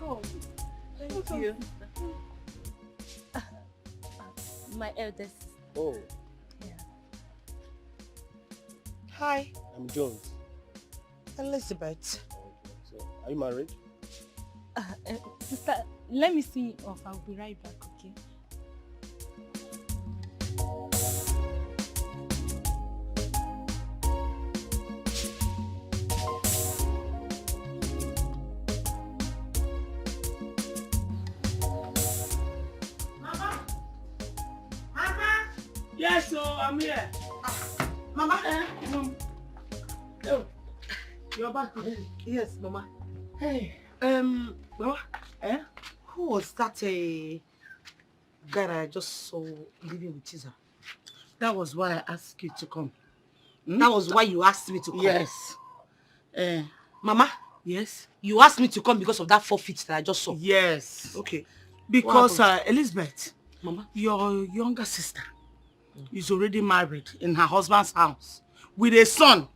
welcome. Thank you. My eldest. Oh. Yeah. Hi. I'm Jones. Elizabeth. Okay. So, are you married? Sister, let me see you off. I'll be right back, okay? Yes, so I'm here. Mama. Oh, you're back. Yes, Mama. Hey. Mama. Who was that guy that I just saw living with Chiza? That was why I asked you to come. That was why you asked me to come? Yes. Mama? Yes? You asked me to come because of that forfeit that I just saw? Yes. Okay. Because, Elizabeth, Mama, your younger sister is already married in her husband's house with a son.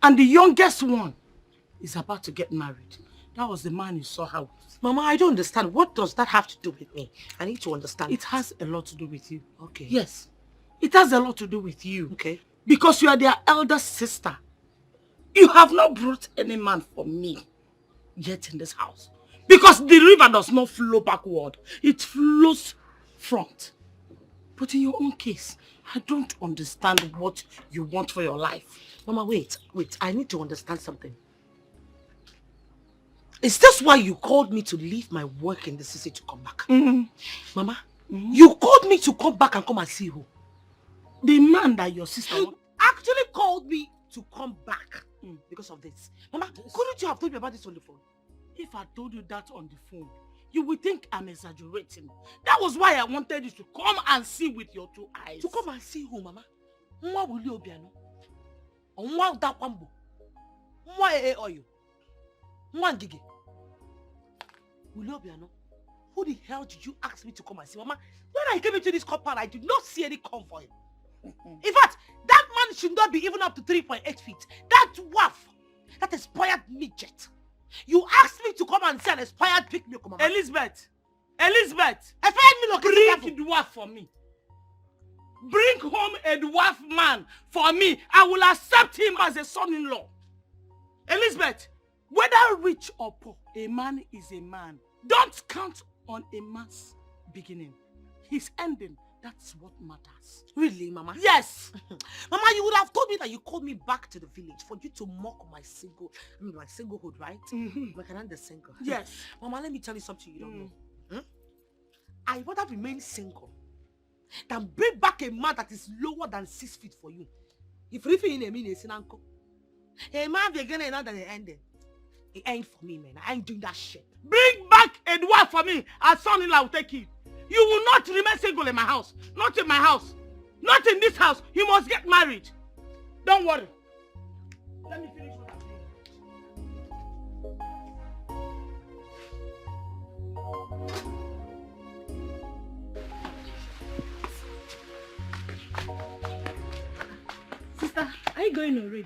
And the youngest one is about to get married. That was the man you saw her with. Mama, I don't understand. What does that have to do with me? I need to understand. It has a lot to do with you. Okay. Yes. It has a lot to do with you. Okay. Because you are their elder sister. You have not brought any man for me yet in this house. Because the river does not flow backward. It flows front. But in your own case, I don't understand what you want for your life. Mama, wait. I need to understand something. Is this why you called me to leave my work in the city to come back? Mm-hmm. Mama, you called me to come back and come and see who? The man that your sister actually called me to come back because of this. Mama, couldn't you have told me about this on the phone? If I told you that on the phone, you would think I'm exaggerating. That was why I wanted you to come and see with your two eyes. To come and see who, Mama? Mwa wuli obiano? Mwa dakwambo? Mwa oyo? Mwa ngige? Wuli obiano? Who the hell did you ask me to come and see? Mama, when I came into this compound, I did not see any convoy. In fact, that man should not be even up to 3.8 feet. That dwarf, that expired midget. You asked me to come and see an expired pig milk, Mama. Elizabeth! Expired milk. Bring a dwarf for me. Bring home a dwarf man for me. I will accept him as a son-in-law. Elizabeth, whether rich or poor, a man is a man. Don't count on a man's beginning. His ending, that's what matters. Really, Mama? Yes. Mama, you would have told me that you called me back to the village for you to mock my singlehood, right? Like another single. Yes. Mama, let me tell you something you don't know. I rather remain single than bring back a man that is lower than 6 feet for you. If you in a minute, a man beginning another ending. It ain't for me, man. I ain't doing that shit. Bring back a dwarf for me. As son-in-law will take it. You will not remain single in my house. Not in my house. Not in this house. You must get married. Don't worry. Let me finish what I'm doing. Sister, are you going already?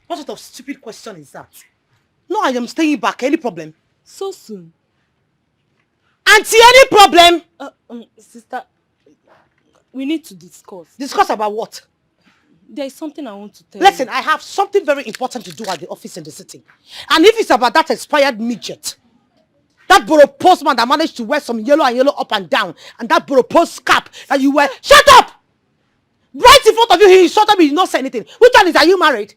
What sort of stupid question is that? No, I am staying back. Any problem? So soon? Auntie, any problem? Sister, we need to discuss. Discuss about what? There is something I want to tell you. Listen, I have something very important to do at the office in the city. And if it's about that expired midget, that borough postman that managed to wear some yellow up and down, and that borough post cap that you wear. Shut up! Right in front of you, he insulted me, he did not say anything. Which one is, are you married?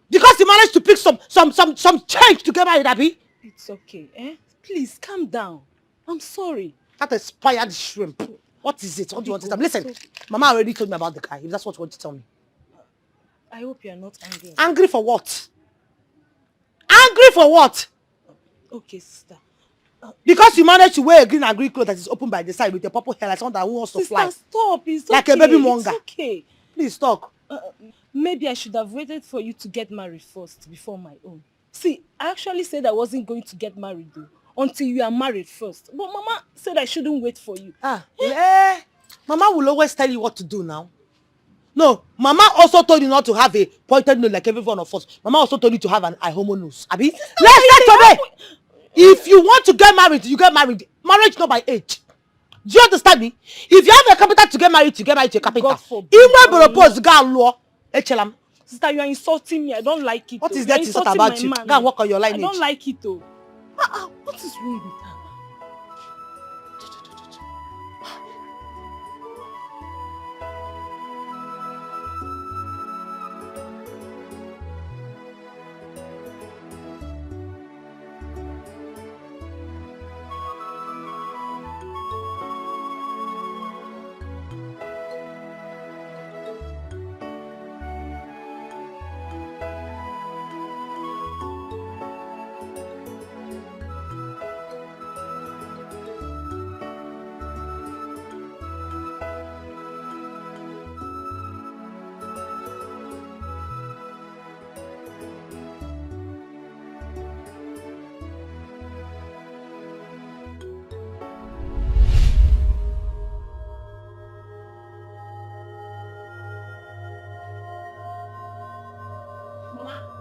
Because he managed to pick some change to get married, Abby? It's okay, eh? Please, calm down. I'm sorry. That expired shrimp. What is it? What do you want to tell me? Listen, Mama already told me about the guy, if that's what you want to tell me. I hope you are not angry. Angry for what? Angry for what? Okay, sister. Because you managed to wear a green and green cloth that is open by the side with a purple hair like someone that wants to fly. Sister, stop. It's like okay. A baby monger. It's okay. Please talk. Maybe I should have waited for you to get married first before my own. See, I actually said I wasn't going to get married though, until you are married first. But Mama said I shouldn't wait for you. Mama will always tell you what to do now. No, Mama also told you not to have a pointed nose like every one of us. Mama also told you to have an eye homo nose. Abi, let's start today. If you want to get married, you get married. Marriage not by age. Do you understand me? If you have a capital to get married, you get married to a capital. God forbid. Even propose girl law. Sister, you are insulting me. I don't like it. What is You that are to insult insulting about my you? man. Go and work on your I lineage. don't like it though. What is wrong with her?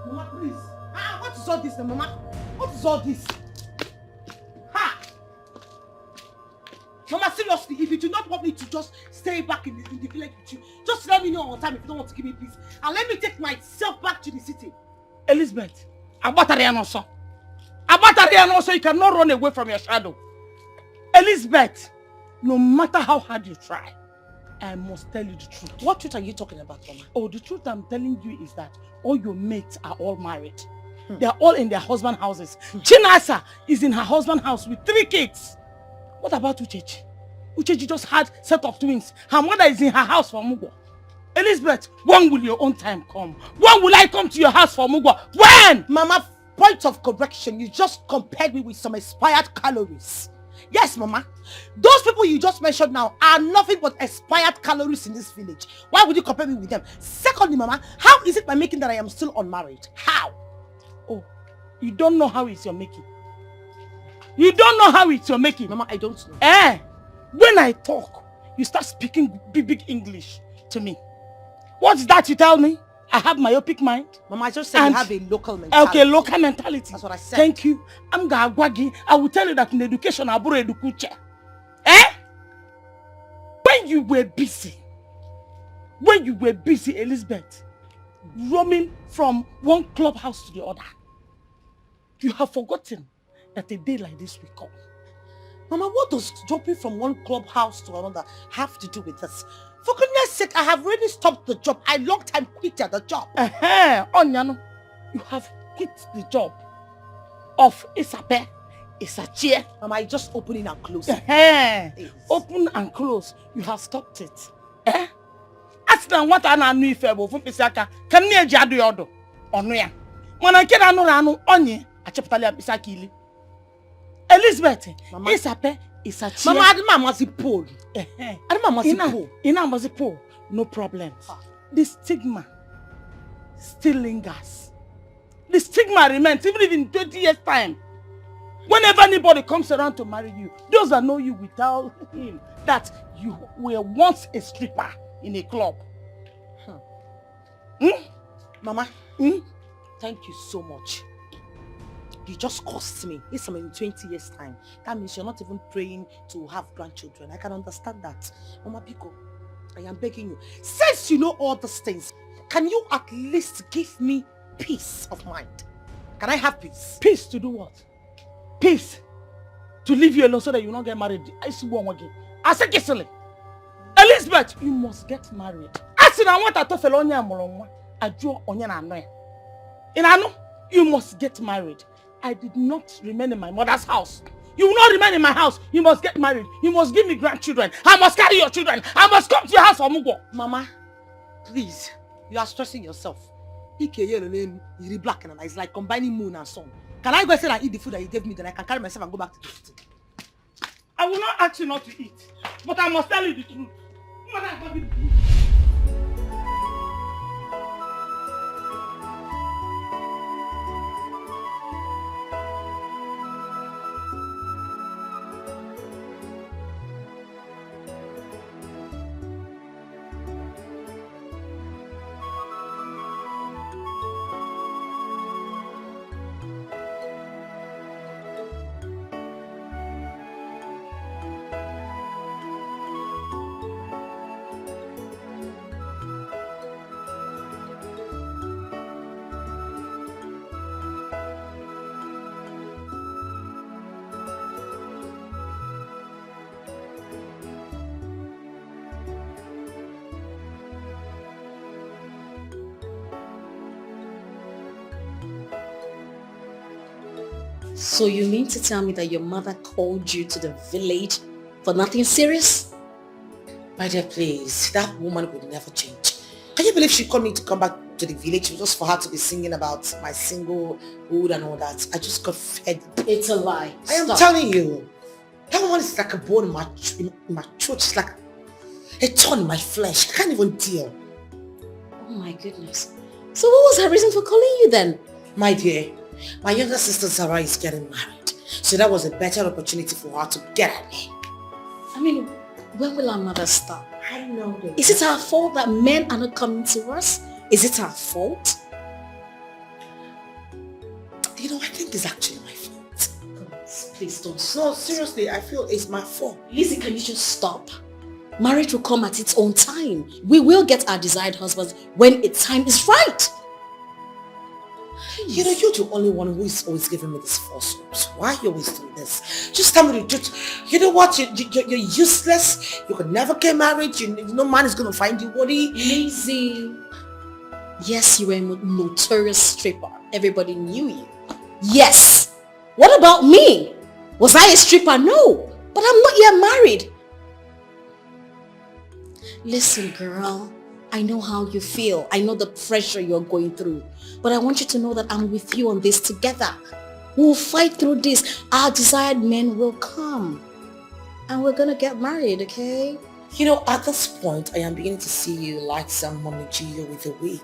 Mama, please. What is all this, Mama? What is all this? Ha! Mama, seriously, if you do not want me to just stay back in the village with you, just let me know on time if you don't want to give me peace. And let me take myself back to the city. Elizabeth, Abatariano, you cannot run away from your shadow. Elizabeth, no matter how hard you try, I must tell you the truth. What truth are you talking about, Mama? Oh, the truth I'm telling you is that all your mates are all married. They are all in their husband houses. Chinasa is in her husband house with 3 kids. What about Uchechi? Uchechi just had set of twins. Her mother is in her house for Mugwa. Elizabeth, when will your own time come? When will I come to your house for Mugwa? When? Mama, point of correction, you just compared me with some expired calories. Yes, Mama. Those people you just mentioned now are nothing but expired calories in this village. Why would you compare me with them? Secondly, Mama, how is it by making that I am still unmarried? How? Oh, you don't know how it's your making. You don't know how it's your making. Mama, I don't know. When I talk, you start speaking big English to me. What's that you tell me? I have myopic mind. Mama, I just said you have a local mentality. Okay, local mentality. That's what I said. Thank you. I'm Gagwagi. I will tell you that in education, I borrow edukuche. When you were busy, Elizabeth, roaming from one clubhouse to the other, you have forgotten that a day like this will come. Mama, what does jumping from one clubhouse to another have to do with this? For goodness sake, I have already stopped the job. I long time quit the job. Onyano, you have quit the job of Isape, Isachie. Mama, I just opening and closing. Open and close. You have stopped it. Ask them what I know if I will Pisaka. Can you jadu yodo? Onuya. When I get anu onye, I chaptalia Pisakili. Elizabeth, Isape, Isachie. Mama, I didn't want to pull. No problems. The stigma still lingers. The stigma remains even if in 20 years' time. Whenever anybody comes around to marry you, those that know you will tell him that you were once a stripper in a club. Mama, thank you so much. You just cost me. It's in 20 years' time. That means you're not even praying to have grandchildren. I can understand that. Mama Pico, I am begging you. Since you know all these things, can you at least give me peace of mind? Can I have peace? Peace to do what? Peace to leave you alone so that you will not get married. I see one again. I say kissing. Elizabeth, you must get married. I said I want to tell you I draw onion and noya. In Anu, you must get married. I did not remain in my mother's house. You will not remain in my house. You must get married. You must give me grandchildren. I must carry your children. I must come to your house for Mugo. Mama, please, you are stressing yourself. You're black and it's like combining moon and sun. Can I go and eat the food that you gave me, then I can carry myself and go back to the city? I will not ask you not to eat, but I must tell you the truth. So you mean to tell me that your mother called you to the village for nothing serious? My dear, please. That woman would never change. Can you believe she called me to come back to the village just for her to be singing about my singlehood and all that? I just got fed. It's a lie. I am Stop. telling you. That woman is like a bone in my throat. It's like a thorn in my flesh. I can't even deal. Oh my goodness. So what was her reason for calling you then? My dear, my younger sister Sarah is getting married. So that was a better opportunity for her to get at me. I mean, when will our mother stop? I know that. Is it our fault that men are not coming to us? Is it our fault? You know, I think it's actually my fault. Please don't No, stop. seriously, I feel it's my fault. Lizzie, can you just stop? Marriage will come at its own time. We will get our desired husbands when its time is right. You know, you're the only one who is always giving me this false hopes. Why are you always doing this? Just tell me the truth. You know what? You're useless. You could never get married. No man is going to find you worthy. Lizzie. Yes, you were a notorious stripper. Everybody knew you. Yes. What about me? Was I a stripper? No. But I'm not yet married. Listen, girl. I know how you feel. I know the pressure you're going through. But I want you to know that I'm with you on this together. We'll fight through this. Our desired men will come. And we're gonna get married, okay? You know, at this point, I am beginning to see you like some Mommy Gio with a wig.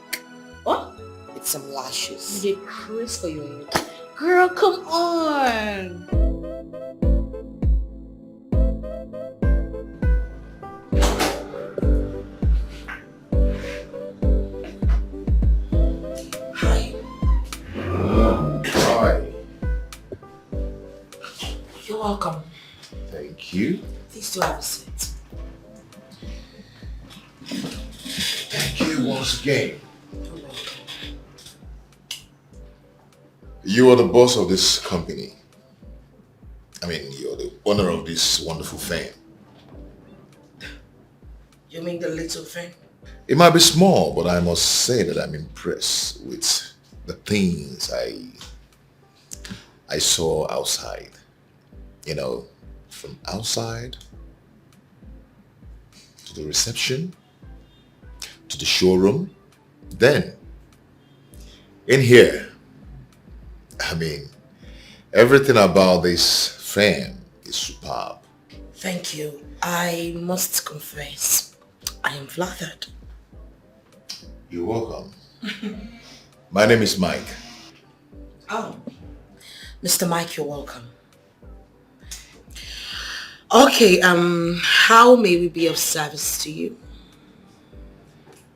What? With some lashes. You crazy for your head. Girl, come on. Hi. Hi. You're welcome. Thank you. Please do have a seat. Thank you once again. You're welcome. You are the boss of this company. I mean, you're the owner of this wonderful firm. You mean the little thing? It might be small, but I must say that I'm impressed with the things I saw outside. You know, from outside to the reception to the showroom, then in here. I mean, everything about this firm is superb. Thank you. I must confess, I am flattered. You're welcome. My name is Mike. Oh, Mr. Mike, you're welcome. Okay, how may we be of service to you?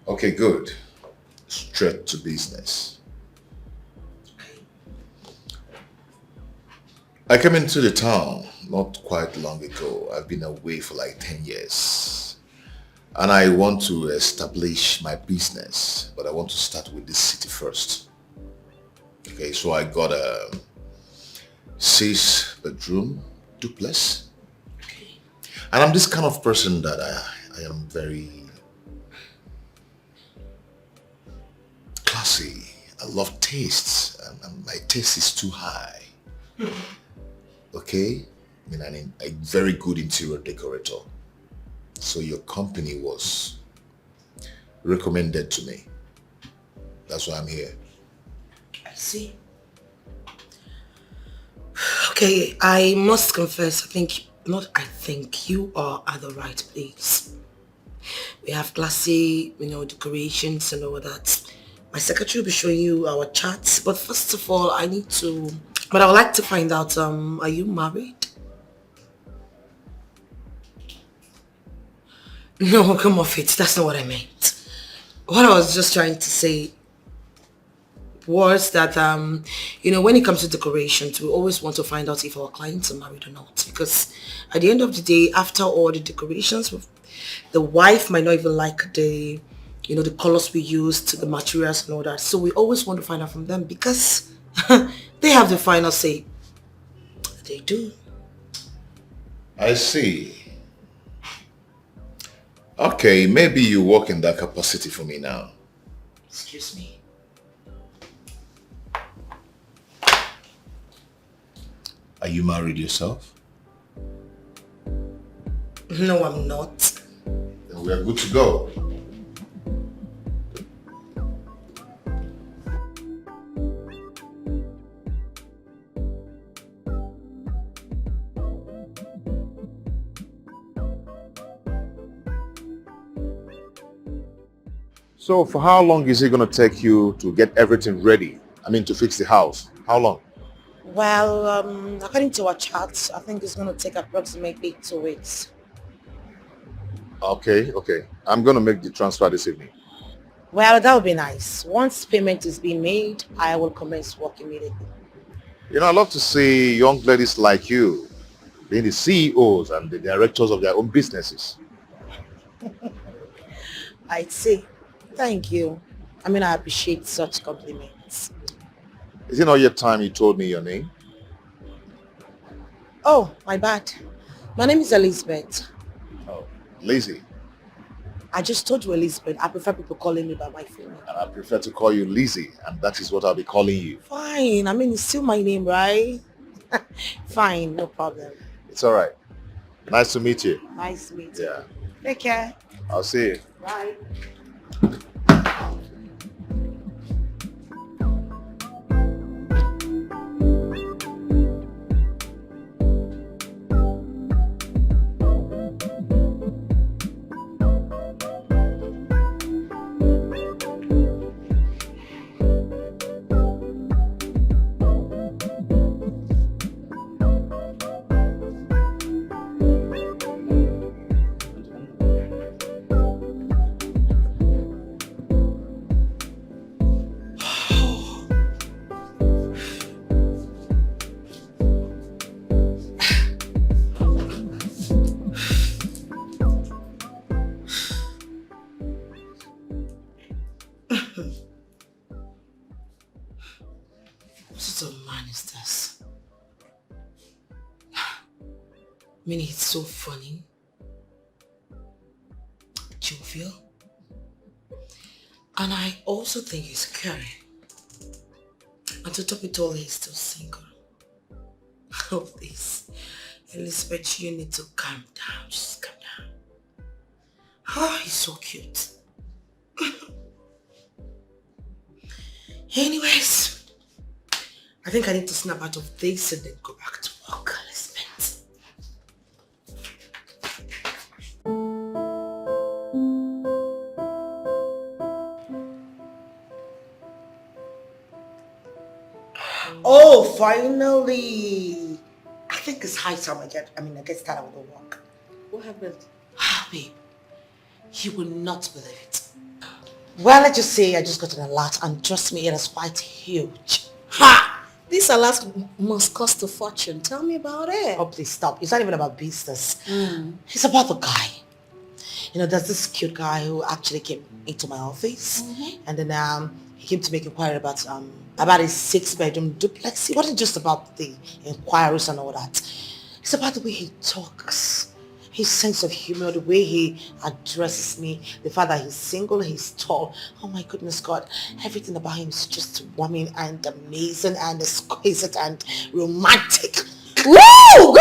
Okay, good. Straight to business. I came into the town not quite long ago. I've been away for like 10 years. And I want to establish my business, but I want to start with this city first. Okay, so I got a 6-bedroom duplex. And I'm this kind of person that I am very classy. I love tastes, and my taste is too high. Okay? I mean, I'm a very good interior decorator. So your company was recommended to me. That's why I'm here. I see. Okay, I must confess, you are at the right place. We have classy, decorations and all that. My secretary will be showing you our charts, but first of all, I would like to find out, are you married? No, come off it. That's not what I meant. What I was just trying to say was that, when it comes to decorations, we always want to find out if our clients are married or not. Because at the end of the day, after all the decorations, the wife might not even like the colors we used, the materials and all that. So we always want to find out from them because they have the final say. They do. I see. Okay, maybe you work in that capacity for me now. Excuse me. Are you married yourself? No, I'm not. Then we are good to go. So for how long is it going to take you to get everything ready? I mean, to fix the house. How long? Well, according to our chat, I think it's going to take approximately 2 weeks. Okay. I'm going to make the transfer this evening. Well, that would be nice. Once payment is being made, I will commence work immediately. You know, I love to see young ladies like you being the CEOs and the directors of their own businesses. I'd say, thank you. I mean, I appreciate such compliments. Is it not yet time you told me your name? Oh, my bad. My name is Elizabeth. Oh, Lizzie. I just told you Elizabeth. I prefer people calling me by my full name. And I prefer to call you Lizzie, and that is what I'll be calling you. Fine. I mean, it's still my name, right? Fine, no problem. It's all right. Nice to meet you. Nice to meet you. Yeah. Take care. I'll see you. Bye. What sort of man is this? I mean, it's so funny, jovial, and I also think he's scary. And to top it all, he's still single. Oh, please, Elizabeth, you need to calm down. Just calm down. Oh, he's so cute. Anyways, I think I need to snap out of this and then go back to work, Elizabeth. Oh, finally! I think it's high time I get started with the work. What happened? Ah, babe, you will not believe it. Well, let's just say I just got an alert, and trust me, it is quite huge. Ha! This alert must cost a fortune. Tell me about it. Oh, please stop. It's not even about business. It's about the guy. You know, there's this cute guy who actually came into my office, and then he came to make inquiry about his 6-bedroom duplex. It wasn't just about the inquiries and all that. It's about the way he talks, his sense of humor, the way he addresses me, the fact that he's single, he's tall. Oh my goodness God, everything about him is just warming and amazing and exquisite and romantic. Woo!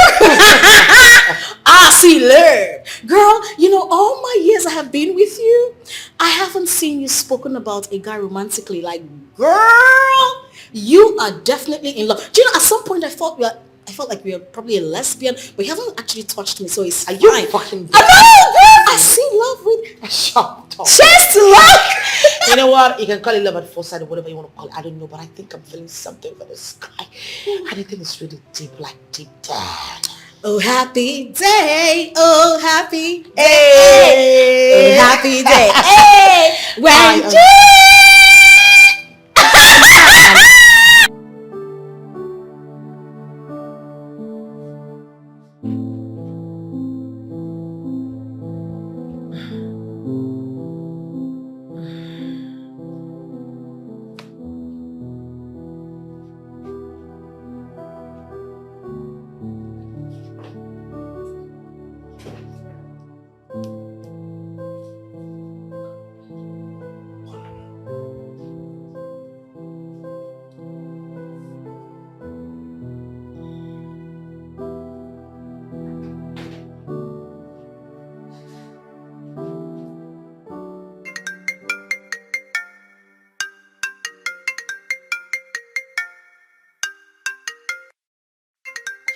See, learn. Girl, you know, all my years I have been with you, I haven't seen you spoken about a guy romantically. Like, girl, you are definitely in love. Do you know, at some point I felt like we were probably a lesbian, but you haven't actually touched me, so it's fine. You fucking I know, girl! I see love with shut up. Just love! You know what? You can call it love at first sight or whatever you want to call it. I don't know, but I think I'm feeling something for this guy. And I think it's really deep, like deep down. Oh, happy day. Oh, happy day. Hey. Oh, happy day. Hey. When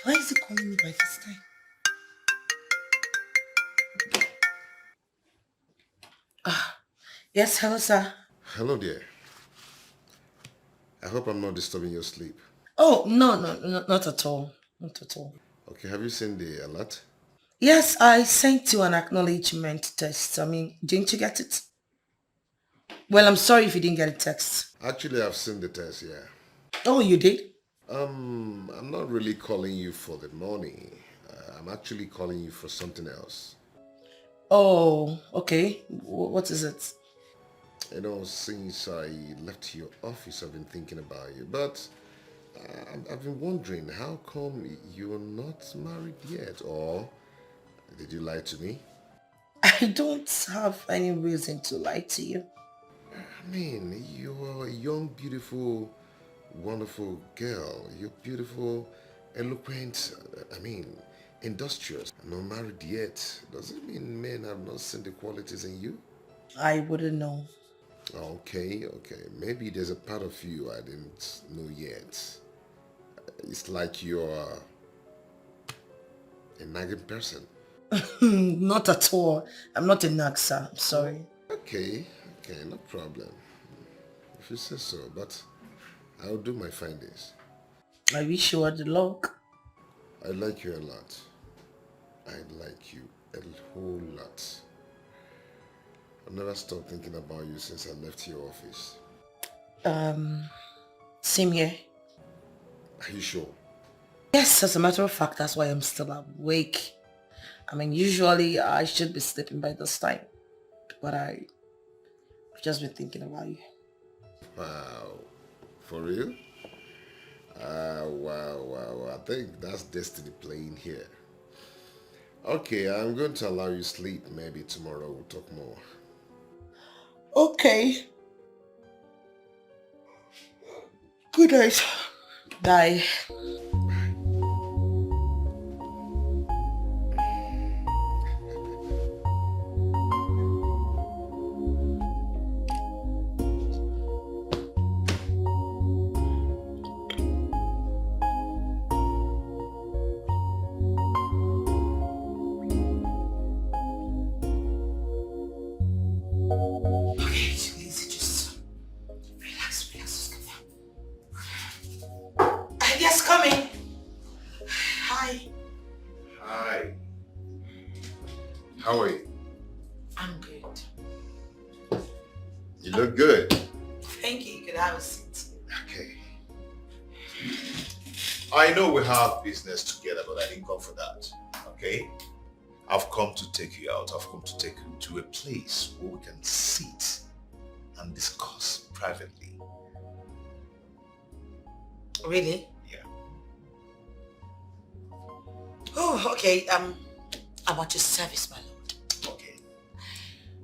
Why is he calling me by this time? Yes, hello, sir. Hello there. I hope I'm not disturbing your sleep. Oh, no, not at all. Not at all. Okay, have you seen the alert? Yes, I sent you an acknowledgement text. I mean, didn't you get it? Well, I'm sorry if you didn't get a text. Actually, I've seen the test, yeah. Oh, you did? I'm not really calling you for the money. I'm actually calling you for something else. Oh, okay. What is it? You know, since I left your office, I've been thinking about you. But I've been wondering, how come you're not married yet? Or did you lie to me? I don't have any reason to lie to you. I mean, you're a young, beautiful, wonderful girl. You're beautiful, eloquent, industrious. Not married yet. Does it mean men have not seen the qualities in you? I wouldn't know. Okay. Maybe there's a part of you I didn't know yet. It's like you're a nagging person. Not at all. I'm not a nag, sir. I'm sorry. Okay, no problem. If you say so, but I'll do my findings. I wish you were the luck. I like you a lot. I like you a whole lot. I've never stopped thinking about you since I left your office. Same here. Are you sure? Yes, as a matter of fact, that's why I'm still awake. I mean, usually I should be sleeping by this time, but I've just been thinking about you. Wow. For real? Wow. I think that's destiny playing here. Okay, I'm going to allow you sleep. Maybe tomorrow we'll talk more. Okay. Good night. Bye. How are you? I'm good. You look good. Thank you. You could have a seat. Okay. I know we have business together, but I didn't come for that. Okay? I've come to take you out. I've come to take you to a place where we can sit and discuss privately. Really? Yeah. Oh, okay. I'm at your service, my lord. Okay.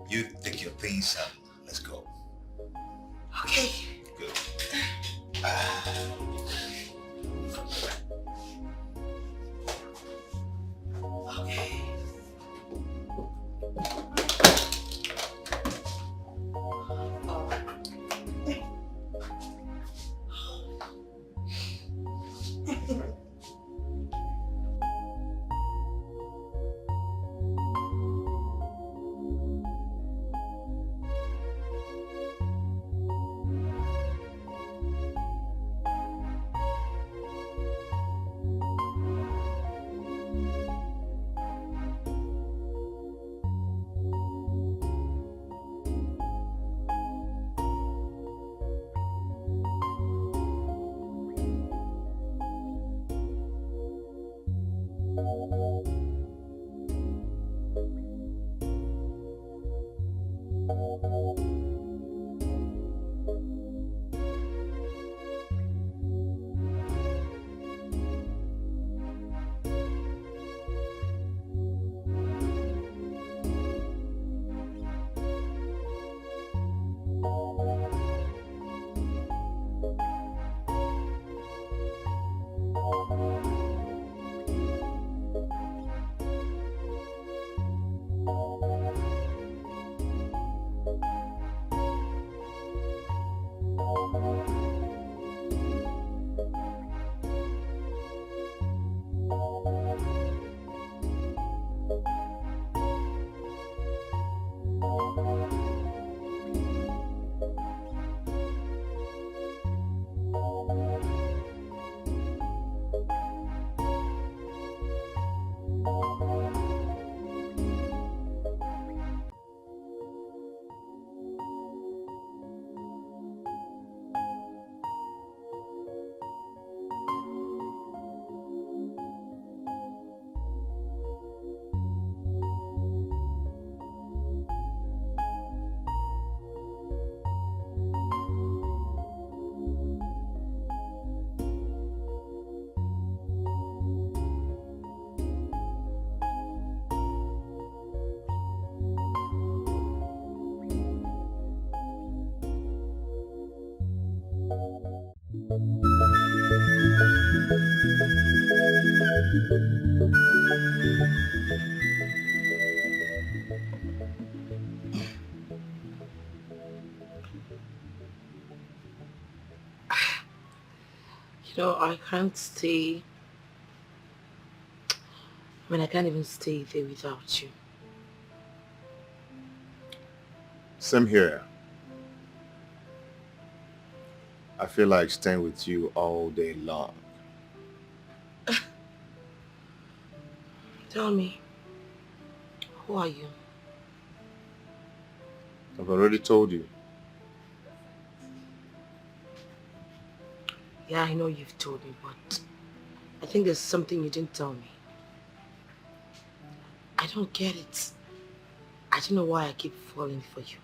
You take your things and let's go. Okay. Good. Okay. I can't stay. I can't even stay there without you. Same here. I feel like staying with you all day long. Tell me, who are you? I've already told you. Yeah, I know you've told me, but I think there's something you didn't tell me. I don't get it. I don't know why I keep falling for you.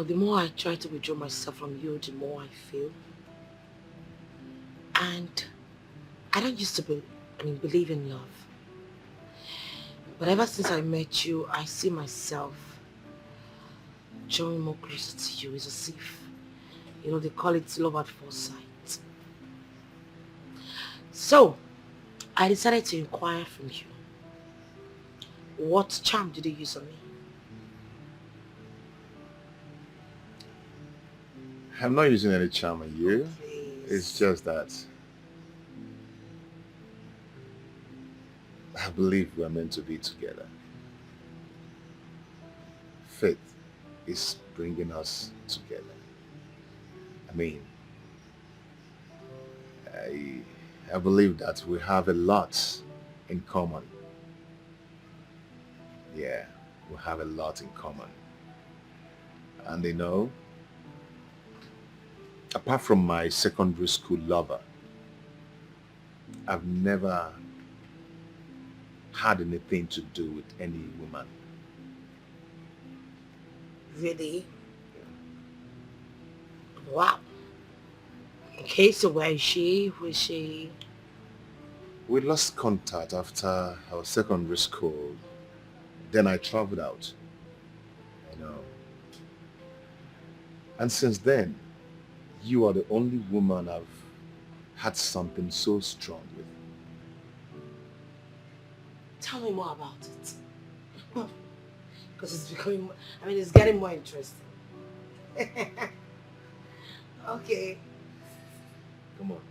The more I try to withdraw myself from you, the more I feel. And I don't used to believe in love. But ever since I met you, I see myself drawing more closer to you. It's as if, they call it love at first sight. So, I decided to inquire from you. What charm did you use on me? I'm not using any charm on you. Please. It's just that I believe we're meant to be together. Faith is bringing us together. I believe that we have a lot in common. Yeah, we have a lot in common. And apart from my secondary school lover, I've never had anything to do with any woman. Really? Wow. Okay, so where is she? Was she? We lost contact after our secondary school. Then I traveled out. And since then, you are the only woman I've had something so strong with. Tell me more about it. Because it's becoming, it's getting more interesting. Okay. Come on.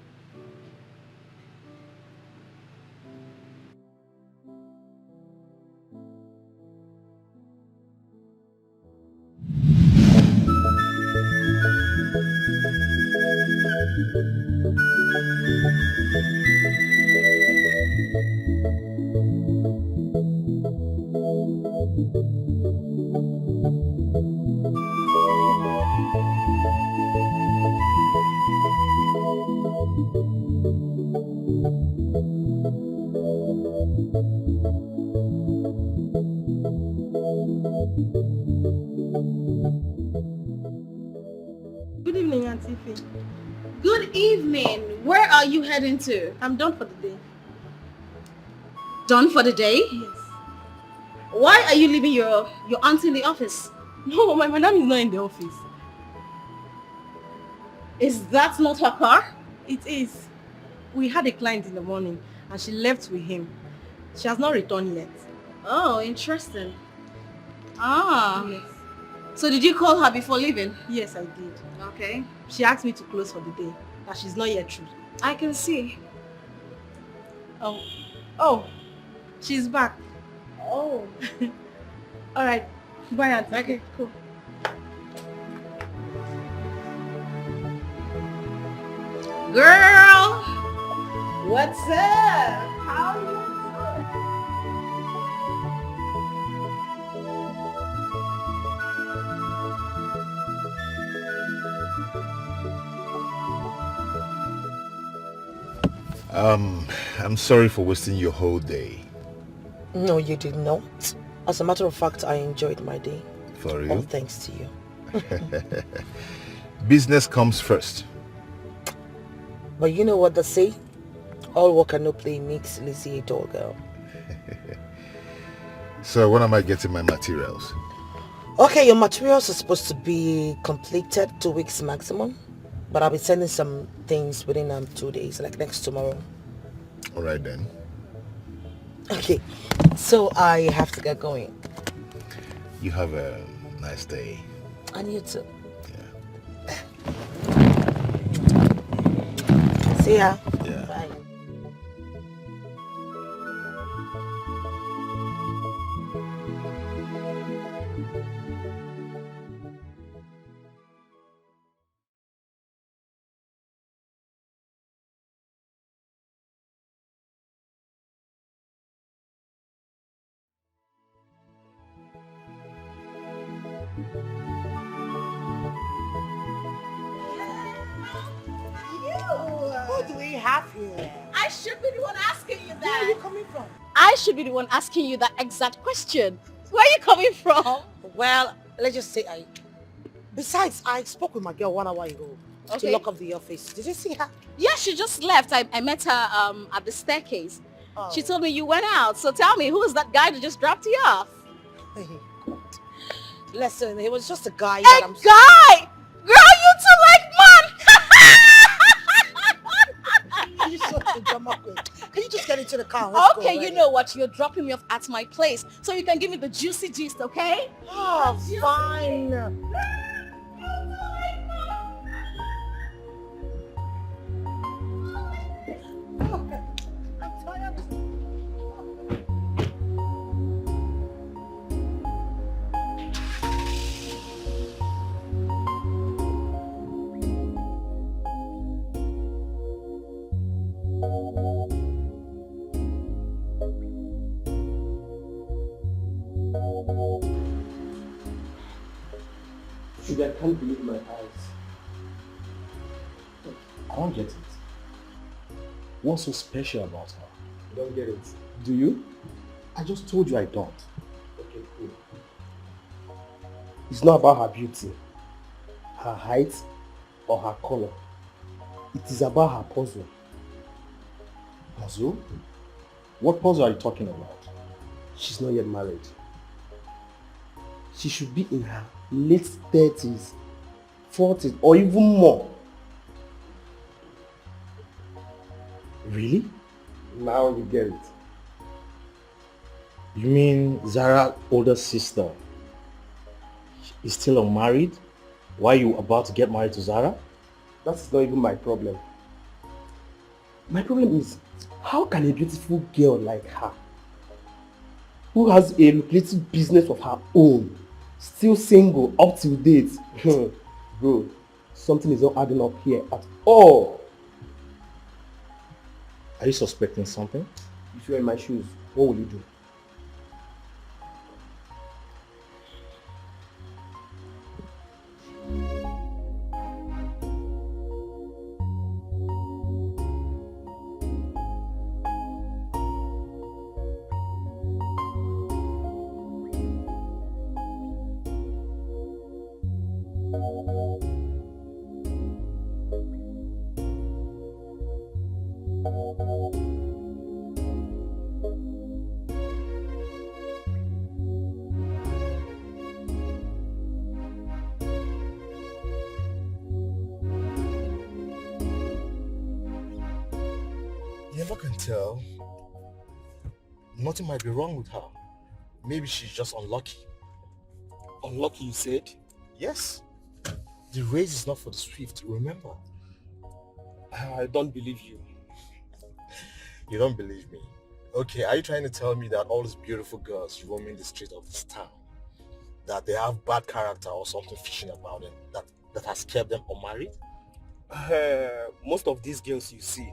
Good evening, Auntie Faye. Good evening. Where are you heading to? I'm done for the day. Done for the day? Yes. Why are you leaving your auntie in the office? No, my madam is not in the office. Is that not her car? It is. We had a client in the morning and she left with him. She has not returned yet. Oh, interesting. Ah. Yes. So did you call her before leaving? Yes, I did. Okay. She asked me to close for the day, that she's not yet through. I can see. Oh, she's back. Oh. All right. Bye, Auntie. Okay, cool. Girl! What's up? How are you? I'm sorry for wasting your whole day. No, you did not. As a matter of fact, I enjoyed my day. For All real? thanks to you. Business comes first. But you know what they say? All work and no play makes Lizzie a dull girl. So when am I getting my materials? Okay, your materials are supposed to be completed 2 weeks maximum, but I'll be sending some things within 2 days, like next tomorrow. All right then. Okay, so I have to get going. You have a nice day. And you too. Yeah. See ya. Yeah. Bye. What do we have here? I should be the one asking you that. Where are you coming from? I should be the one asking you that exact question. Where are you coming from? Well, let's just say Besides, I spoke with my girl 1 hour ago to Okay. lock up the office. Did you see her? Yeah, she just left. I met her at the staircase. Oh. She told me you went out. So tell me, who is that guy that just dropped you off? Hey, God. Listen, it was just a guy A that I'm... guy! Girl, you two like man! You such a drama queen. Can you just get into the car? Let's go Okay, you already. know what? You're dropping me off at my place. So you can give me the juicy gist, okay? Oh, fine. I'm tired. Sugar, I can't believe my eyes. I don't get it. What's so special about her? I don't get it. Do you? I just told you I don't. Okay, cool. It's not about her beauty, her height, or her color. It is about her puzzle. Puzzle? What puzzle are you talking about? She's not yet married. She should be in her late 30s, 40s, or even more. Really? Now you get it. You mean Zara's older sister is still unmarried? Why are you about to get married to Zara? That's not even my problem. My problem is, how can a beautiful girl like her, who has a lucrative business of her own, still single up till date? Bro, something is not adding up here at all. Are you suspecting something? If you're in my shoes, what will you do? You never can tell. Nothing might be wrong with her. Maybe she's just unlucky. Unlucky, you said? Yes. The race is not for the swift, remember? I don't believe you. You don't believe me? Okay, are you trying to tell me that all these beautiful girls roaming the street of this town, that they have bad character or something fishy about them, that has kept them unmarried? Most of these girls you see,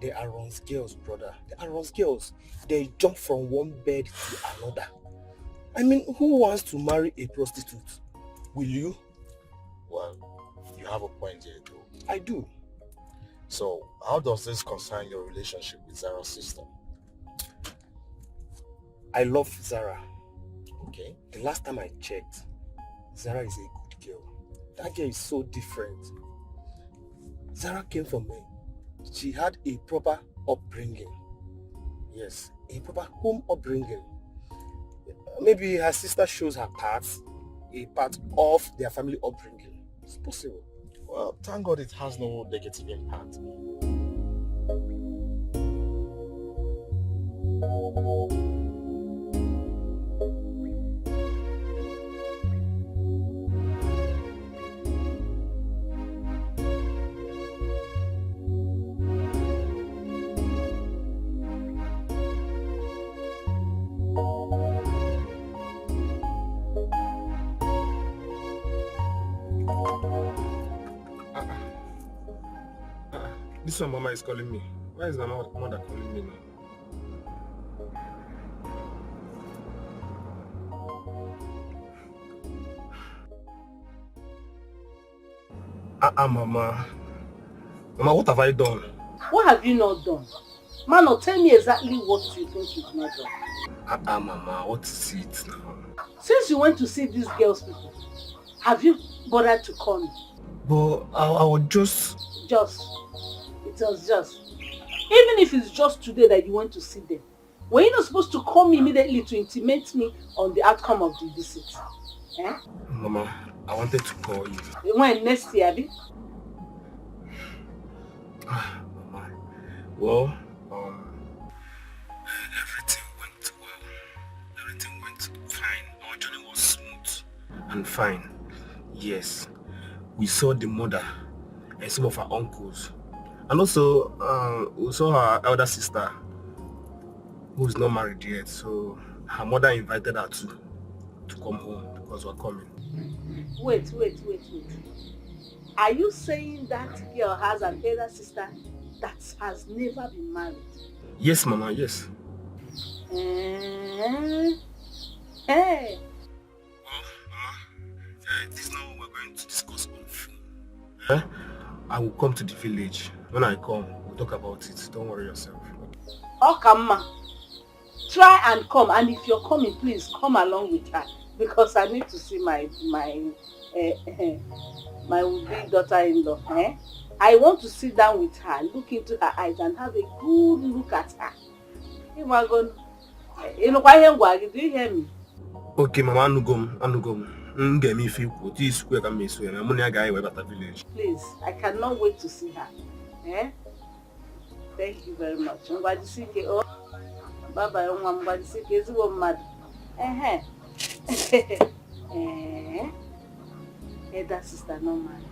they are runs girls, brother. They are runs girls. They jump from one bed to another. I mean, who wants to marry a prostitute? Will you? Well, you have a point here though. I do. So, how does this concern your relationship with Zara's sister? I love Zara. Okay. The last time I checked, Zara is a good girl. That girl is so different. Zara came from me. She had a proper upbringing. Yes, a proper home upbringing. Maybe her sister shows her parts, a part of their family upbringing. It's possible. Well, thank God it has no negative impact. This one Mama is calling me. Why is my mother calling me now? Mama. Mama, what have I done? What have you not done? Mano, tell me exactly what you think you've not done. Mama, what is it now? Since you went to see these girls people, have you bothered to call me? But I was just... It was just. Even if it's just today that you went to see them, were you not supposed to call me immediately to intimate me on the outcome of the visit? Eh? Mama, I wanted to call you. When next year, Abi? Mama, well, everything went well. Everything went fine. Our journey was smooth and fine. Yes, we saw the mother and some of her uncles. And also, we saw her elder sister, who's not married yet. So her mother invited her to come home because we're coming. Wait. Are you saying that girl has an elder sister that has never been married? Yes, Mama, yes. Hey. Well, Mama, this is not what we're going to discuss on phone. I will come to the village. When I come, we'll talk about it. Don't worry yourself. Okama, try and come, and if you're coming, please come along with her because I need to see my would-be daughter-in-law. I want to sit down with her, look into her eyes, and have a good look at her. Do you hear me? Okay, Mama, anugom. Village. Please, I cannot wait to see her. Thank you very much. Bye-bye. Elder sister, no man.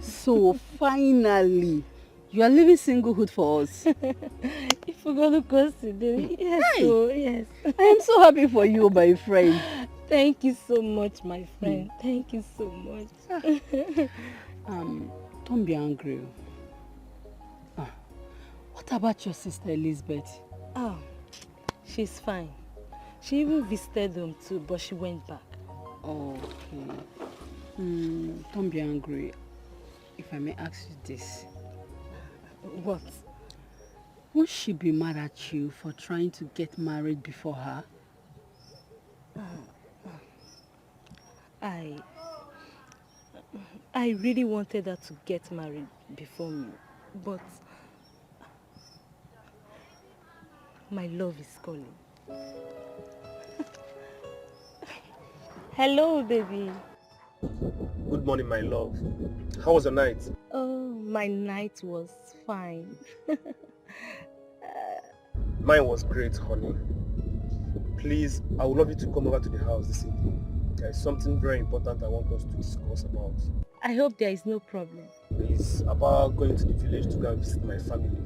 So finally, you are leaving singlehood for us. If we're going to consider, yes, Hey. so yes. I am so happy for you, my friend. Thank you so much, my friend. Thank you so much. Don't be angry. What about your sister Elizabeth? Oh, she's fine. She even visited them too, but she went back. Okay. Don't be angry. If I may ask you this. What? Won't she be mad at you for trying to get married before her? I really wanted her to get married before me, but my love is calling. Hello, baby. Good morning, my love. How was your night? Oh, my night was fine. Mine was great, honey. Please, I would love you to come over to the house this evening. There is something very important I want us to discuss about. I hope there is no problem. It's about going to the village to go and visit my family.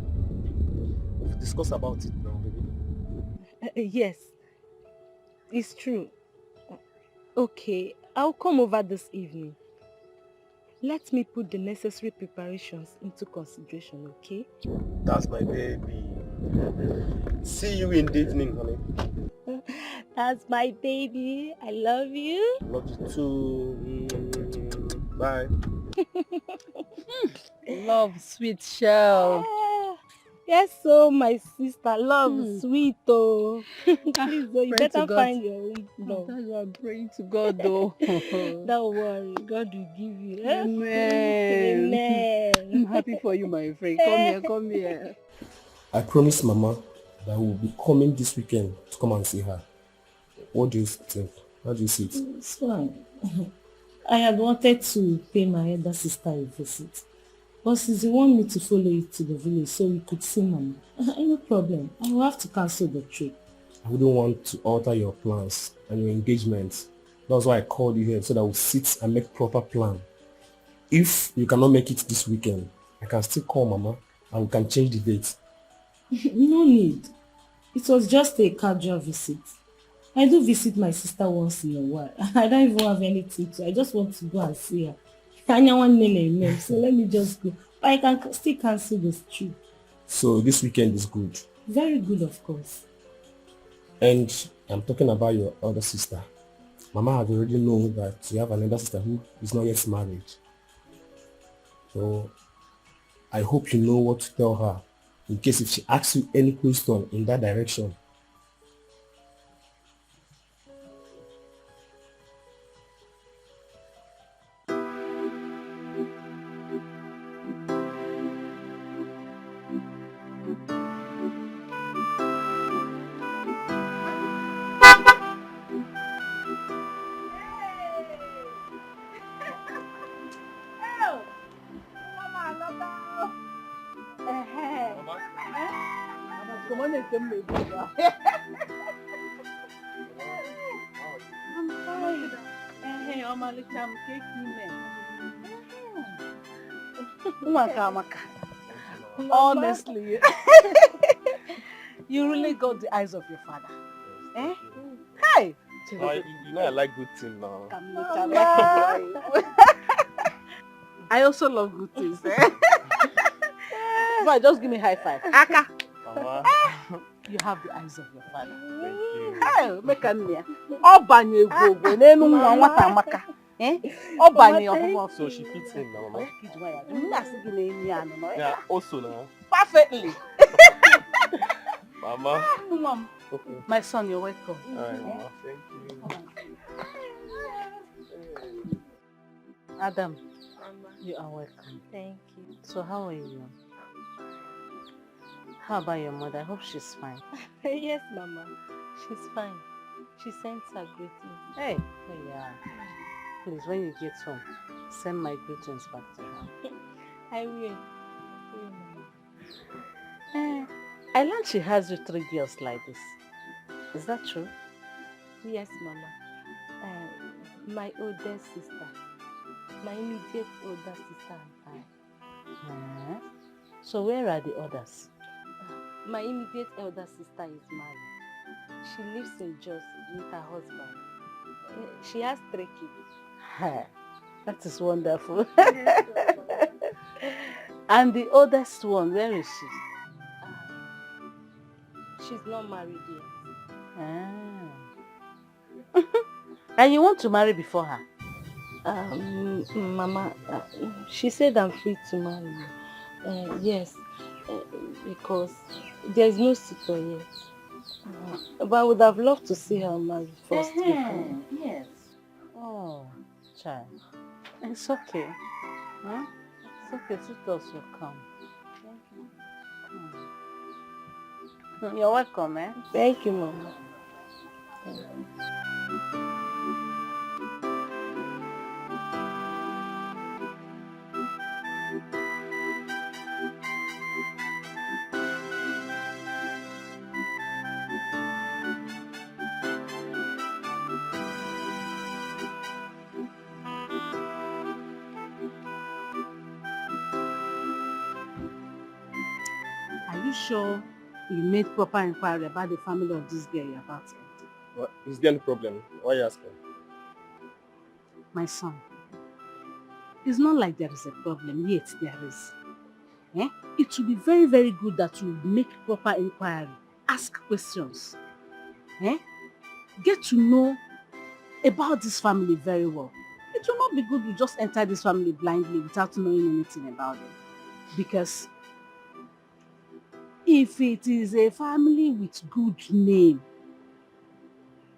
We've discussed about it now, baby. Yes, it's true. Okay, I'll come over this evening. Let me put the necessary preparations into consideration, okay? That's my baby. See you in Deepening, honey. That's my baby. I love you. Love you too. Bye. Love, sweet shell. Yes, so my sister, love sweet oh. Please, oh, you Pray to better God. find your own love. That's why I'm praying to God though. Don't worry, God will give you. Eh? Amen. Amen. I'm happy for you, my friend. Come here, come here. I promised Mama that we'll be coming this weekend to come and see her. What do you think? How do you see it? It's fine. I had wanted to pay my elder sister a visit. But since you want me to follow you to the village so we could see Mama, no problem. I will have to cancel the trip. I wouldn't want to alter your plans and your engagements. That's why I called you here so that we'll sit and make proper plan. If you cannot make it this weekend, I can still call Mama and we can change the date. No need. It was just a casual visit. I do visit my sister once in a while. I don't even have anything to. I just want to go and see her. So let me just go. But I can still cancel this trip. So this weekend is good. Very good, of course. And I'm talking about your elder sister. Mama has already known that you have an elder sister who is not yet married. So I hope you know what to tell her in case if she asks you any question in that direction. Honestly, you really got the eyes of your father. Eh? Hey! You know I like good things now. I also love good things. Eh? Right, just give me high five. Aka! You have the eyes of your father. Thank you. Hey, make a near. Obanye gogo, nenu nwata amaka. Eh? Obanye ofumo. So she fits in now, Mama. Yeah, also now. perfectly. Mama. Mom. Okay. My son, you're welcome. Alright, Mama. Thank you. Adam, you are welcome. Thank you. So how are you? How about your mother? I hope she's fine. Yes, Mama. She's fine. She sends her greetings. Hey, there you are. Please, when you get home, send my greetings back to her. I will. I learned she has you 3 girls like this. Is that true? Yes, Mama. My oldest sister. My immediate older sister and I. So where are the others? My immediate elder sister is married. She lives in Jos with her husband. She has 3 kids. That is wonderful. And the oldest one, where is she? She's not married yet. And you want to marry before her? Mama, she said I'm free to marry you. Yes, because there's no suitor yet. But I would have loved to see her married first before. Yes. Oh, child. It's okay. Huh? It's okay, suitors will come. You're welcome, eh? Thank you, Mama. Are you sure you made proper inquiry about the family of this girl you're about to enter? What? Is there any problem? Why are you asking? My son, it's not like there is a problem, yet there is. it will be very, very good that you make proper inquiry. Ask questions. Get to know about this family very well. It will not be good to just enter this family blindly without knowing anything about them. Because if it is a family with good name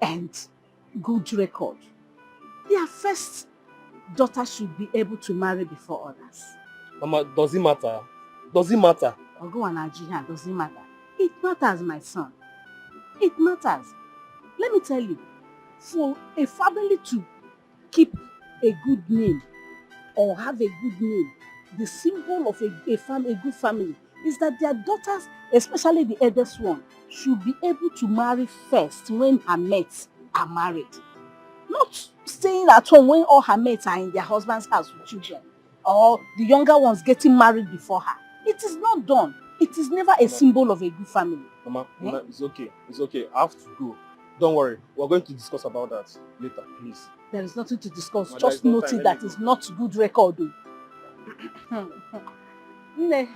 and good record, their first daughter should be able to marry before others. Mama, does it matter? Does it matter? Ogo and Ajiha, does it matter? It matters, my son. It matters. Let me tell you, for a family to keep a good name or have a good name, the symbol of a good family is that their daughters, especially the eldest one, should be able to marry first when her mates are married. Not staying at home when all her mates are in their husband's house with children, or the younger ones getting married before her. It is not done. It is never a symbol of a good family. Mama, it's okay. It's okay. I have to go. Don't worry. We're going to discuss about that later, please. There is nothing to discuss. Mama, just no note time. it that is not good record. Ne.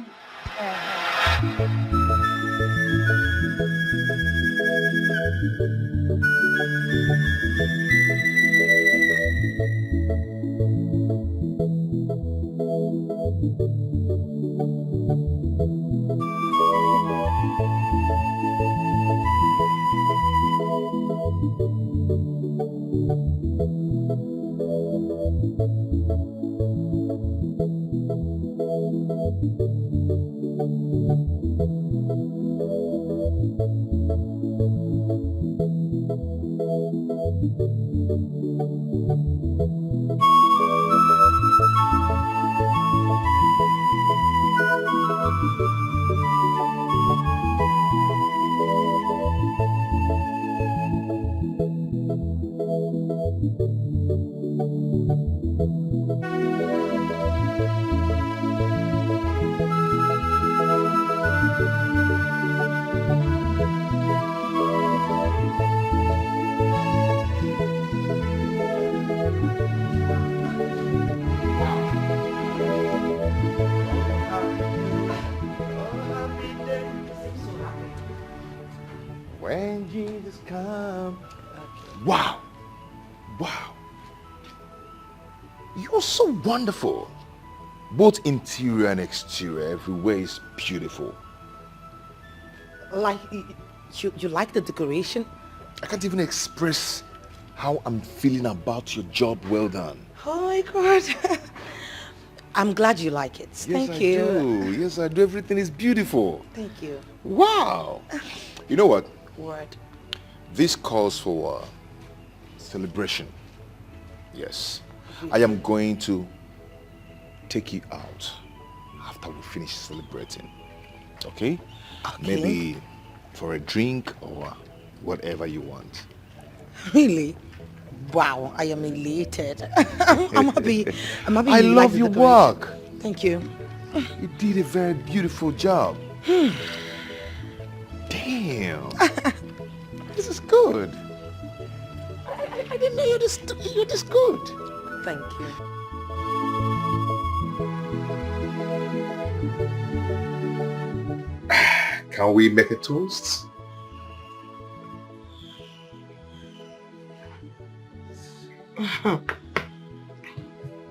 When Jesus comes. Wow. Wow. You're so wonderful. Both interior and exterior, everywhere is beautiful. Like, you like the decoration? I can't even express how I'm feeling about your job well done. Oh my God. I'm glad you like it. Thank you. Yes, I do. Everything is beautiful. Thank you. Wow. You know what? Word. This calls for celebration. Yes. I am going to take you out after we finish celebrating. Okay? Maybe for a drink or whatever you want. Really? Wow, I am elated. I'm happy. I you love like your the work. Thank you. You did a very beautiful job. Damn. This is good. I didn't know you're this good. Thank you. Can we make a toast?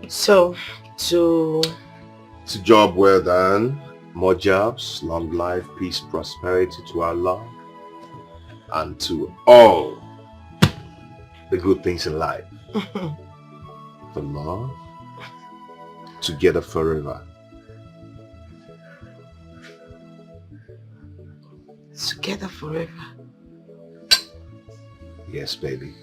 So, to job well done, more jobs, long life, peace, prosperity to our love, and to all the good things in life. For love, together forever. together forever. Yes, baby.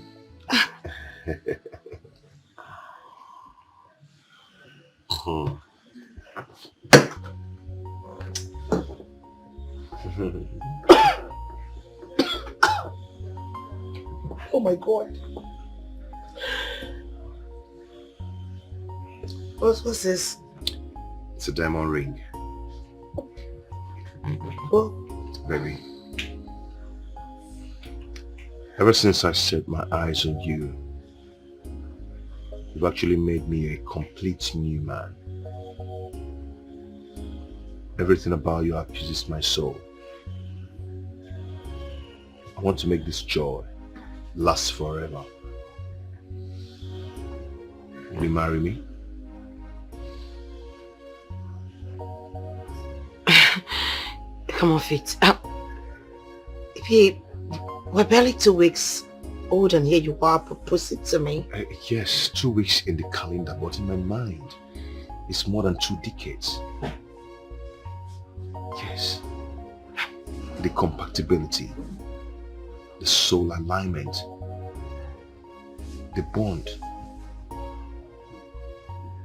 Oh my God. What's this? It's a diamond ring. Oh. Baby. Ever since I set my eyes on you, you've actually made me a complete new man. Everything about you appeases my soul. I want to make this joy last forever. Will you marry me? Come on, Fit. Babe, we're barely 2 weeks old and here you are proposing to me. Yes, 2 weeks in the calendar, but in my mind, it's more than 2 decades. Yes. The compatibility, the soul alignment, the bond.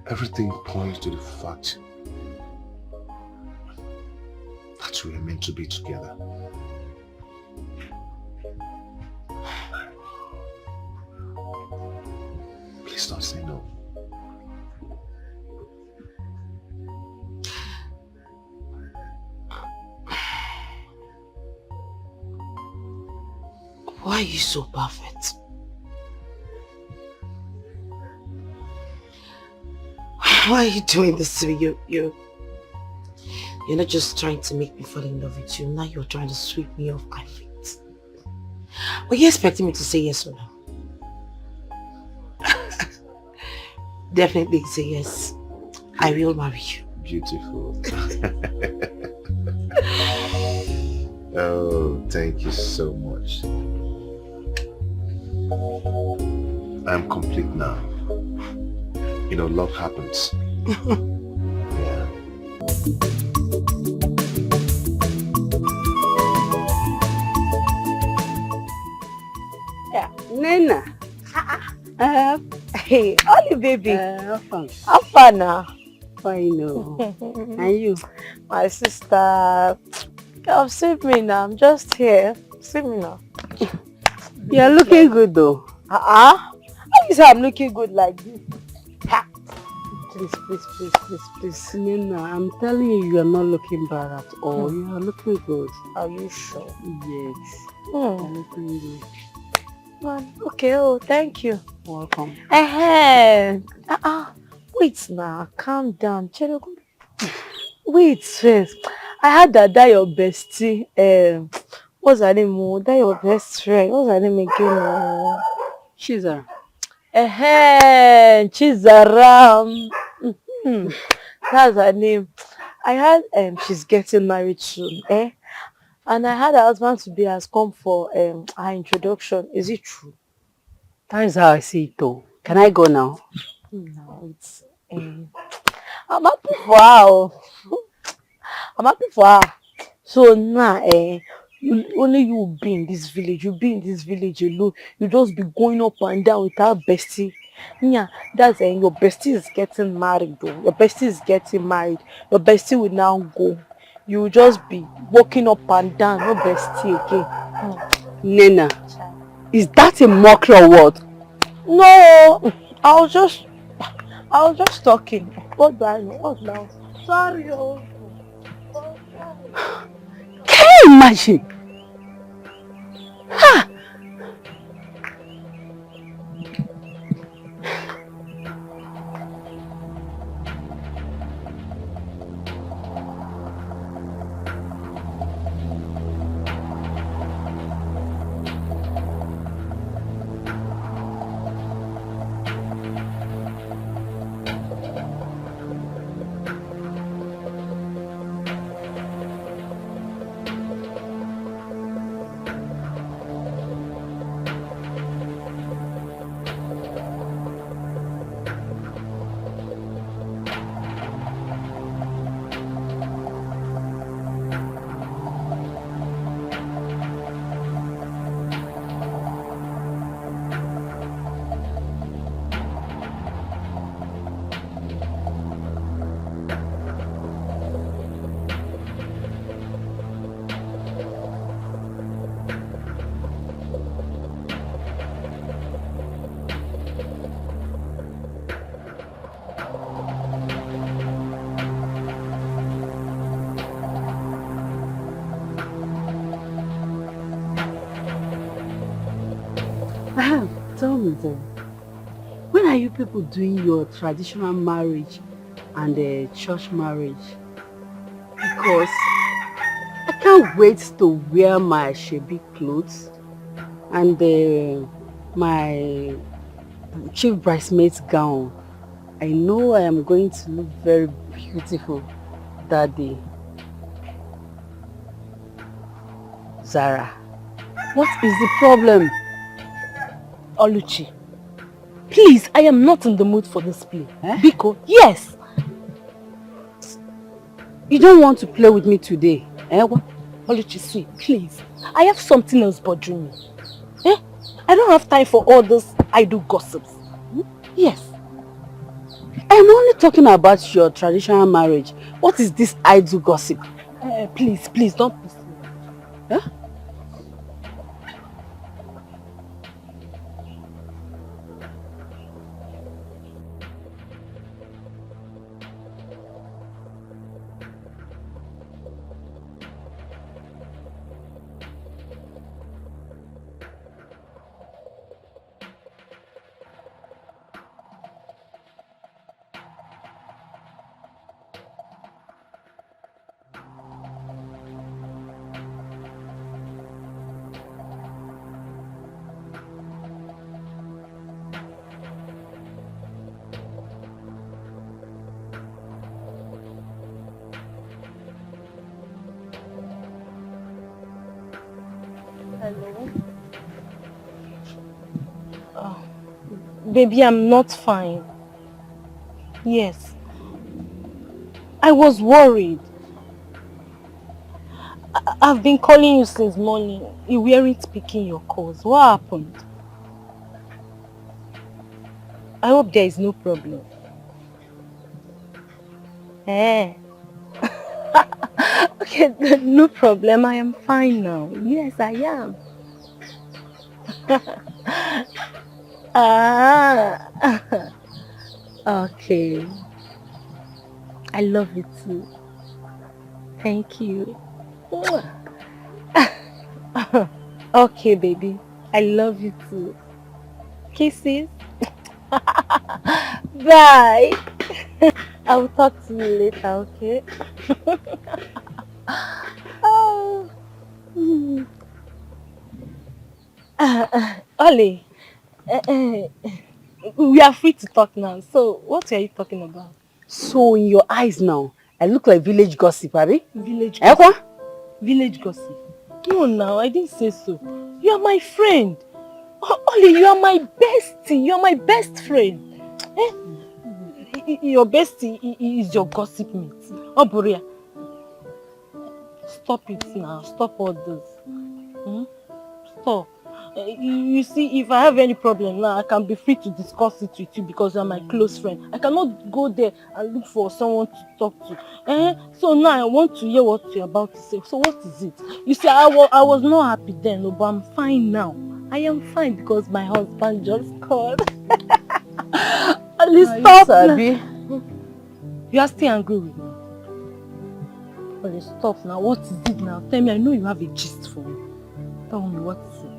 Everything points to the fact that we are meant to be together. Please don't say no. Why are you so perfect? Why are you doing this to me? You're not just trying to make me fall in love with you. Now you're trying to sweep me off my feet. Were you expecting me to say yes or no? Definitely say yes. I will marry you. Beautiful. Oh, thank you so much. I'm complete now. You know, love happens. Yeah. Yeah, Nena. Hey, Ollie baby. How far now? fine, no. And you? My sister. Come see me now. I'm just here. See me now. You're looking good though. How you say I'm looking good like this? Ha! Please. Nena, I'm telling you, you're not looking bad at all. You are looking good. Are you sure? Yes. You're looking good. Okay, thank you. Welcome. Wait now, calm down. Wait first. I heard that your bestie, what's her name? That your best friend. What's her name again? Chizara. Chizaram. That's her name. I heard she's getting married soon, and I had her husband to be has come for her introduction. Is it true? That is how I see it though. Can I go now? No, it's I'm happy for her. I'm happy for her. So now, only you be in this village. You be in this village alone. You just be going up and down with our bestie. Yeah, that's your bestie is getting married though. Your bestie is getting married. Your bestie will now go. You will just be walking up and down. No bestie again. Nena, is that a mockery or what? No, I was just talking. What do I know? What now? Sorry. Can you imagine? Ha! Tell me then, when are you people doing your traditional marriage and church marriage? Because I can't wait to wear my shabby clothes and my chief bridesmaid's gown. I know I am going to look very beautiful that day. Zara, what is the problem? Oluchi, please, I am not in the mood for this play. Eh? Biko, yes. You don't want to play with me today, eh? What? Oluchi, sweet, please. I have something else bothering me. Eh? I don't have time for all those idle gossips. Yes. I'm only talking about your traditional marriage. What is this idle gossip? Please, please, don't push me. Huh? Hello? Baby, I'm not fine. Yes. I was worried. I've been calling you since morning. You weren't picking your calls. What happened? I hope there is no problem. Eh? Okay, no problem. I am fine now. Yes, I am. Ah. Okay. I love you too. Thank you. Okay, baby. I love you too. Kisses. Bye. I will talk to you later, okay? Oh. Ollie, we are free to talk now. So, what are you talking about? So in your eyes now, I look like village gossip, Abby? Village Eh, gossip. Village gossip. No, now, I didn't say so. You are my friend. Ollie, you are my bestie. You are my best friend. Eh? Your bestie is your gossip mate. Oh, Boria. Stop it now. Stop all this. Stop. You see, if I have any problem now, I can be free to discuss it with you because you are my close friend. I cannot go there and look for someone to talk to. So now I want to hear what you're about to say. So what is it? You see, I was not happy then, but I'm fine now. I am fine because my husband just called. Please stop. You are still angry with me. Please stop now. What is it now? Tell me, I know you have a gist for me. Tell me, what is it?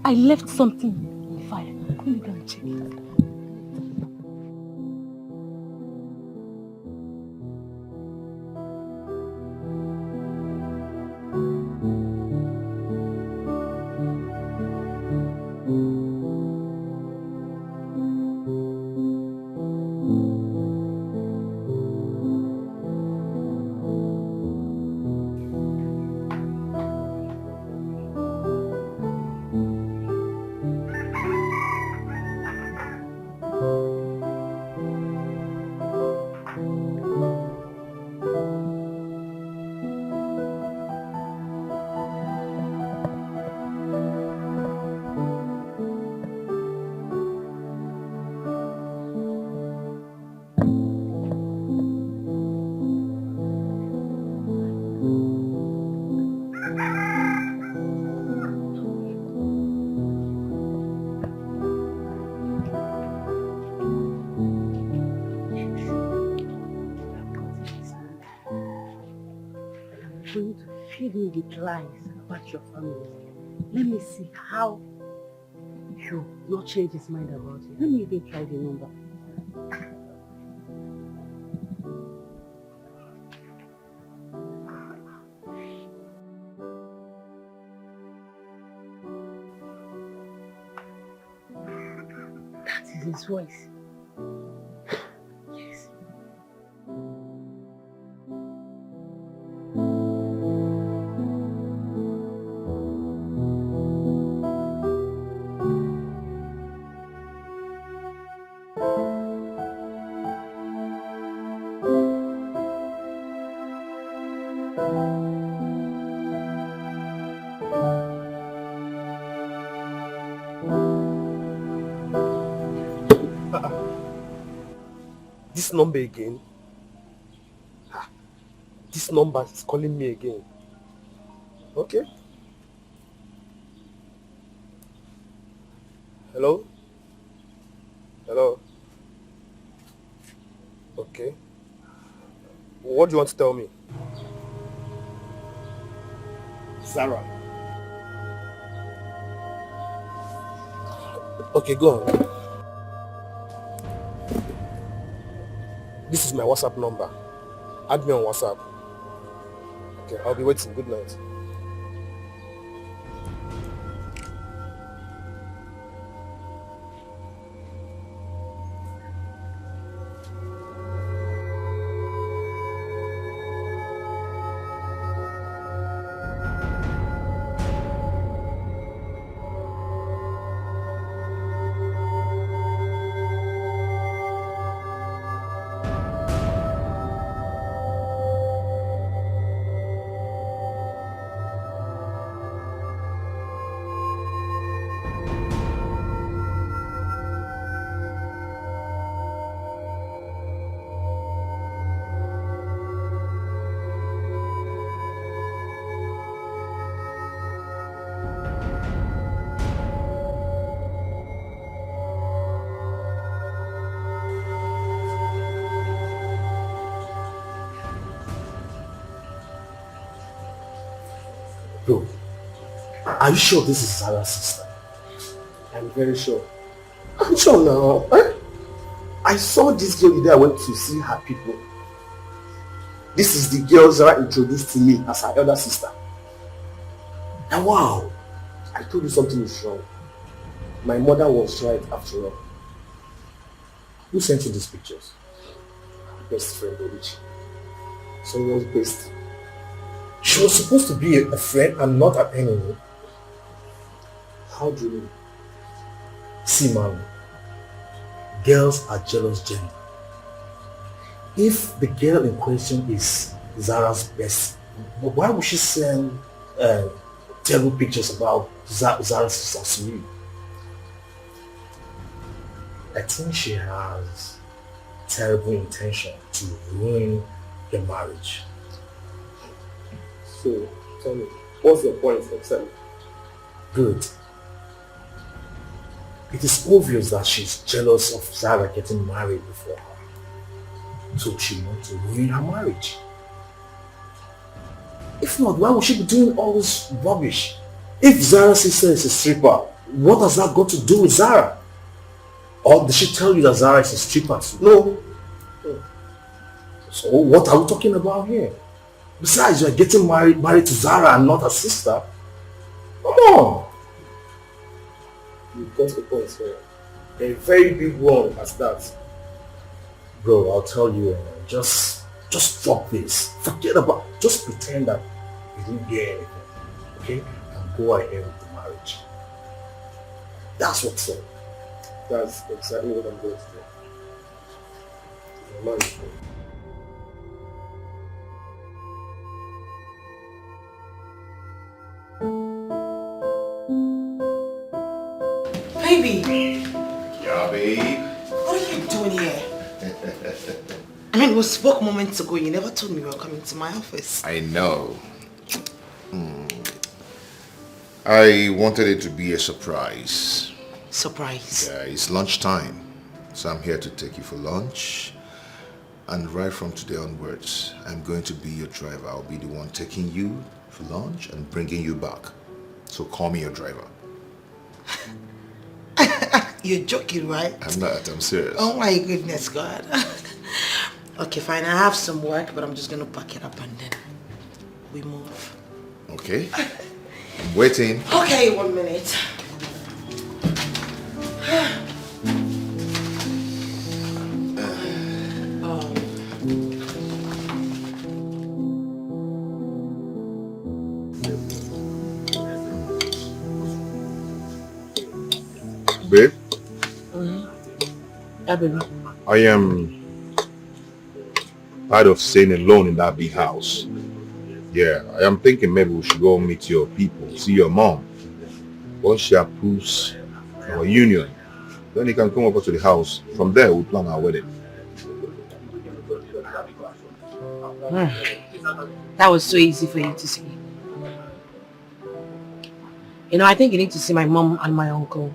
I left something on fire. Let me go and check it. Going to feed me with lies about your family. Let me see how you not change his mind about it. Let me even try the number. his voice. Yes. This number again? This number is calling me again. Okay. Hello? Hello? Okay. What do you want to tell me? Sarah. Okay, go on. This is my WhatsApp number. Add me on WhatsApp. Okay, I'll be waiting. Good night. Bro, are you sure this is Sarah's sister? I'm very sure. I'm sure now. Eh? I saw this girl the day I went to see her people. This is the girl Sarah introduced to me as her elder sister. And wow, I told you something is wrong. My mother was right after all. Who sent you these pictures? Best friend, Obichi. Someone's best. She was supposed to be a friend and not an enemy. How do you mean? See, man, girls are jealous gender. If the girl in question is Zara's best, why would she send terrible pictures about Zara's sister to you? I think she has terrible intention to ruin your marriage. So, tell me, what's your point exactly? Good. It is obvious that she's jealous of Zara getting married before her. So she wants to ruin her marriage. If not, why would she be doing all this rubbish? If Zara's sister is a stripper, what has that got to do with Zara? Or did she tell you that Zara is a stripper? No. So what are we talking about here? Besides, you are getting married to Zara and not her sister. Come on. You got the point here. A very big one as that. Bro, I'll tell you, just drop this. Forget about it. Just pretend that you didn't hear anything. Okay? And go ahead with the marriage. That's what's up. That's exactly what I'm going to do. Marriage. Baby! Yeah, babe. What are you doing here? I mean, we spoke moments ago. You never told me you were coming to my office. I know. I wanted it to be a surprise. Surprise? Yeah, it's lunchtime. So I'm here to take you for lunch. And right from today onwards, I'm going to be your driver. I'll be the one taking you for lunch and bringing you back. So call me your driver. You're joking, right? I'm not, I'm serious. Oh my goodness, God. Okay, fine. I have some work, but I'm just going to pack it up and then we move. Okay. I'm waiting. Okay, 1 minute. Yeah, baby. I am tired of staying alone in that big house. Yeah, I am thinking maybe we should go meet your people, see your mom. Once she approves our union, then you can come over to the house. From there, we plan our wedding. That was so easy for you to see. You know, I think you need to see my mom and my uncle.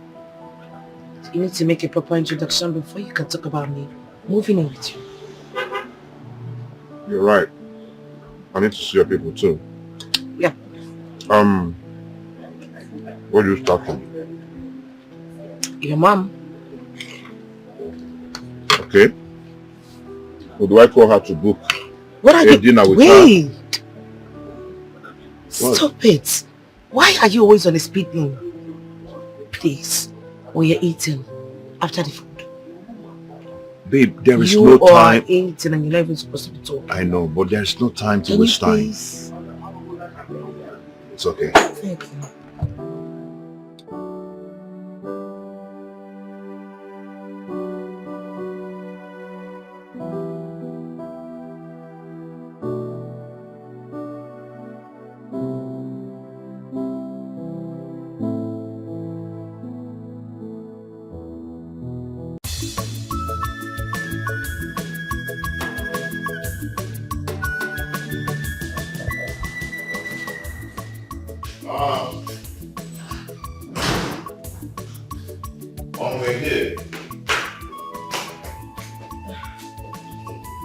You need to make a proper introduction before you can talk about me moving in with you. You're right. I need to see your people too. Yeah. Where do you start from? Your mom. Okay. Or do I call her to book What are a you... dinner with Wait! her? Stop it. Why are you always on a speed thing? Please, when you're eating, after the food. Babe, there is you no time. are eating and you're not even supposed to be talking. I know, but there's no time to Can waste you time. please? It's okay. Thank you. On way here.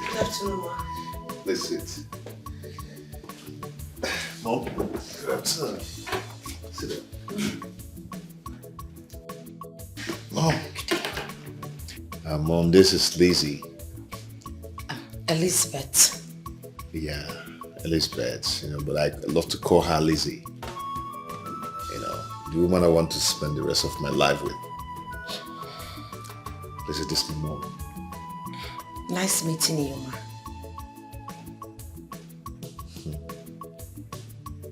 Good afternoon, Ma. Let's sit. Mom, good afternoon. Sit down. Mom, this is Lizzie. Elizabeth. Yeah, Elizabeth, but I love to call her Lizzie. The woman I want to spend the rest of my life with. This is my mom. Nice meeting you, Ma.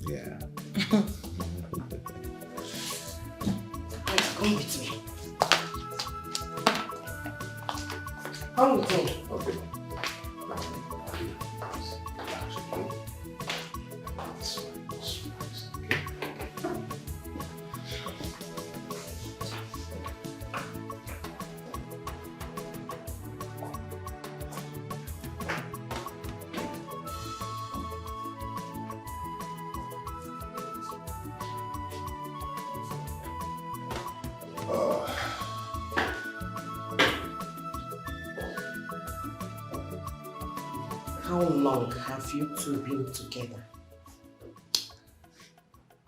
Yeah. Come with me. Come with me. Okay. How long have you two been together?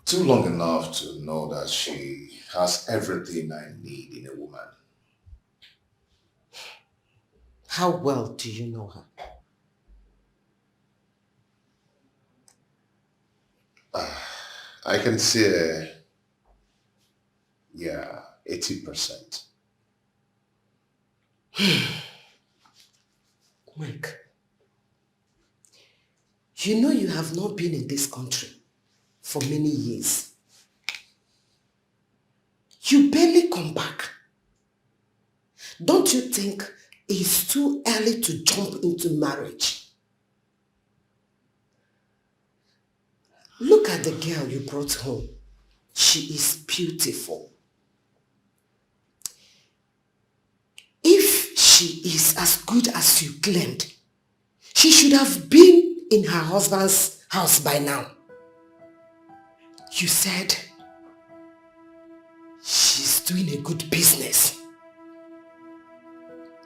Too long enough to know that she has everything I need in a woman. How well do you know her? I can say, 80%. Mike, you know you have not been in this country for many years. You barely come back. Don't you think it's too early to jump into marriage? Look at the girl you brought home. She is beautiful. If she is as good as you claimed, she should have been in her husband's house by now. You said she's doing a good business.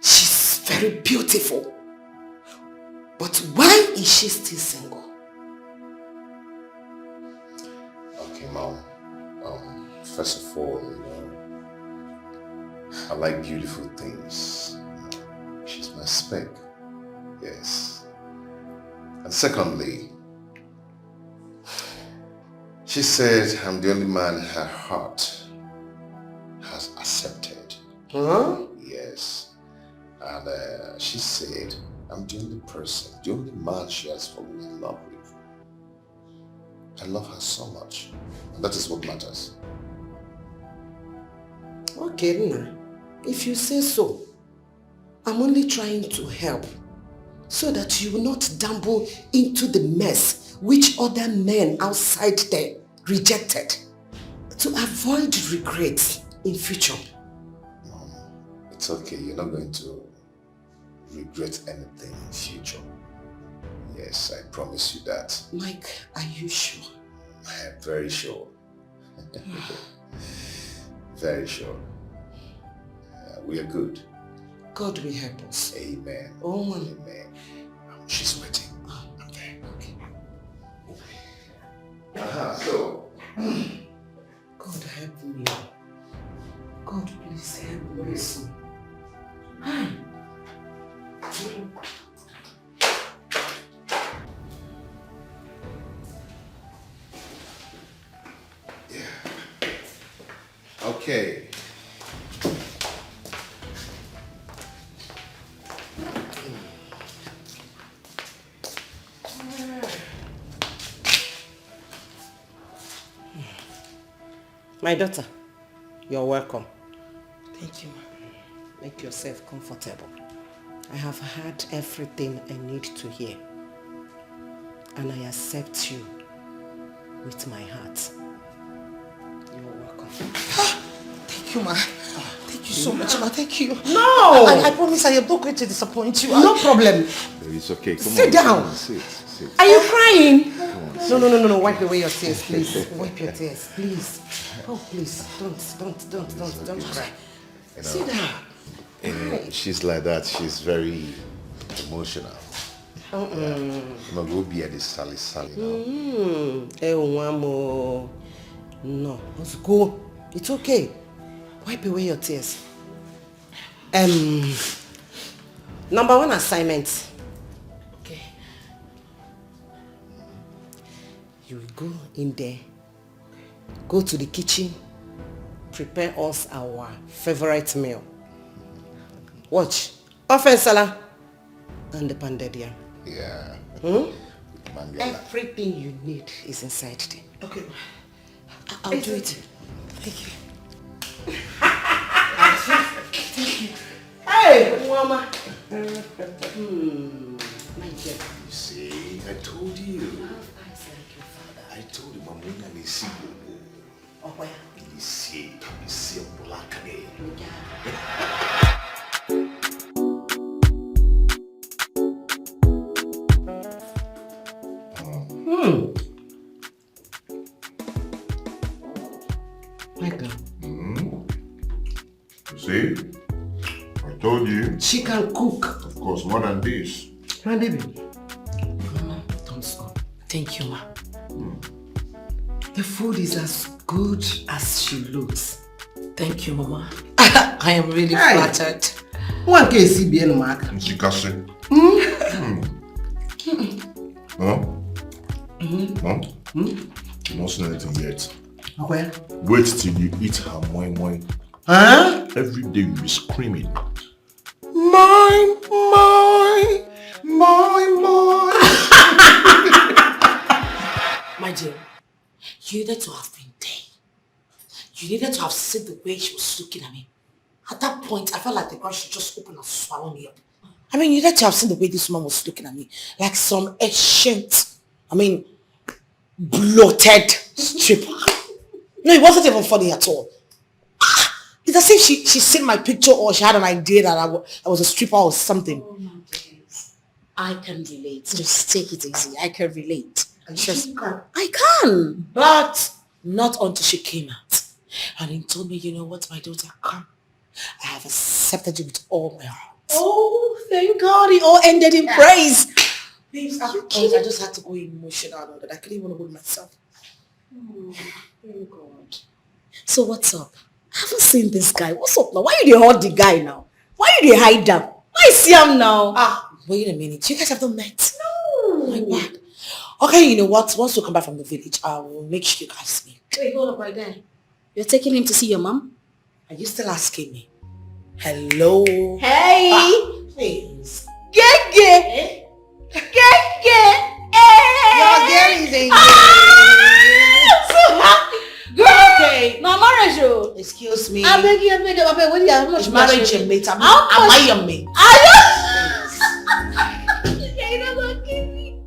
She's very beautiful. But why is she still single? Okay, Mom. First of all, I like beautiful things. She's my spec. Yes. And secondly, she said I'm the only man her heart has accepted. Huh? Yes. And she said I'm the only person, the only man she has fallen in love with. I love her so much. And that is what matters. Okay, Nna. If you say so. I'm only trying to help so that you will not dabble into the mess which other men outside there rejected, to avoid regrets in future. Mom, it's okay. You're not going to regret anything in future. Yes, I promise you that. Mike, are you sure? I am very sure. Very sure. We are good. God will help us. Amen. Oh, amen. She's waiting. Okay. So. God help me. God, please help me. Okay. My daughter, you're welcome. Thank you, ma. Make yourself comfortable. I have heard everything I need to hear. And I accept you with my heart. You're welcome. Thank you, ma. Thank you so much, ma. Thank you. No! I promise I am not going to disappoint you. No problem. It's okay. Come Sit on. down. Sit. Are you crying? No. Wipe away your tears, please. Wipe your tears, please. Oh, please. Don't cry. Sit down. She's like that. She's very emotional. Go be at the Sally now. No, let's go. It's okay. Wipe away your tears. Number 1 assignment. Okay. You will go in there, go to the kitchen, prepare us our favorite meal. Watch. Ofensala and the pounded yam. Yeah. Everything you need is inside there. Okay. I'll do it. Thank you. Thank you. Hey, Mama. My dear. You see, I told you. I told you, Mamuna Lisi. Oh, where? Lisi, Bolakane. Michael. See? I told you. She can cook. Of course, more than this. My baby. Mama, don't stop. Thank you, ma. The food is as good as she looks. Thank you, Mama. I am really flattered. One case CBN mark. Mom? Mom? You've not seen anything yet. Where? Wait till you eat her moi. Huh? Every day you'll be screaming. Moi. My dear, you needed to have been there. You needed to have seen the way she was looking at me. At that point, I felt like the ground should just open and swallow me up. I mean, you needed to have seen the way this woman was looking at me. Like some ancient, bloated stripper. No, it wasn't even funny at all. It's as if she seen my picture or she had an idea that I was a stripper or something. Oh my goodness. I can relate. Just take it easy. I can relate. I can. But not until she came out. And he told me, you know what, my daughter, come. I have accepted you with all my heart. Oh, thank God. It all ended in praise. Babes, I just had to go emotional. That I couldn't even hold myself. Oh, thank God. So what's up? I haven't seen this guy. What's up now? Why you dey hide the guy now? Why you dey hide him? Why you see him now? Wait a minute. You guys have not met? No. My God. Okay, you know what? Once you come back from the village, I will make sure you guys meet. Wait, hold up right there. You're taking him to see your mom? Are you still asking me? Hello? Hey! Please. Gege! Gege! Your girl is a so happy! Girl! Okay. No, marriage. Excuse me. I beg you, what do you much marriage your mate. Am How I much- your mate? Yeah, you're not gonna kill me.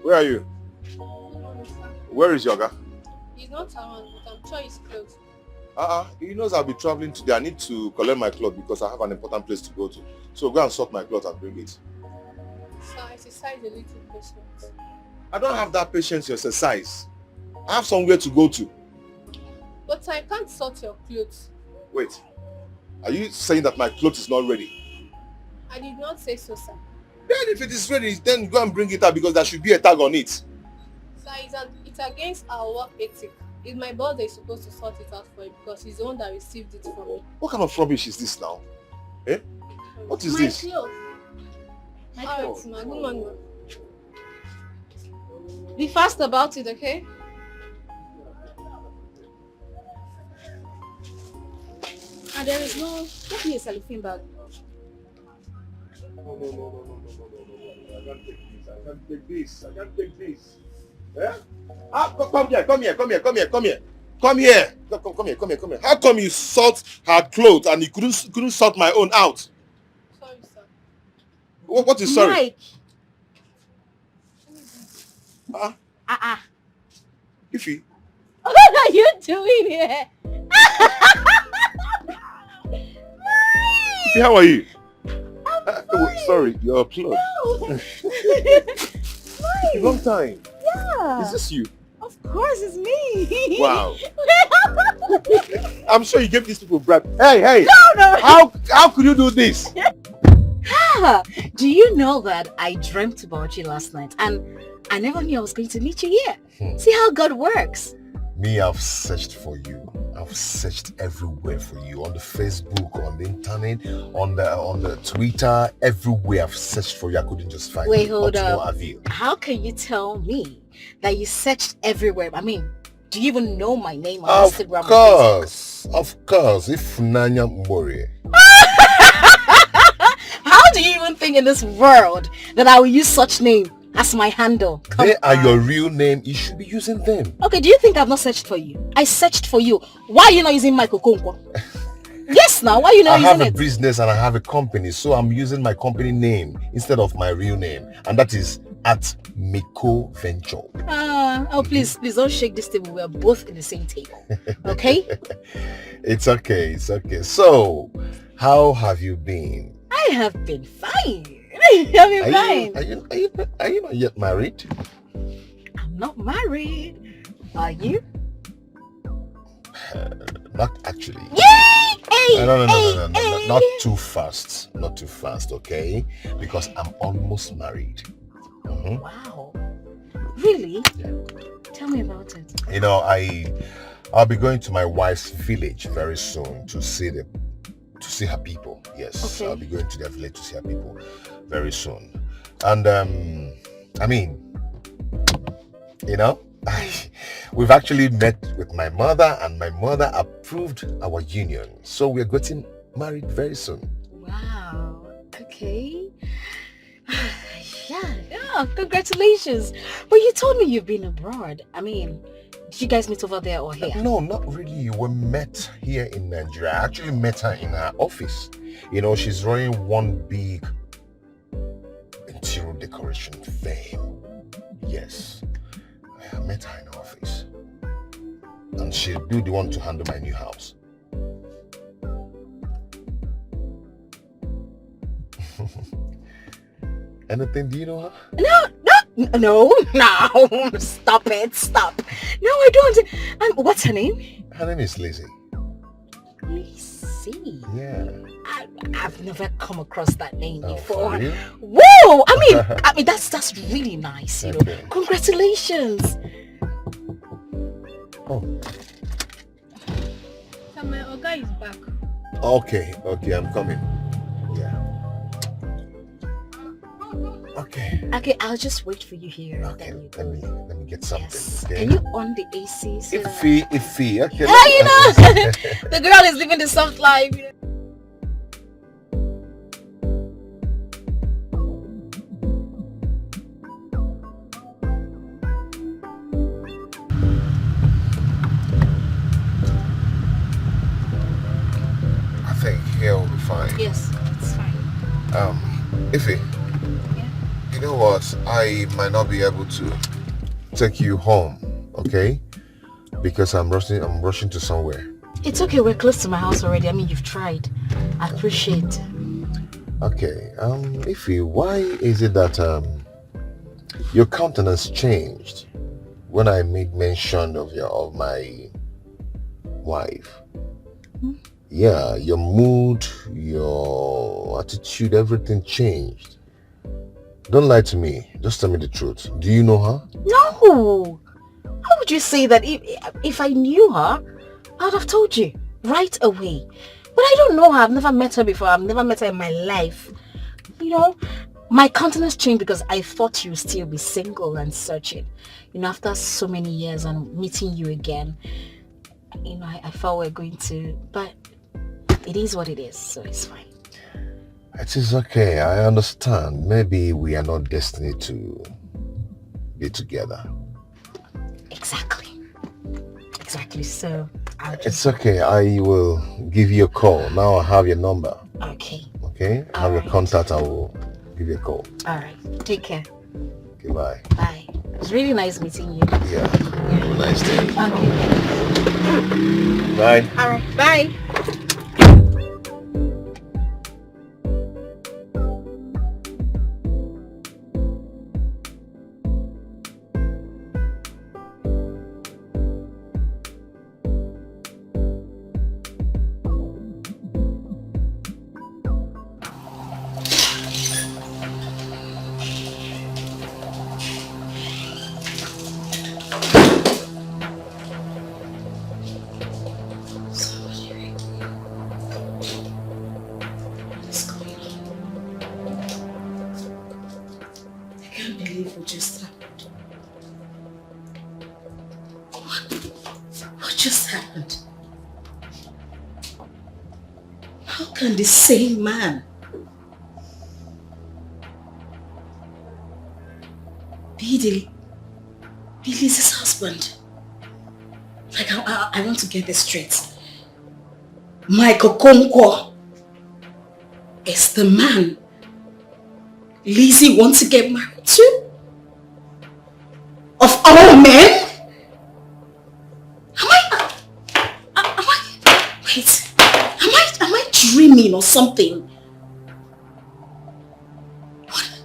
Where are you? Where is Yoga? He's not around, but I'm sure he's close. He knows I'll be traveling today. I need to collect my clothes because I have an important place to go to. So go and sort my clothes and bring it. So I exercise a little patience. I don't have that patience to exercise. I have somewhere to go to. But I can't sort your clothes. Wait. Are you saying that my clothes is not ready? I did not say so, sir. Then if it is ready, then go and bring it out because there should be a tag on it. Sir, it's against our work ethic. It's my boss that is supposed to sort it out for you because he's the one that received it from me. What kind of rubbish is this now? Eh? What is this? Clothes. Alright, ma. Good morning, ma. Be fast about it, okay? And there is no... Get me a cellophane bag. No. I can't take this. I can't take this. Eh? Come here. Come here. How come you sort her clothes and you couldn't sort my own out? Sorry, sir. What is sorry? Mike. Ify, What are you doing here? Ify, how are you? Sorry, your clothes. Long time. Yeah. Is this you? Of course, it's me. Wow. I'm sure you gave these people bribe. Hey. No. How could you do this? Do you know that I dreamt about you last night and I never knew I was going to meet you here? See how God works. Me, I've searched for you. I've searched everywhere for you. On the Facebook, on the internet, on the Twitter, everywhere I've searched for you. I couldn't just find you. Wait, hold But no up. avail. How can you tell me that you searched everywhere? I mean, do you even know my name on Of Instagram? course. If Nanya Mbori. How do you even think in this world that I will use such name as my handle? Come They are on. your real name. You should be using them. Okay, do you think I've not searched for you? I searched for you. Why are you not using Michael Konkwo? Yes, now, why are you I not have using a it? business and I have a company, so I'm using my company name instead of my real name, and that is at Miko Venture. Please don't shake this table. We're both in the same table. Okay? It's okay. So, how have you been? I have been fine. I've been fine. Are you not yet married? I'm not married. Are you? Not actually. Yay! Hey, No, hey. not too fast. Not too fast, okay? Because I'm almost married. Wow. Really? Tell me about it. You know, I'll be going to my wife's village very soon to see her people. Yes, Okay. I'll be going to their village to see her people very soon. And I mean, you know, we've actually met with my mother, and my mother approved our union. So we're getting married very soon. Wow. Okay. Yeah, congratulations. But you told me you've been abroad. I mean, did you guys meet over there or here? No, not really. We met here in Nigeria. I actually met her in her office. You know, she's running one big interior decoration firm. Yes. I met her in her office. And she'll be the one to handle my new house. Anything, do you know her? No. Stop it. No, I don't. What's her name? Her name is Lizzie. Lizzie. Yeah. I've never come across that name before. Really? Whoa! I mean that's really nice, you know. Okay. Congratulations. Oh. So my Oga is back. Okay, I'm coming. Yeah. Okay. Okay, I'll just wait for you here. Okay, Then you let me get something. Yes. Okay? Can you on the AC? So Iffy. Okay. hey, you know, the girl is living the soft life. You know? I think here will be fine. Yes, it's fine. Iffy. Yeah. You know what? I might not be able to take you home, okay? Because I'm rushing to somewhere. It's okay, we're close to my house already. I mean, you've tried. I appreciate. Okay, Iffy, why is it that your countenance changed when I made mention of my wife? Yeah, your mood, your attitude, everything changed. Don't lie to me. Just tell me the truth. Do you know her? No! How would you say that? If I knew her, I'd have told you right away. But I don't know her. I've never met her before. I've never met her in my life. You know, my countenance changed because I thought you'd still be single and searching. You know, after so many years and meeting you again, you know, I thought we were going to, but it is what it is, so it's fine. It is okay. I understand. Maybe we are not destined to be together. Exactly. So It's okay. I will give you a call. Now I have your number. Okay. Okay? I have your contact. I will give you a call. Alright. Take care. Okay, bye. Bye. It was really nice meeting you. Yeah. Have a nice day. Okay. Bye. Alright. Bye. The same man be Lizzie's husband. Like, I want to get this straight. Michael Okonkwo is the man Lizzie wants to get married to? Of all men? Am I dreaming or something? What?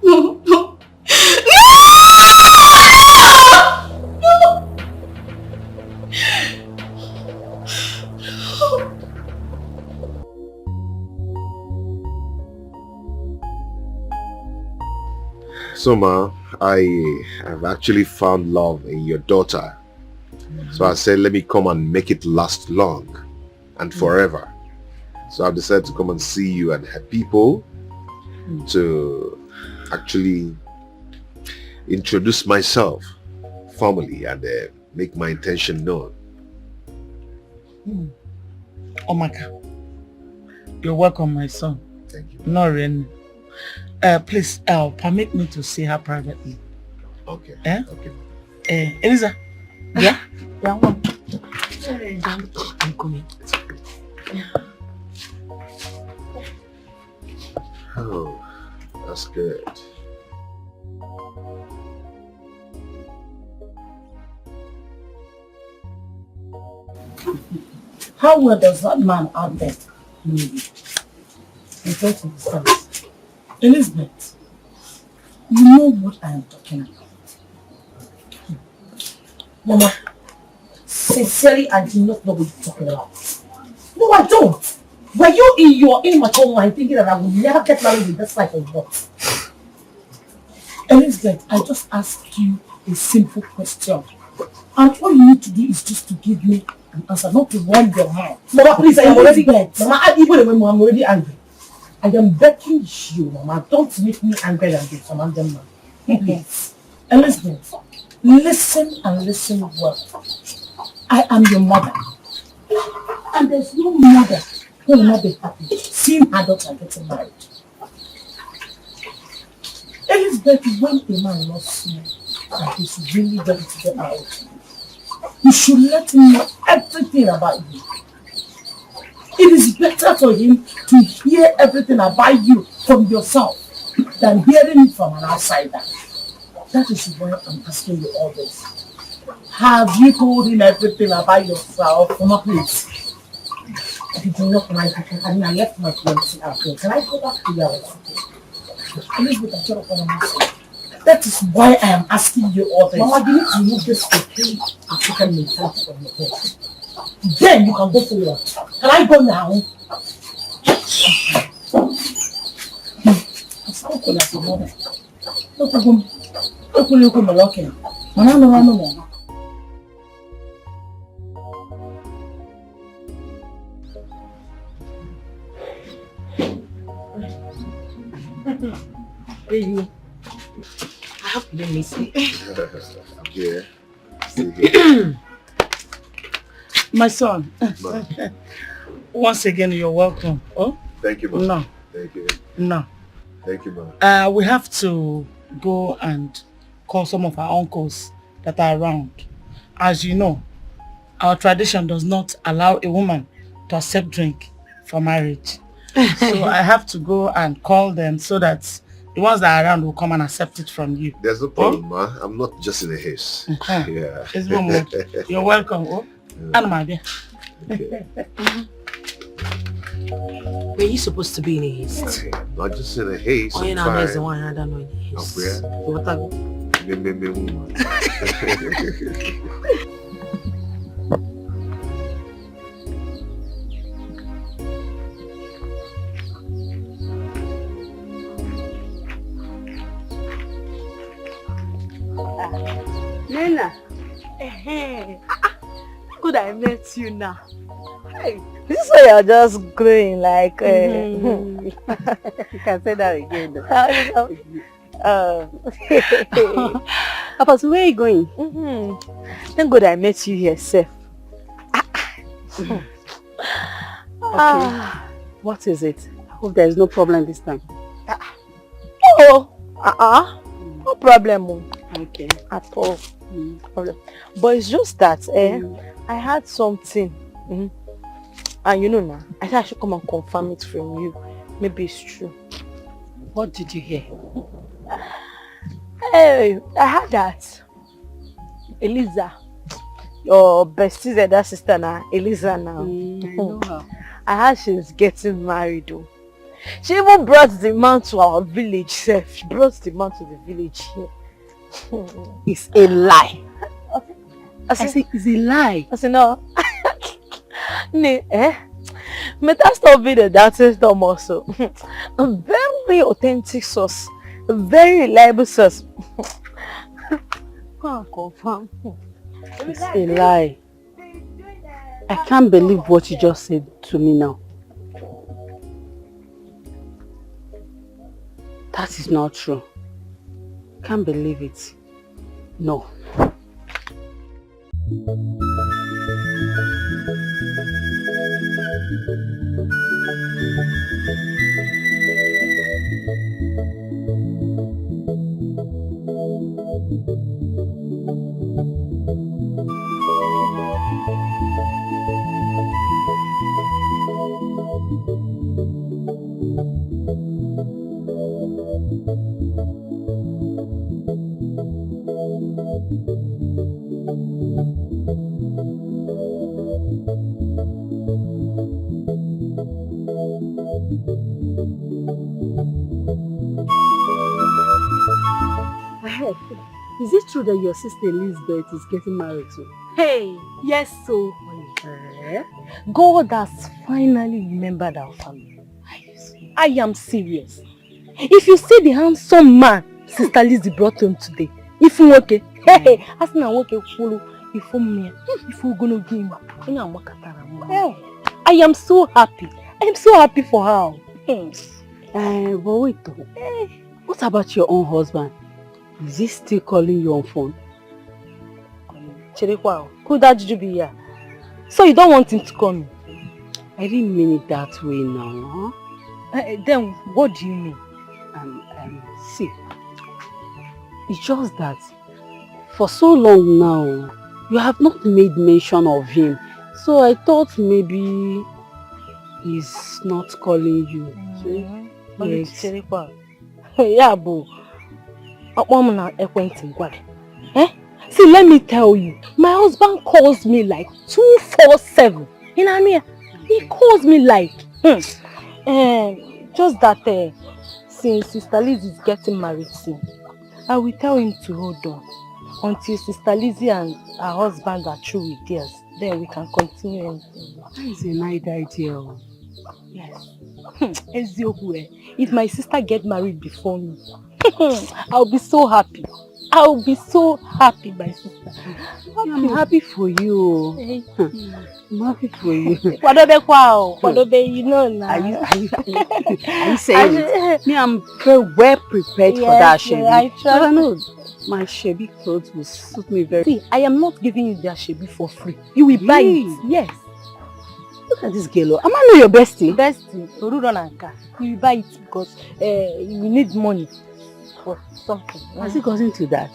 No. So, Ma, I have actually found love in your daughter. So I said, let me come and make it last long and forever. So I've decided to come and see you and her people to actually introduce myself formally and make my intention known. Omaka, you're welcome, my son. Thank you. Noreen, please permit me to see her privately. Okay. Okay. Eliza. Yeah? Yeah, I'm coming. Oh, that's good. How well does that man out there know you? Refer to the stars. Elizabeth, you know what I am talking about. Mama, sincerely, I do not know what you're talking about. No, I don't. Were you in your immature mind thinking that I would never get married in this life or what? Elizabeth, I just asked you a simple question. And all you need to do is just to give me an answer, not to run your mouth. Mama, please, I am already dead. Mama, even when I'm already angry. I am begging you, Mama, don't make me angry than this, Amanda man. Please. Elizabeth, listen and listen well. I am your mother. And there's no mother who will not be happy seeing adults are getting married. Elizabeth, when a man loves you and he's really ready to get married, you should let him know everything about you. It is better for him to hear everything about you from yourself than hearing it from an outsider. That is why I'm asking you all this. Have you told him everything about yourself? Mama, please. If you do not mind, I left my fiancé out here. Can I go back to your house? Elizabeth, I'm what I'm asking. That is why I am asking you all this. Mama, you need to remove this complete African mentality from your head. Then you can go forward. Can I go now? I'm so cool as a mother. Look at him. Look at him. No. Baby, I hope you didn't miss me. I'm here. Still here. My son. Once again, you're welcome. Oh? Thank you, Mom. No. Thank you. No. Thank you, Mom. We have to go and call some of our uncles that are around. As you know, our tradition does not allow a woman to accept drink for marriage. So I have to go and call them so that the ones that are around will come and accept it from you. There's no problem, Ma. I'm not just in a haste. Yeah. You're welcome. Oh? Yeah. Okay. Were you supposed to be in a haste? Not just in a haste. Oh, you know, I'm the one I don't know in a haste. Nena, good I met you now. Hey, this is why you're just growing like. You can say that again. Papa, so where are you going? Thank God I met you here, safe. Okay. What is it? I hope there is no problem this time. No problem. Okay. At all. Problem. But it's just that I had something. And you know now, I said I should come and confirm it from you. Maybe it's true. What did you hear? Hey, I heard that Eliza, your bestie's elder sister now, Eliza now. I know her. I heard she's getting married though. She even brought the man to our village, Seth. She brought the man to the village here. It's a lie. I say it's a lie. I say no. But that's not be the dancing storm also. A very authentic source. A very reliable source. Go and confirm. It's a lie. I can't believe what you just said to me now. That is not true. Can't believe it. No. Is it true that your sister Elizabeth is getting married too? Hey, yes, so Eh? God has finally remembered our family. I am serious. If you see the handsome man Sister Lizzie brought home today, if you okay, hey, as na okay, follow. If you gonna give him, I am so happy. I am so happy for her. But wait, what about your own husband? Is he still calling you on phone? Cherekwa, could that you be here? So you don't want him to call me? I didn't mean it that way now. Then what do you mean? See, it's just that for so long now, you have not made mention of him. So I thought maybe he's not calling you. Yes. Yeah, boo. See, let me tell you, my husband calls me like 247. You know what I mean? He calls me like, just that since Sister Liz is getting married soon, I will tell him to hold on until Sister Lizzie and her husband are through with theirs. Then we can continue anything. That is a nice idea. Yes. If my sister get married before me, I'll be so happy. I'll be so happy, my sister. I'm happy for you. I'm happy for you. You know now. Are you saying it? Me, I'm very well prepared for that, Shebi. I trust. I know my Shebi clothes will suit me very. See, I am not giving you their Shebi for free. You will buy it. Yes. Look at this girl. Am I not your bestie? Bestie, you will buy it because you need money for something. Has it gotten to that?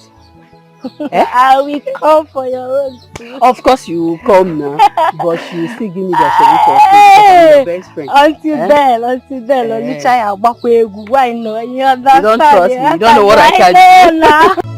I will come for your own too. Of course you will come now, but you will still give me the Shebi for free because I'm your best friend. Until then, only child why no? You understand? You don't trust me. You don't know what I can do.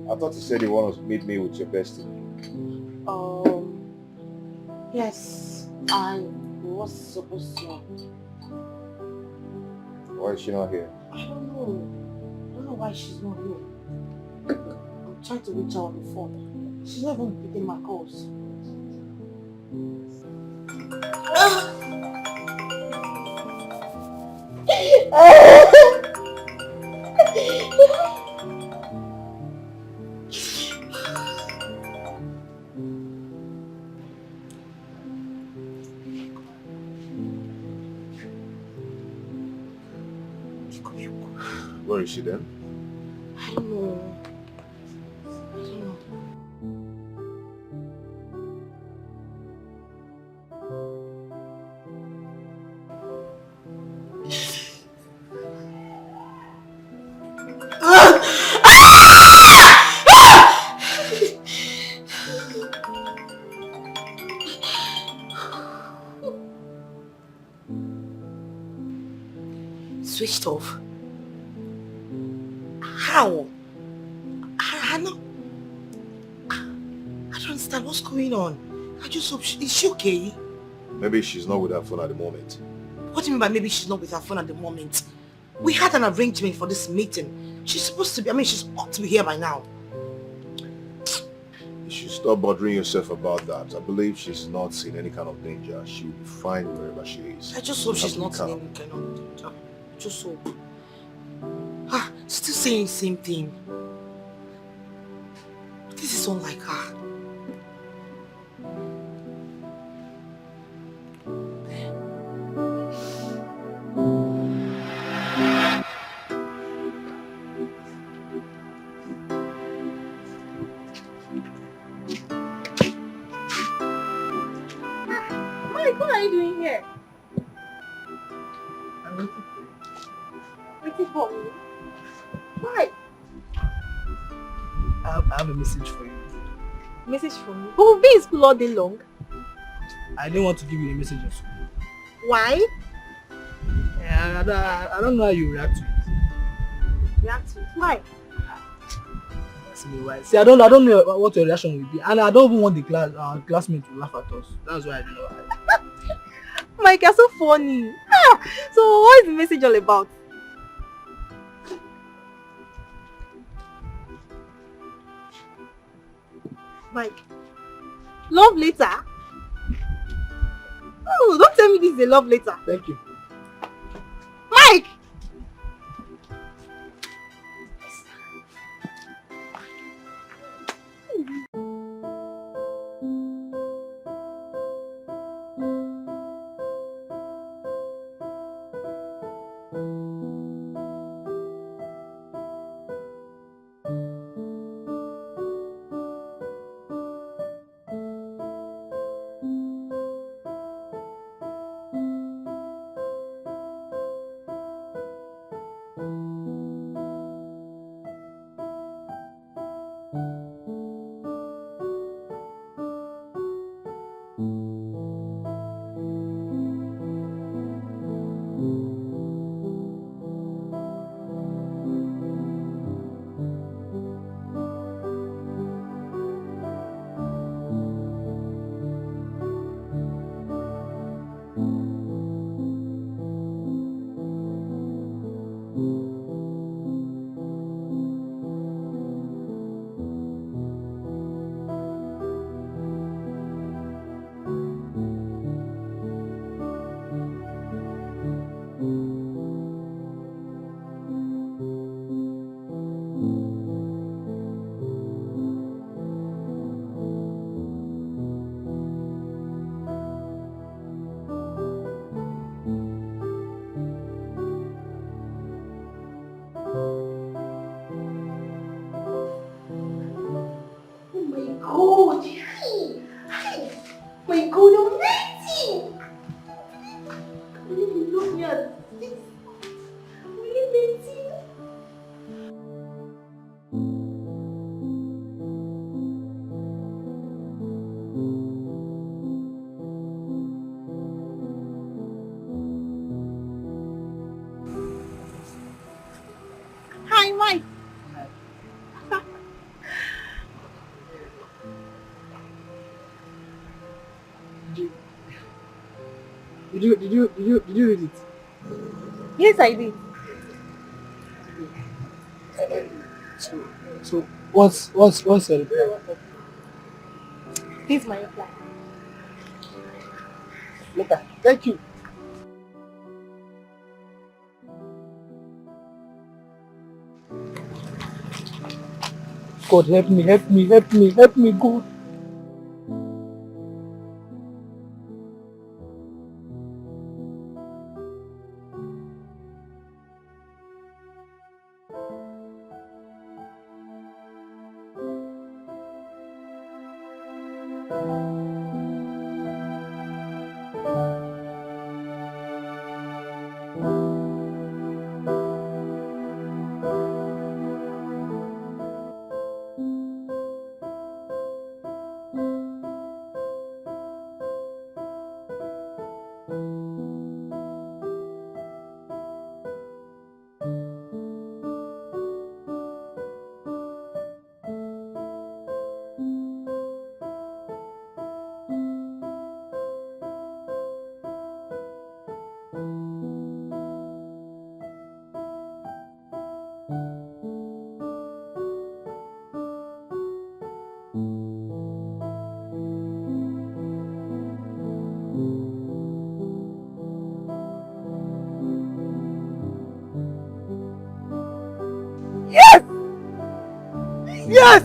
I thought you said you want to meet me with your bestie. Yes, I was supposed to. Why is she not here? I don't know. I don't know why she's not here. I'm trying to reach her on the phone. She's not even picking my calls. Where is she then? I don't know. How? I know. I don't understand what's going on. I just hope is she okay? Maybe she's not with her phone at the moment. What do you mean by maybe she's not with her phone at the moment? We had an arrangement for this meeting. She's supposed to be, she's ought to be here by now. You should stop bothering yourself about that. I believe she's not in any kind of danger. She'll be fine wherever she is. I just hope she's not in any kind of danger. Just hope. Still saying the same thing. This is unlike her. Mike, what are you doing here? I'm waiting for you. Waiting for me? Why? I have a message for you. Message from me? But we'll be in school all day long. I didn't want to give you a message in school. Why? Yeah, I don't know how you react to it. React to it? Why? See, I don't know what your reaction will be, and I don't even want the classmate to laugh at us. That's why I don't know. Mike, you're so funny. So what is the message all about? Mike, love letter? Oh, don't tell me this is a love letter. Thank you. Mike! Hi, Mike. Did you read it? Yes, I did. So what's your reply? This is my reply. Later. Thank you. God help me, God. Yes!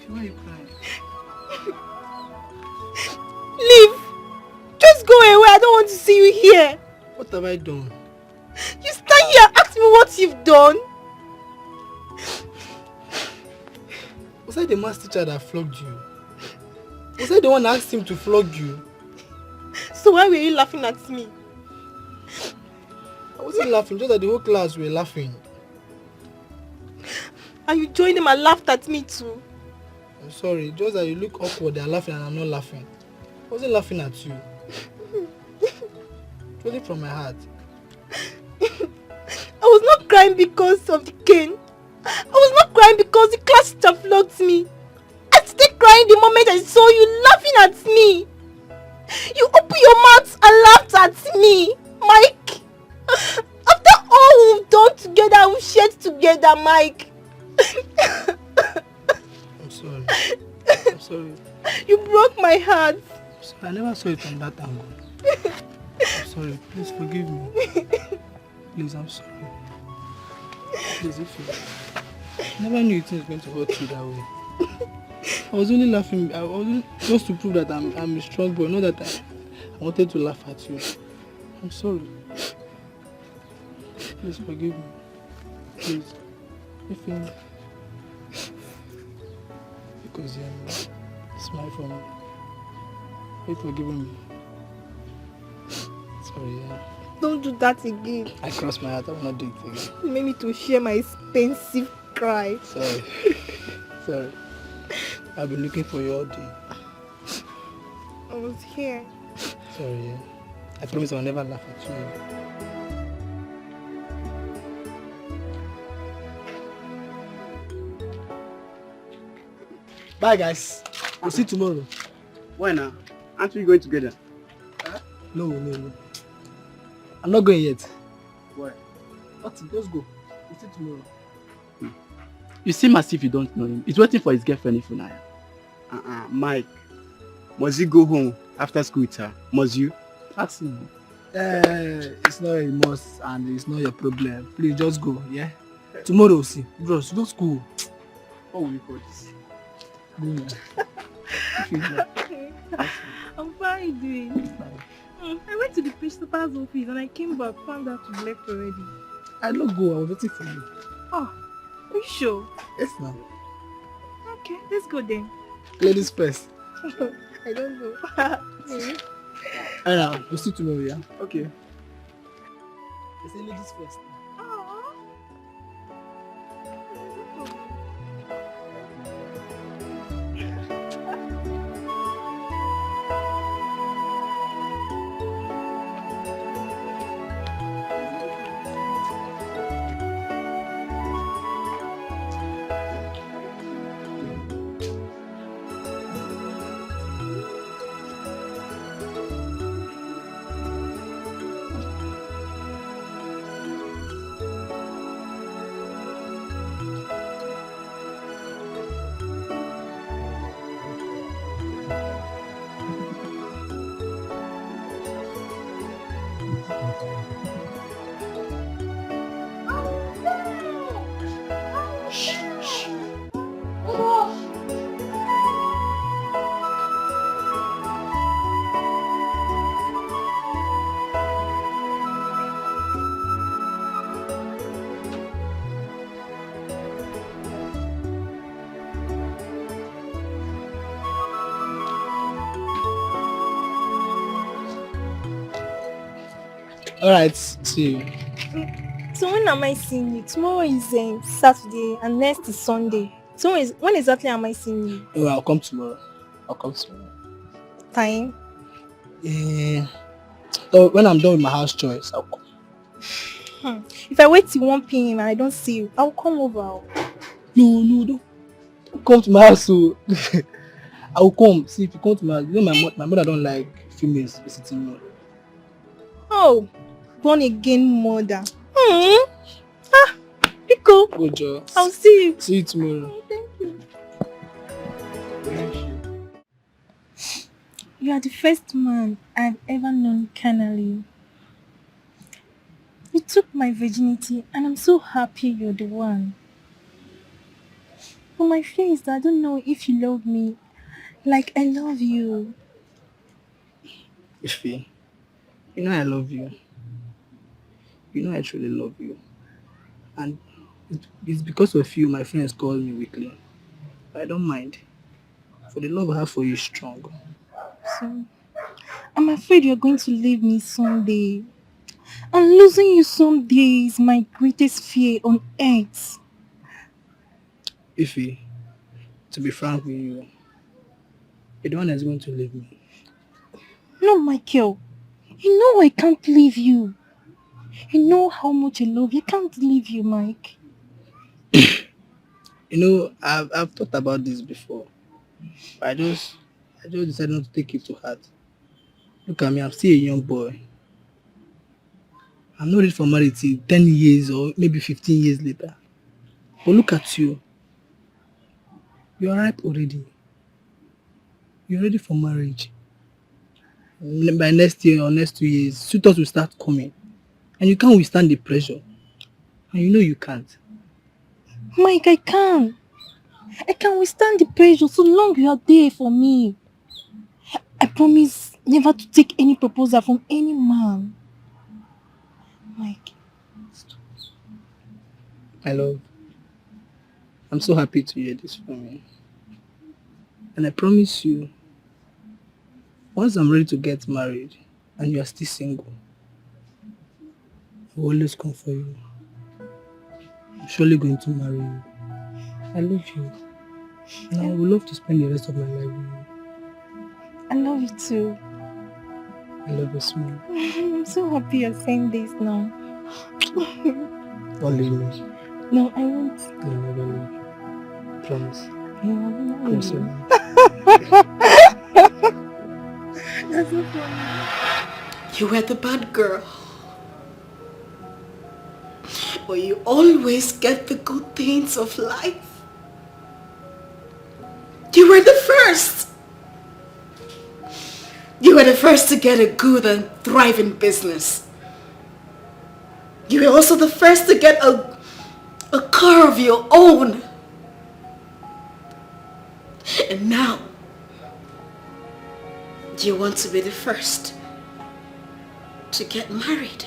Why are you crying? Leave! Just go away, I don't want to see you here. What have I done? You stand here and ask me what you've done. Was I the math teacher that flogged you? Was I the one that asked him to flog you? So why were you laughing at me? I wasn't laughing, just that the whole class were laughing. And you joined them and laughed at me too. I'm sorry, just that you look awkward, they're laughing and I'm not laughing. I wasn't laughing at you. Really from my heart. I was not crying because of the cane. I was not crying because the class teacher flogged me. I started crying the moment I saw you laughing at me. You opened your mouth and laughed at me, Mike. After all we've done together, we've shared together, Mike. I'm sorry. I'm sorry. You broke my heart. I never saw it from that angle. I'm sorry. Please forgive me. Please, I'm sorry. Please, if you... I never knew it was going to hurt you that way. I was only laughing. I was only, just to prove that I'm a strong boy. Not that I wanted to laugh at you. I'm sorry. Please forgive me. Please. If because smile for me. Are you forgiving me? Sorry, yeah. Don't do that again. I crossed my heart. I will not do it again. You made me to share my expensive cry. Sorry. Sorry. I've been looking for you all day. I was here. Sorry, yeah. I promise I'll never laugh at you. Bye, guys. We'll see you tomorrow. Why now? Aren't we going together? No. I'm not going yet. Why? Nothing. Just go. We'll see you tomorrow. You seem as if you don't know him. He's waiting for his girlfriend Ifunaya. Mike. Must you go home after school with her? Must you? Ask him. It's not a must and it's not your problem. Please just go, yeah? Tomorrow we'll see. Bros, just go. What will you call this? Go. I'm fine doing. I went to the principal's office and I came back, found out you left already. I don't go, I was waiting for you. Oh, are you sure? Yes, ma'am. Okay, let's go then. Ladies first. I don't know. Alright, we'll see you tomorrow, yeah? Okay. I say ladies first. Alright, see you. So when am I seeing you? Tomorrow is Saturday and next is Sunday. So when exactly am I seeing you? Oh, I'll come tomorrow. Time? So when I'm done with my house chores, I'll come. If I wait till 1 p.m. and I don't see you, I'll come over. No, don't come to my house. So I will come. See, if you come to my house, you know my mother don't like females visiting me. Oh, born again mother. Pico. Good job. I'll see you. See you tomorrow. Thank you. You are the first man I've ever known carnally. You took my virginity and I'm so happy you're the one. But my fear is that I don't know if you love me like I love you. Ife, you know I love you. You know I truly love you. And it's because of you my friends call me weakly. I don't mind. For the love I have for you is strong. So, I'm afraid you're going to leave me someday. And losing you someday is my greatest fear on earth. Ife, to be frank with you, you're the one that's going to leave me. No, Michael. You know I can't leave you. You know how much I love you. I can't leave you, Mike. You know, I've thought about this before. But I just decided not to take it to heart. Look at me, I'm still a young boy. I'm not ready for marriage till 10 years or maybe 15 years later. But look at you. You are ripe already. You're ready for marriage. By next year or next 2 years, suitors will start coming. And you can't withstand the pressure. And you know you can't. Mike, I can't. I can withstand the pressure so long you are there for me. I promise never to take any proposal from any man. Mike. My love, I'm so happy to hear this from you. And I promise you, once I'm ready to get married and you are still single, I will always come for you. I'm surely going to marry you. I love you. And I would love to spend the rest of my life with you. I love you too. I love you, smile. I'm so happy you're saying this now. Don't leave me. No, I won't. I'll never leave you. Promise. Promise. That's so funny. You were the bad girl. But you always get the good things of life. You were the first. You were the first to get a good and thriving business. You were also the first to get a car of your own. And now, you want to be the first to get married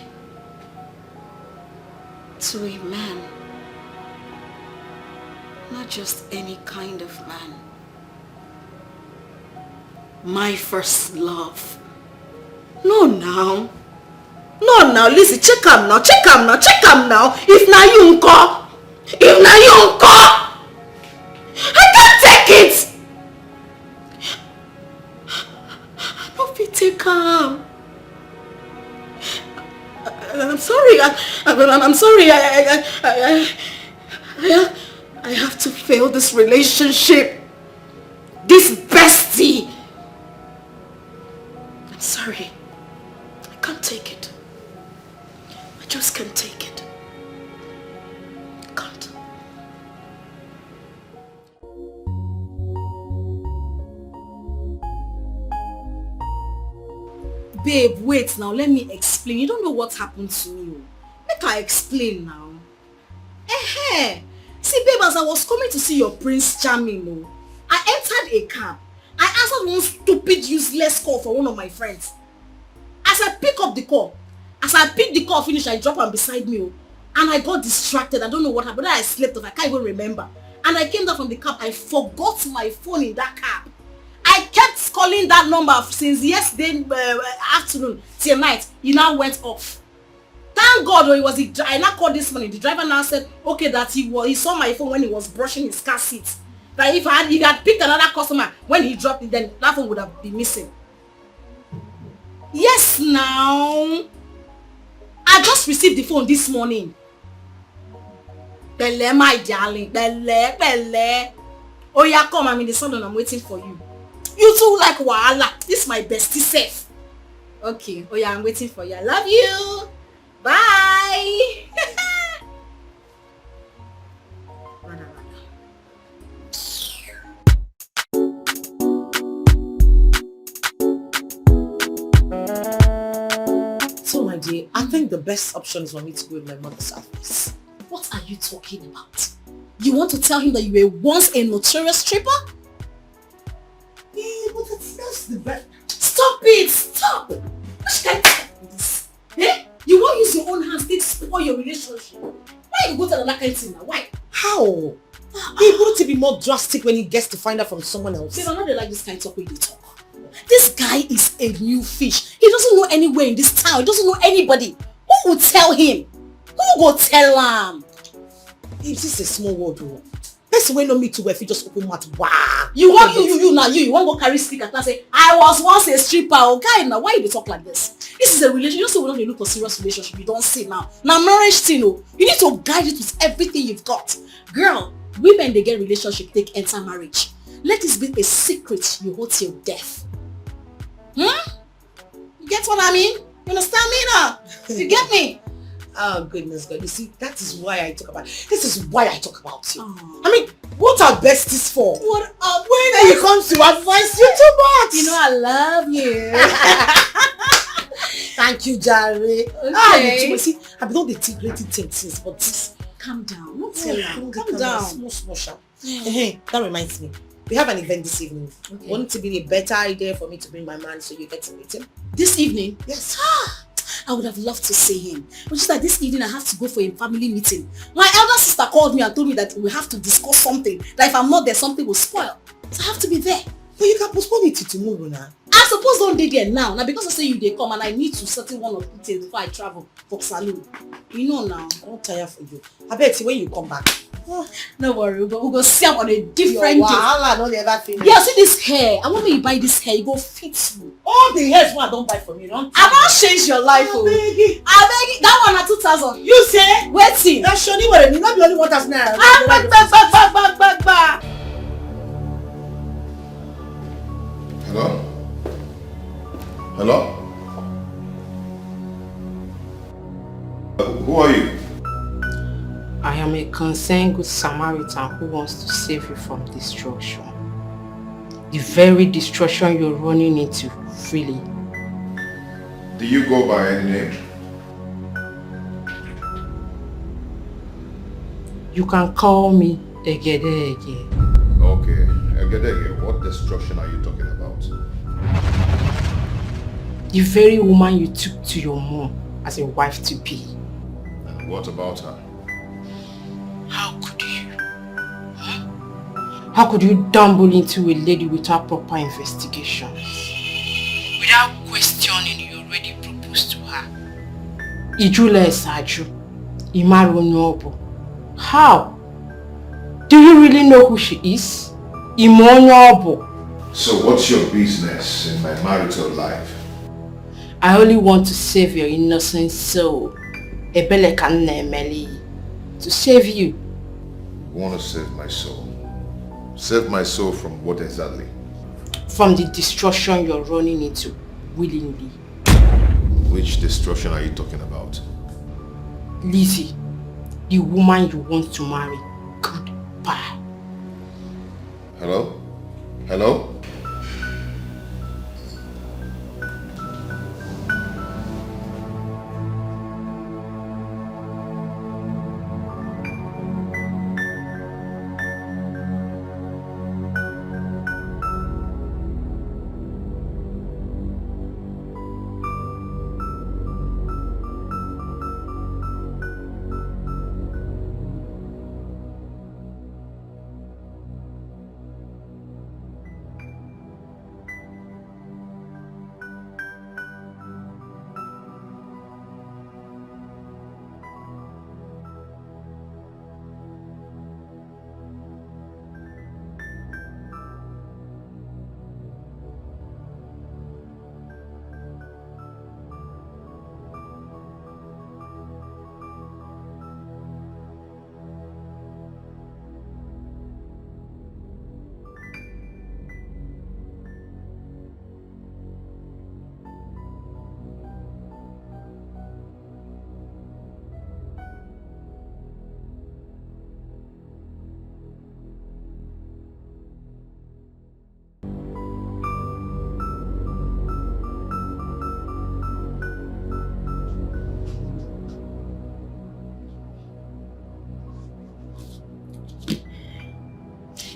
to a man. Not just any kind of man. My first love. No now. No now, listen, check him now. If now you uncle. I can't take it. Don't be take him. I'm sorry. I'm sorry. I have to fail this relationship. This bestie. I'm sorry. I can't take it. I just can't take it. I can't. Babe, wait now. Let me explain. You don't know what happened to me. Make I explain now. See, babe, as I was coming to see your Prince Charming, I entered a cab. I answered one stupid, useless call from one of my friends. As I picked the call, finish, I dropped her beside me. And I got distracted. I don't know what happened. Then I slept off. I can't even remember. And I came down from the cab. I forgot my phone in that cab. I kept calling that number since yesterday afternoon till night. It now went off. Thank God, I now called this morning. The driver now said, okay, that he saw my phone when he was brushing his car seat. That if he had picked another customer when he dropped it, then that phone would have been missing. Yes, now. I just received the phone this morning. Bele, my darling. Bele. Oh yeah, come, I'm in the salon, I'm waiting for you. You too like wahala. This is my bestie self. Okay, oh yeah, I'm waiting for you. I love you. Bye. So my dear, I think the best option is for me to go with my mother's office. What are you talking about? You want to tell him that you were once a notorious stripper? Yeah, but that's the best. Stop it! Stop! Which kind of stuff is this? Eh? You won't use your own hands to spoil your relationship. Why you go to another kind of thing now? Why? How? He wouldn't be more drastic when he gets to find out from someone else. See, I'm not like this kind of talk when they talk. This guy is a new fish. He doesn't know anywhere in this town. He doesn't know anybody. Who will tell him? Who will tell him? This is a small world, though. Person wey no meet to if you just open mouth. Wow. You want you want to go carry stick and say, I was once a stripper. Okay, now why you talk like this? This is a relationship. You don't say we don't look for serious relationship. You don't see now. Now marriage thing, you need to guide it with everything you've got. Girl, women they get relationship, they enter marriage. Let this be a secret you hold till death. You get what I mean? You understand me now? You get me? Oh goodness God! You see, that is why I talk about. This is why I talk about you. I mean, what are besties for? What up? When you come to advise you too much. You know I love you. Thank you, Jerry. Okay. You see, I don't think things, but this. Calm down. Don't tell her. Calm down. Small sharp. Hey, that reminds me. We have an event this evening. Okay. Wouldn't it be a better idea for me to bring my man so you get to meet him? This evening? Yes. I would have loved to see him. But just like this evening, I have to go for a family meeting. My elder sister called me and told me that we have to discuss something. That if I'm not there, something will spoil. So I have to be there. But you can postpone it to tomorrow now. I suppose don't dey there now. Now because I say you they come and I need to settle one or two things before I travel for saloon. You know now. I won't tire for you. I bet when you come back. No worry, we'll go see him on a different day. Wahala no dey ever finish. Yeah, see this hair. I want me to buy this hair. It go fit you. All the hairs one I don't buy from you. Don't I don't change your life. I beg it. That one at 2,000. You say? Waiting. That's Shoni what you not be only 1,000 naira. Back. Hello? Hello? Who are you? I am a concerned good Samaritan who wants to save you from destruction. The very destruction you're running into freely. Do you go by any name? You can call me Egedege. Okay, Egedege, what destruction are you talking about? The very woman you took to your mom as a wife-to-be. And what about her? How could you? How could you dabble into a lady without proper investigation? Without questioning, you already proposed to her. Ijule Esaju, Imaru Nobu. How? Do you really know who she is? Imonyobo. So what's your business in my marital life? I only want to save your innocent soul. Ebele Kanemeli. To save you. You want to save my soul? Save my soul from what exactly? From the destruction you're running into, willingly. Which destruction are you talking about? Lizzie, the woman you want to marry. Goodbye. Hello? Hello?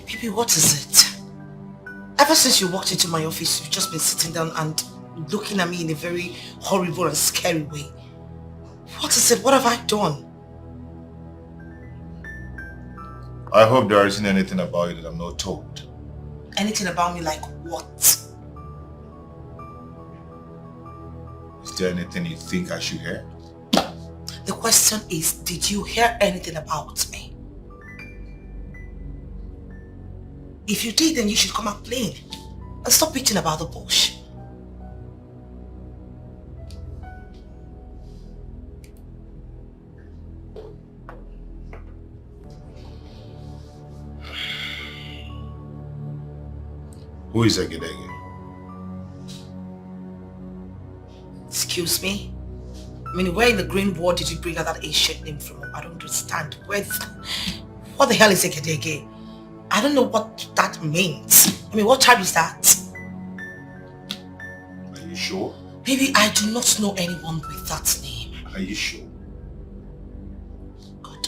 Baby, what is it? Ever since you walked into my office, you've just been sitting down and looking at me in a very horrible and scary way. What is it? What have I done? I hope there isn't anything about you that I'm not told. Anything about me like what? Is there anything you think I should hear? The question is, did you hear anything about me? If you did, then you should come out plain and stop beating about the bush. Who is Egedege? Excuse me? I mean, where in the green world did you bring out that ancient name from? I don't understand. What the hell is Egedege? I don't know what that means. I mean, what tribe is that? Are you sure? Baby, I do not know anyone with that name. Are you sure? God.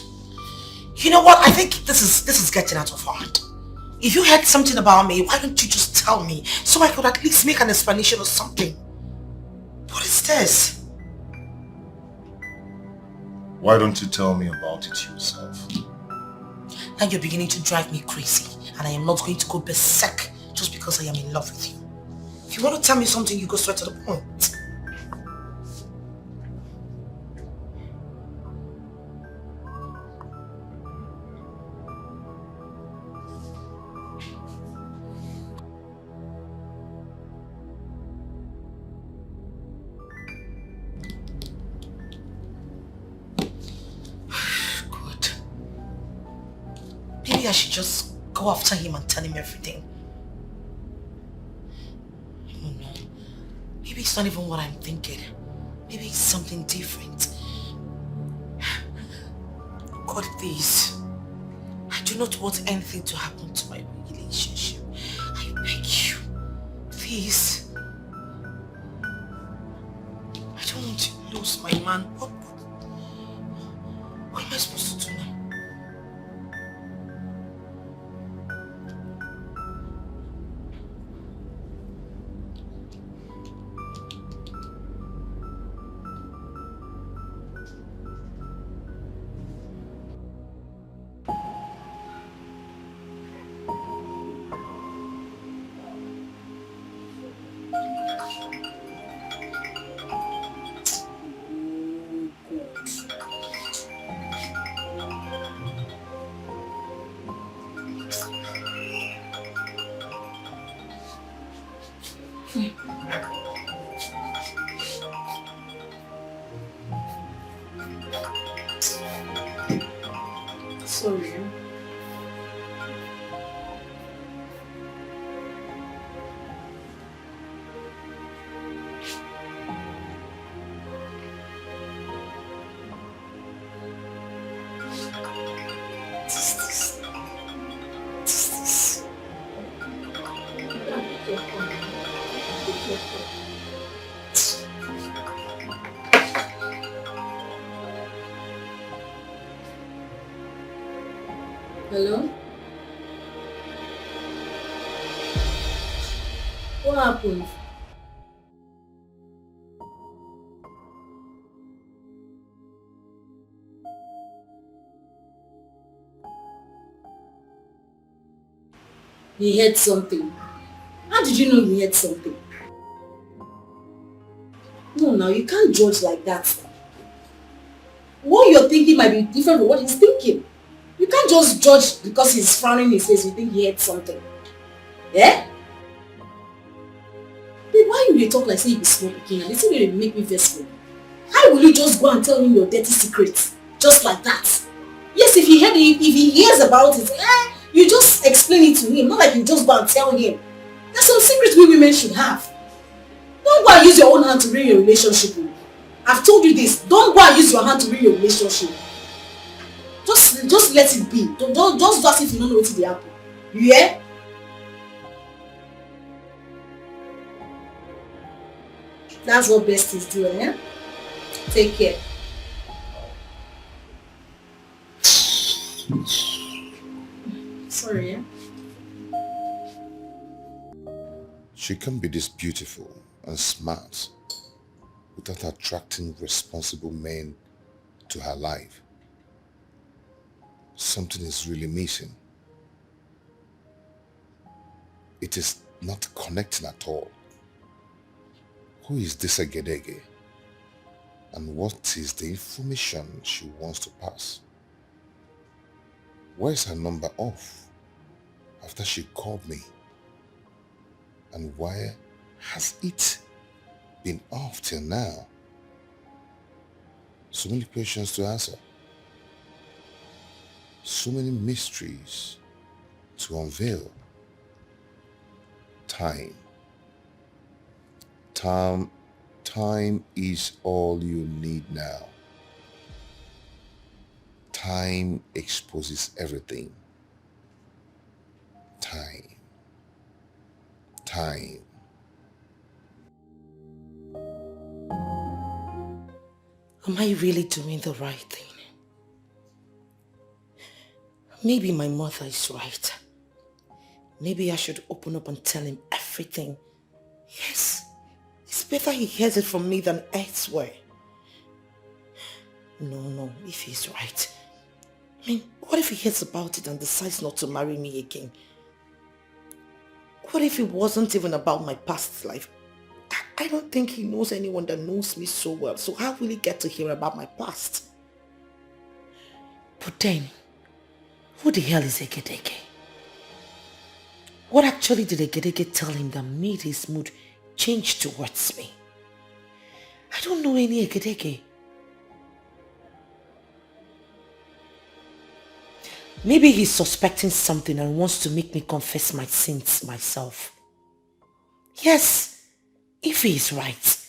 You know what? I think this is getting out of hand. If you heard something about me, why don't you just tell me so I could at least make an explanation or something? What is this? Why don't you tell me about it yourself? Now you're beginning to drive me crazy, and I am not going to go berserk just because I am in love with you. If you want to tell me something, you go straight to the point. Maybe I should just go after him and tell him everything. I don't know. Maybe it's not even what I'm thinking. Maybe it's something different. God, please. I do not want anything to happen to my relationship. I beg you. Please. I don't want to lose my man. What am I supposed to do now? Sorry. Hello? What happened? He heard something. How did you know he heard something? No, now you can't judge like that. What you're thinking might be different from what he's thinking. You can't just judge because he's frowning his face, you think he heard something. Yeah? Babe, why you talk like say you be small pikin and this will make me vex. How will you just go and tell him your dirty secrets? Just like that? Yes, if he heard it, if he hears about it, you just explain it to him, not like you just go and tell him. There's some secrets we women should have. Don't go and use your own hand to ruin your relationship. I've told you this. Don't go and use your hand to ruin your relationship. Just let it be. Don't just do as if you don't know what will happen. You hear? That's what best is doing, eh? Take care. Sorry, eh? She can be this beautiful and smart without attracting responsible men to her life. Something is really missing. It is not connecting at all. Who is this Agedege? And what is the information she wants to pass? Where is her number off after she called me? And why has it been off till now? So many questions to answer. So many mysteries to unveil. Time is all you need now. Time exposes everything. Time. Am I really doing the right thing? Maybe my mother is right. Maybe I should open up and tell him everything. Yes, it's better he hears it from me than elsewhere. No, if he's right. I mean, what if he hears about it and decides not to marry me again? What if it wasn't even about my past life? I don't think he knows anyone that knows me so well, so how will he get to hear about my past? But then, who the hell is Egedege? What actually did Egedege tell him that made his mood change towards me? I don't know any Egedege. Maybe he's suspecting something and wants to make me confess my sins myself. Yes, if he is right.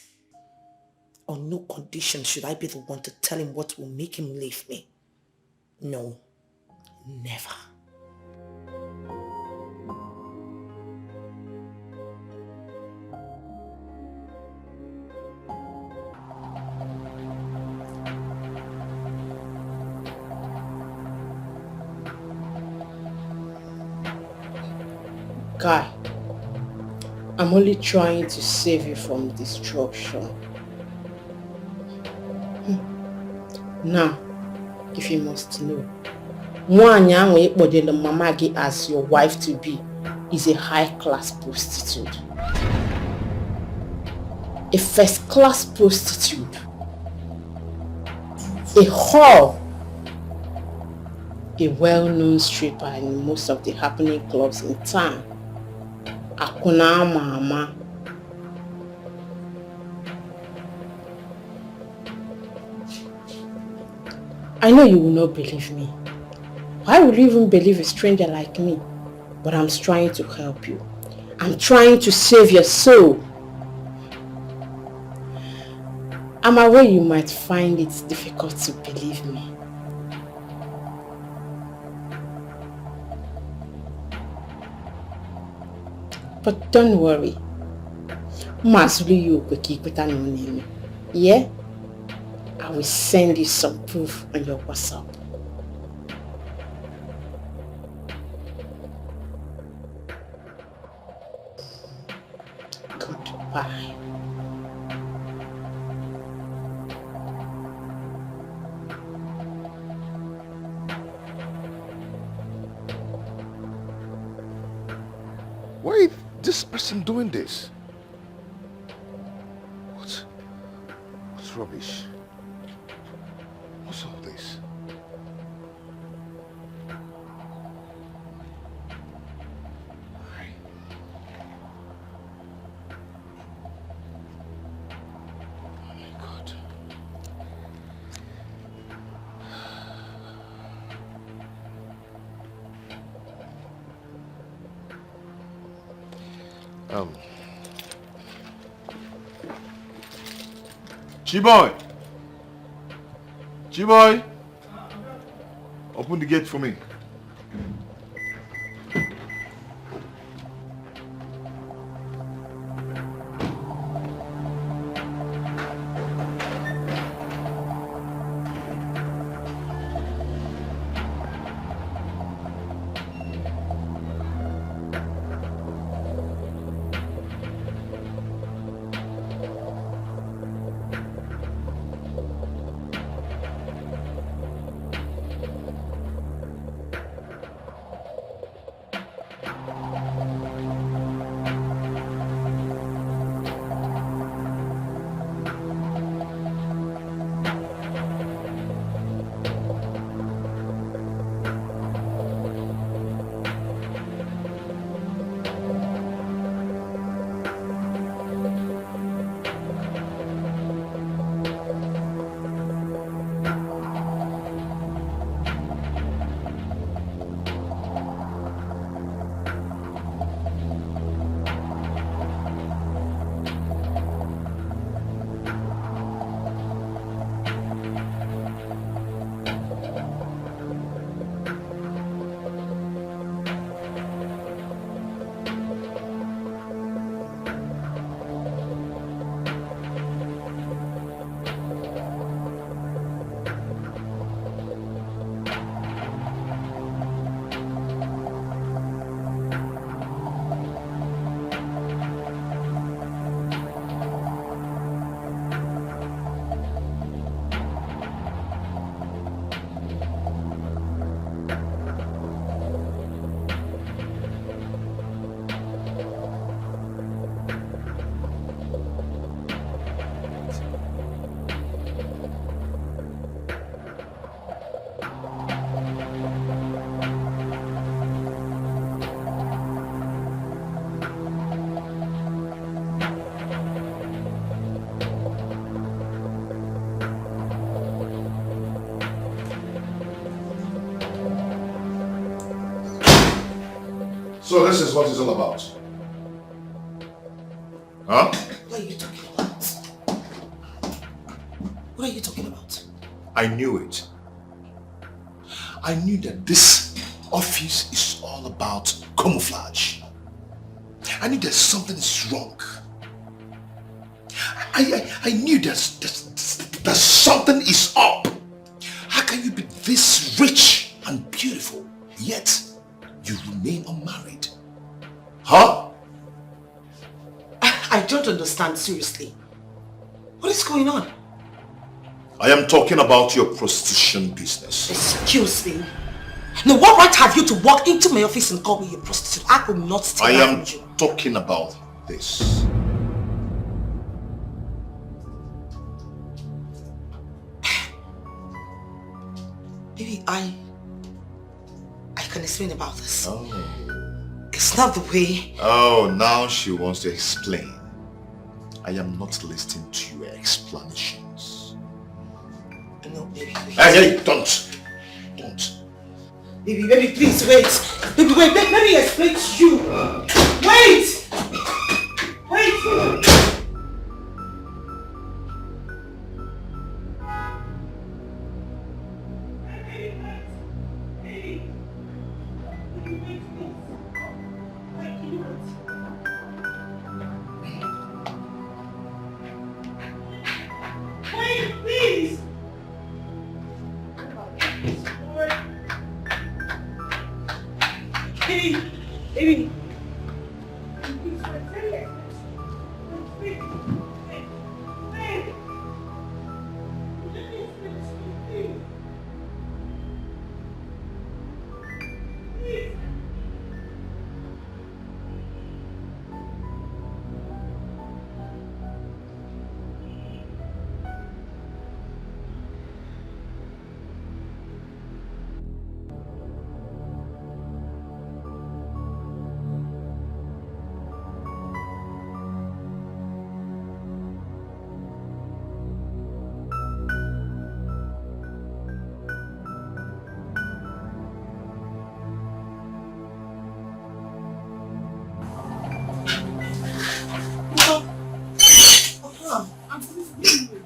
On no condition should I be the one to tell him what will make him leave me. No, never. Guy, I'm only trying to save you from destruction. Now, if you must know, Mwanya the Mamagi as your wife-to-be is a high-class prostitute. A first-class prostitute. A whore. A well-known stripper in most of the happening clubs in town. Akuna mama. I know you will not believe me. Why would you even believe a stranger like me? But I'm trying to help you. I'm trying to save your soul. I'm aware you might find it difficult to believe me. But don't worry. Yeah? I will send you some proof on your WhatsApp. Goodbye. Why is this person doing this? What's rubbish? What's all this? Oh my God. Chiboy! Chiboy! Open the gate for me. So this is what it's all about. Huh? What are you talking about? What are you talking about? I knew it. I knew that this office is all about camouflage. I knew that something is wrong. I knew that something is up. How can you be this rich and beautiful, yet you remain unmarried? Huh? I don't understand, seriously. What is going on? I am talking about your prostitution business. Excuse me. Now, what right have you to walk into my office and call me a prostitute? I could not stay I am with you. talking about this. Maybe I can explain about this. Oh. It's not the way. Oh, now she wants to explain. I am not listening to your explanations. No, baby. Hey, don't. Baby, please wait. Baby, wait. Let me explain to you. Wait.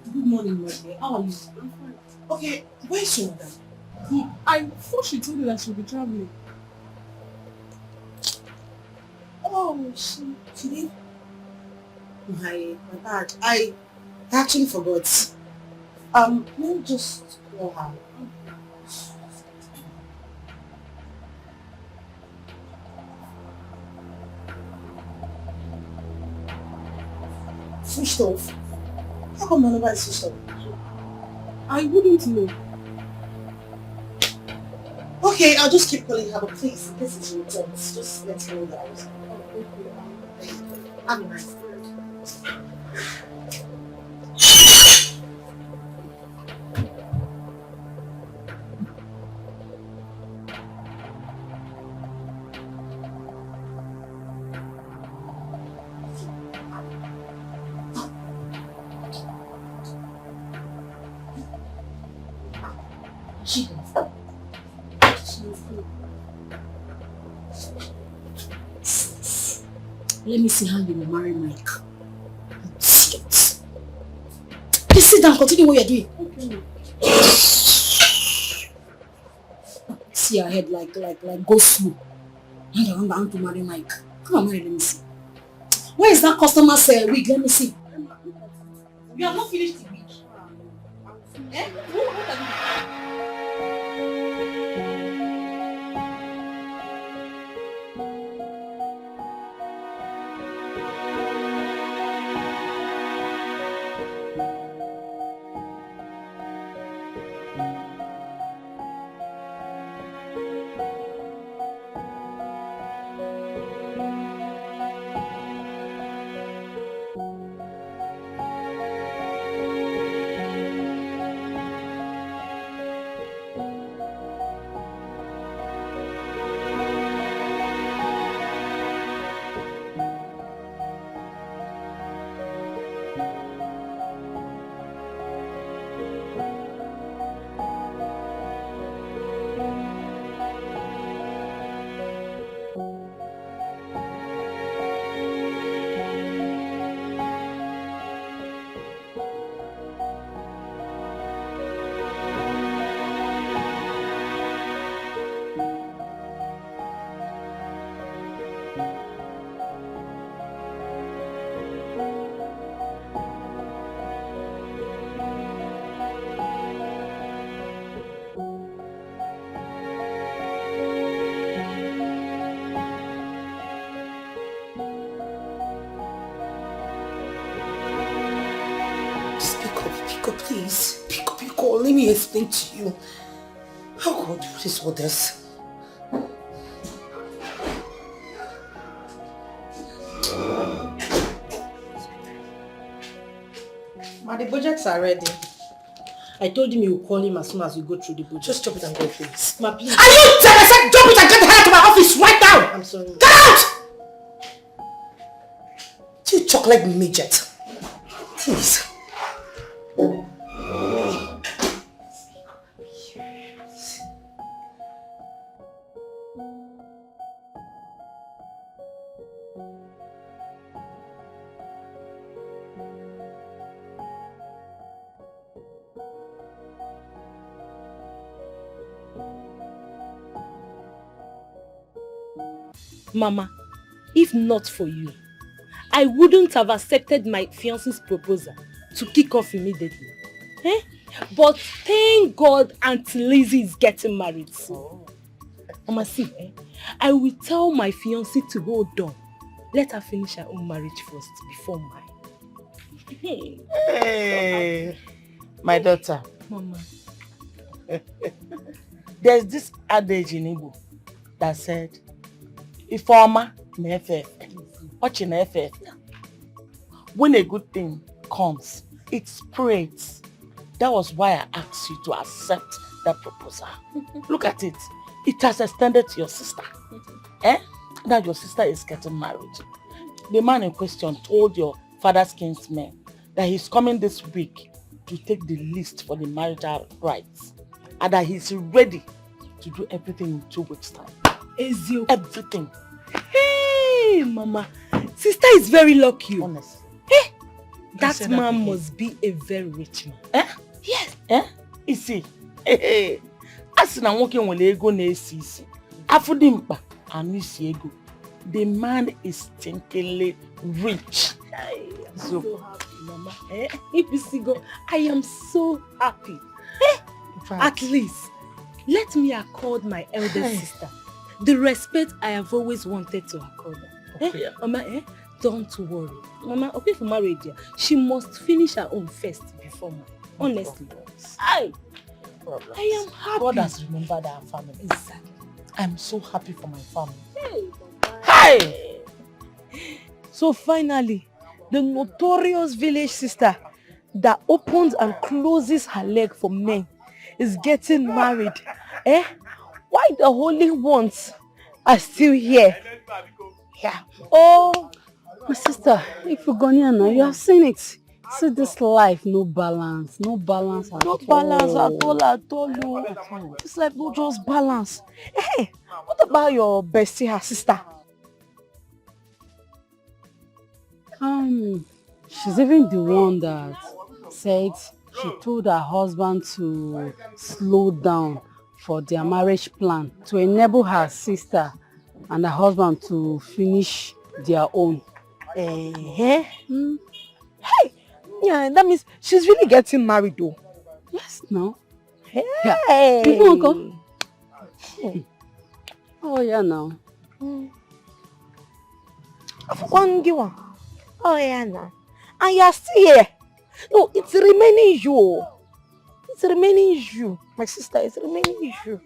Good morning, my dear. How are you? I'm fine. Okay, where's your mother? I thought she told you that she'll be traveling. Oh, she did? My bad. I actually forgot. Let me just call her. Switched off. How come my number is switched off? I wouldn't know. Okay, I'll just keep calling her, but please, in case it's returns, just let me know that I was. Have a nice day. Let me see how you will marry Mike. Please sit down, continue what you're doing. Okay. See your head like go slow. I'm bound to marry Mike. Come on, marry, let me see. Where is that customer's wig? Let me see. You have not finished the wig. Eh? What have you done? Please, pick up your call. Let me explain to you. Oh God, what is all this? Ma, the budgets are ready. I told him you will call him as soon as you go through the budget. Just drop it and go, please. Ma, please. Are you dead? I said drop it and get the hell out of my office right now! I'm sorry. Get out! You chocolate midget. Please. Mama, if not for you, I wouldn't have accepted my fiancé's proposal to kick off immediately. Eh? But thank God Auntie Lizzie is getting married. Mama, see, I will tell my fiancé to hold on. Let her finish her own marriage first before mine. Hey, my daughter. Mama. There's this adage in Igbo that said, Ifeoma na-efe efe, ọchị na-efe efe. When a good thing comes, it spreads. That was why I asked you to accept that proposal. Look at it. It has extended to your sister. Now your sister is getting married. The man in question told your father's kinsmen that he's coming this week to take the list for the marital rights and that he's ready to do everything in 2 weeks' time. Everything. Hey, Mama. Sister is very lucky. Honest. Hey, that man must be a very rich man. Yes. You see, as na nwoke nwere ego na-esi isi, afụdị mkpa anụ isi ego. The man is stinkingly rich. I'm so happy, Mama. I am so happy. At least, let me accord my elder sister the respect I have always wanted to accord her. Okay. Mama, don't worry. Mama, okay for marriage, she must finish her own first before mine. Honestly. I am happy. God has remembered our family. Exactly. I'm so happy for my family. Hey! So finally, the notorious village sister that opens and closes her leg for men is getting married. Why the holy ones are still here? Yeah. Oh, my sister, if you're going now, you have seen it. See this life, no balance at all. No balance at all. This life no just balance. Hey, what about your bestie, her sister? She's even the one that said she told her husband to slow down for their marriage plan to enable her sister and her husband to finish their own. Hey, yeah, that means she's really getting married though. Yes, no. Hey. Yeah. You want to go? Oh yeah, now. Oh yeah, now. And you're still here. No, it's remaining you. It's remaining you. My sister, it's remaining you.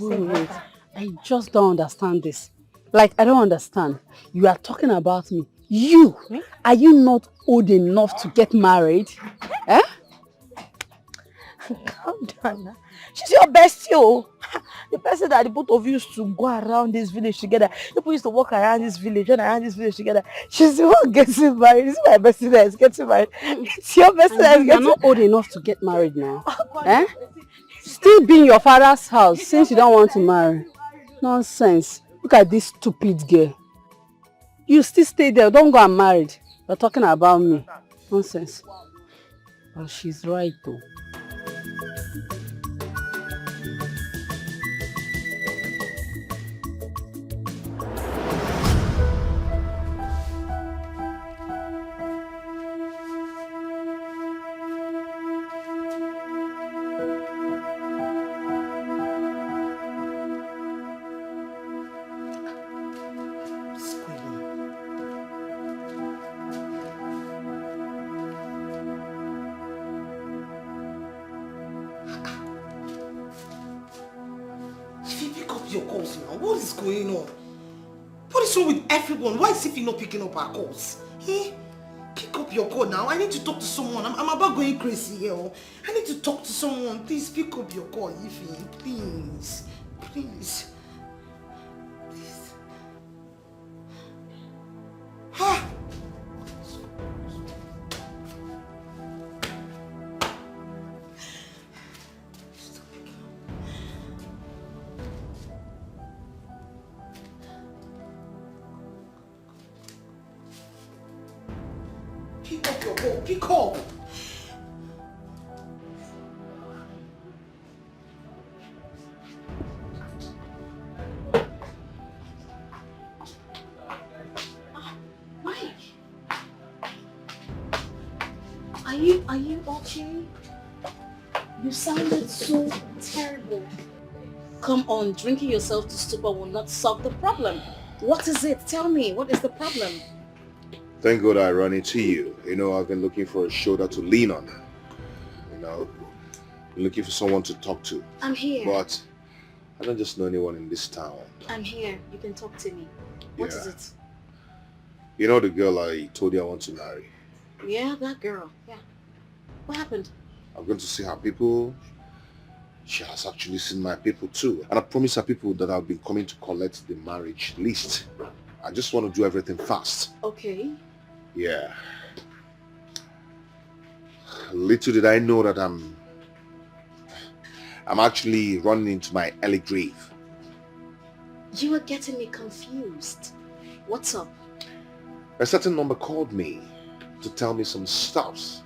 Wait. I just don't understand this. Like, I don't understand. You are talking about me. You, are you not old enough to get married? Calm down now. She's your bestie. The person that the both of you used to go around this village together. People used to walk around this village, run around this village together. She's the one getting married. This is my bestie that is getting married. It's your bestie that is getting married. You're not old enough to get married now. Still be in your father's house since you don't want to marry. Nonsense. Look at this stupid girl. You still stay there. Don't go and marry. You're talking about me. Nonsense. Well, she's right though. up your calls now. What is going on? What is wrong with everyone? Why is Ify not picking up our calls? Eh? Pick up your call now. I need to talk to someone. I'm about going crazy here. I need to talk to someone. Please pick up your call, Ify. Please. Please. Please. Ha! Pick up your call. Pick up. Are you okay? You sounded so terrible. Come on, drinking yourself to stupor will not solve the problem. What is it? Tell me, what is the problem? Thank God I ran into you. You know, I've been looking for a shoulder to lean on. You know, looking for someone to talk to. I'm here. But I don't just know anyone in this town. I'm here. You can talk to me. What is it? You know the girl I told you I want to marry? Yeah, that girl. Yeah. What happened? I'm going to see her people. She has actually seen my people too. And I promised her people that I'll be coming to collect the marriage list. I just want to do everything fast. Okay. Yeah. Little did I know that I'm actually running into my early grave. You are getting me confused. What's up? A certain number called me to tell me some stuffs.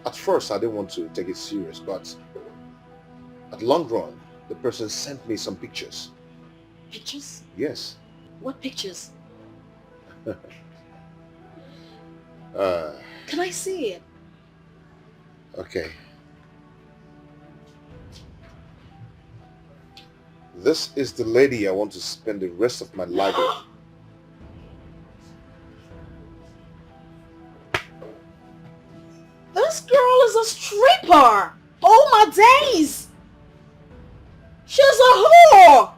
At first, I didn't want to take it serious, but at long run, the person sent me some pictures. Pictures? Yes. What pictures? Can I see it? Okay. This is the lady I want to spend the rest of my life with. This girl is a stripper! Oh my days! She's a whore!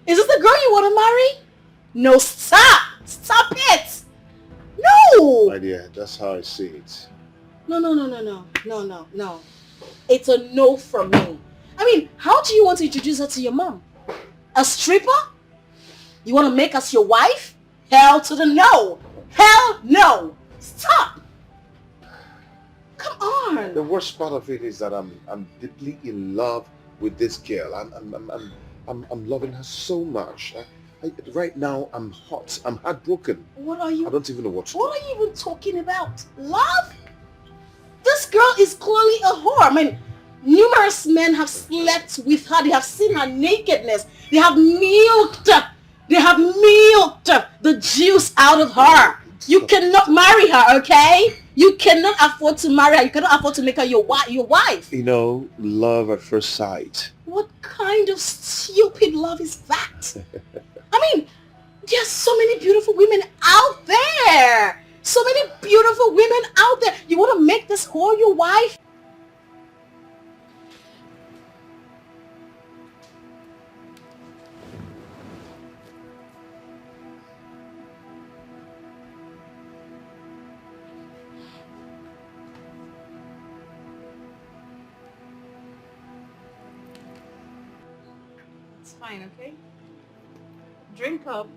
Is this the girl you want to marry? No, stop! Stop it! No! My dear, that's how I see it. No. It's a no from me. I mean, how do you want to introduce her to your mom? A stripper? You want to make us your wife? Hell to the no! Hell no! Stop! Come on! The worst part of it is that I'm deeply in love with this girl. I'm loving her so much. Right now I'm hot. I'm heartbroken. What are you? I don't even know what to do. What are you even talking about? Love? This girl is clearly a whore. I mean, numerous men have slept with her. They have seen her nakedness. They have milked the juice out of her. You cannot marry her, okay? You cannot afford to marry her. You cannot afford to make her your wife. You know, love at first sight. What kind of stupid love is that? I mean, there are so many beautiful women out there. So many beautiful women out there. You want to make this whore your wife? It's fine, okay? Drink up.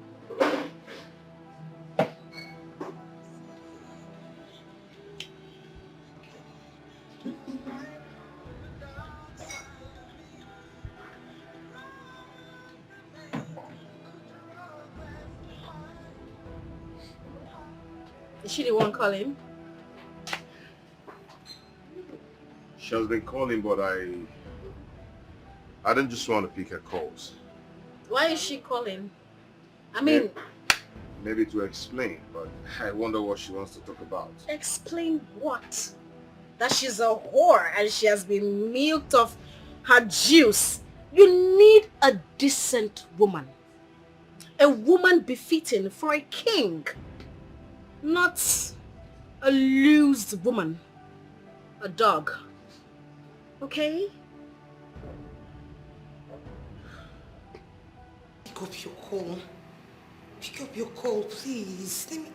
Is she the one calling? She has been calling, but I didn't just want to pick her calls. Why is she calling? I mean... Maybe to explain, but I wonder what she wants to talk about. Explain what? That she's a whore and she has been milked of her juice. You need a decent woman. A woman befitting for a king. Not a loose woman. A dog. Okay? pick up your call. Pick up your call, please. Let me...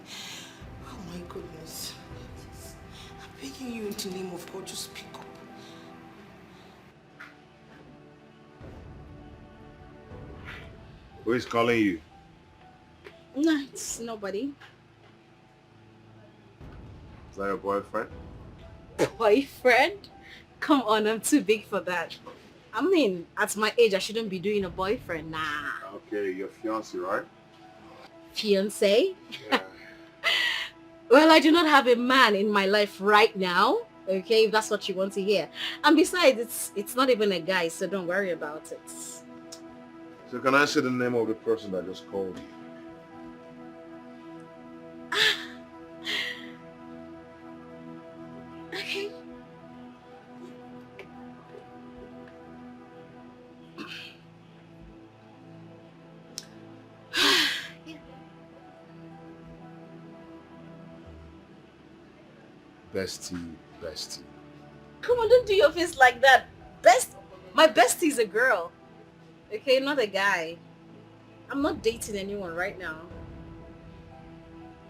Oh my goodness. Please. I'm begging you in the name of God, just pick up. Who is calling you? No, it's nobody. Is that your boyfriend? Boyfriend? Come on, I'm too big for that. I mean, at my age, I shouldn't be doing a boyfriend. Nah. Okay, your fiancé, right? Fiancé? Yeah. Well, I do not have a man in my life right now. Okay, if that's what you want to hear. And besides, it's not even a guy, so don't worry about it. So can I say the name of the person that just called you? Okay. Bestie. Come on, don't do your face like that. My bestie is a girl. Okay, not a guy. I'm not dating anyone right now.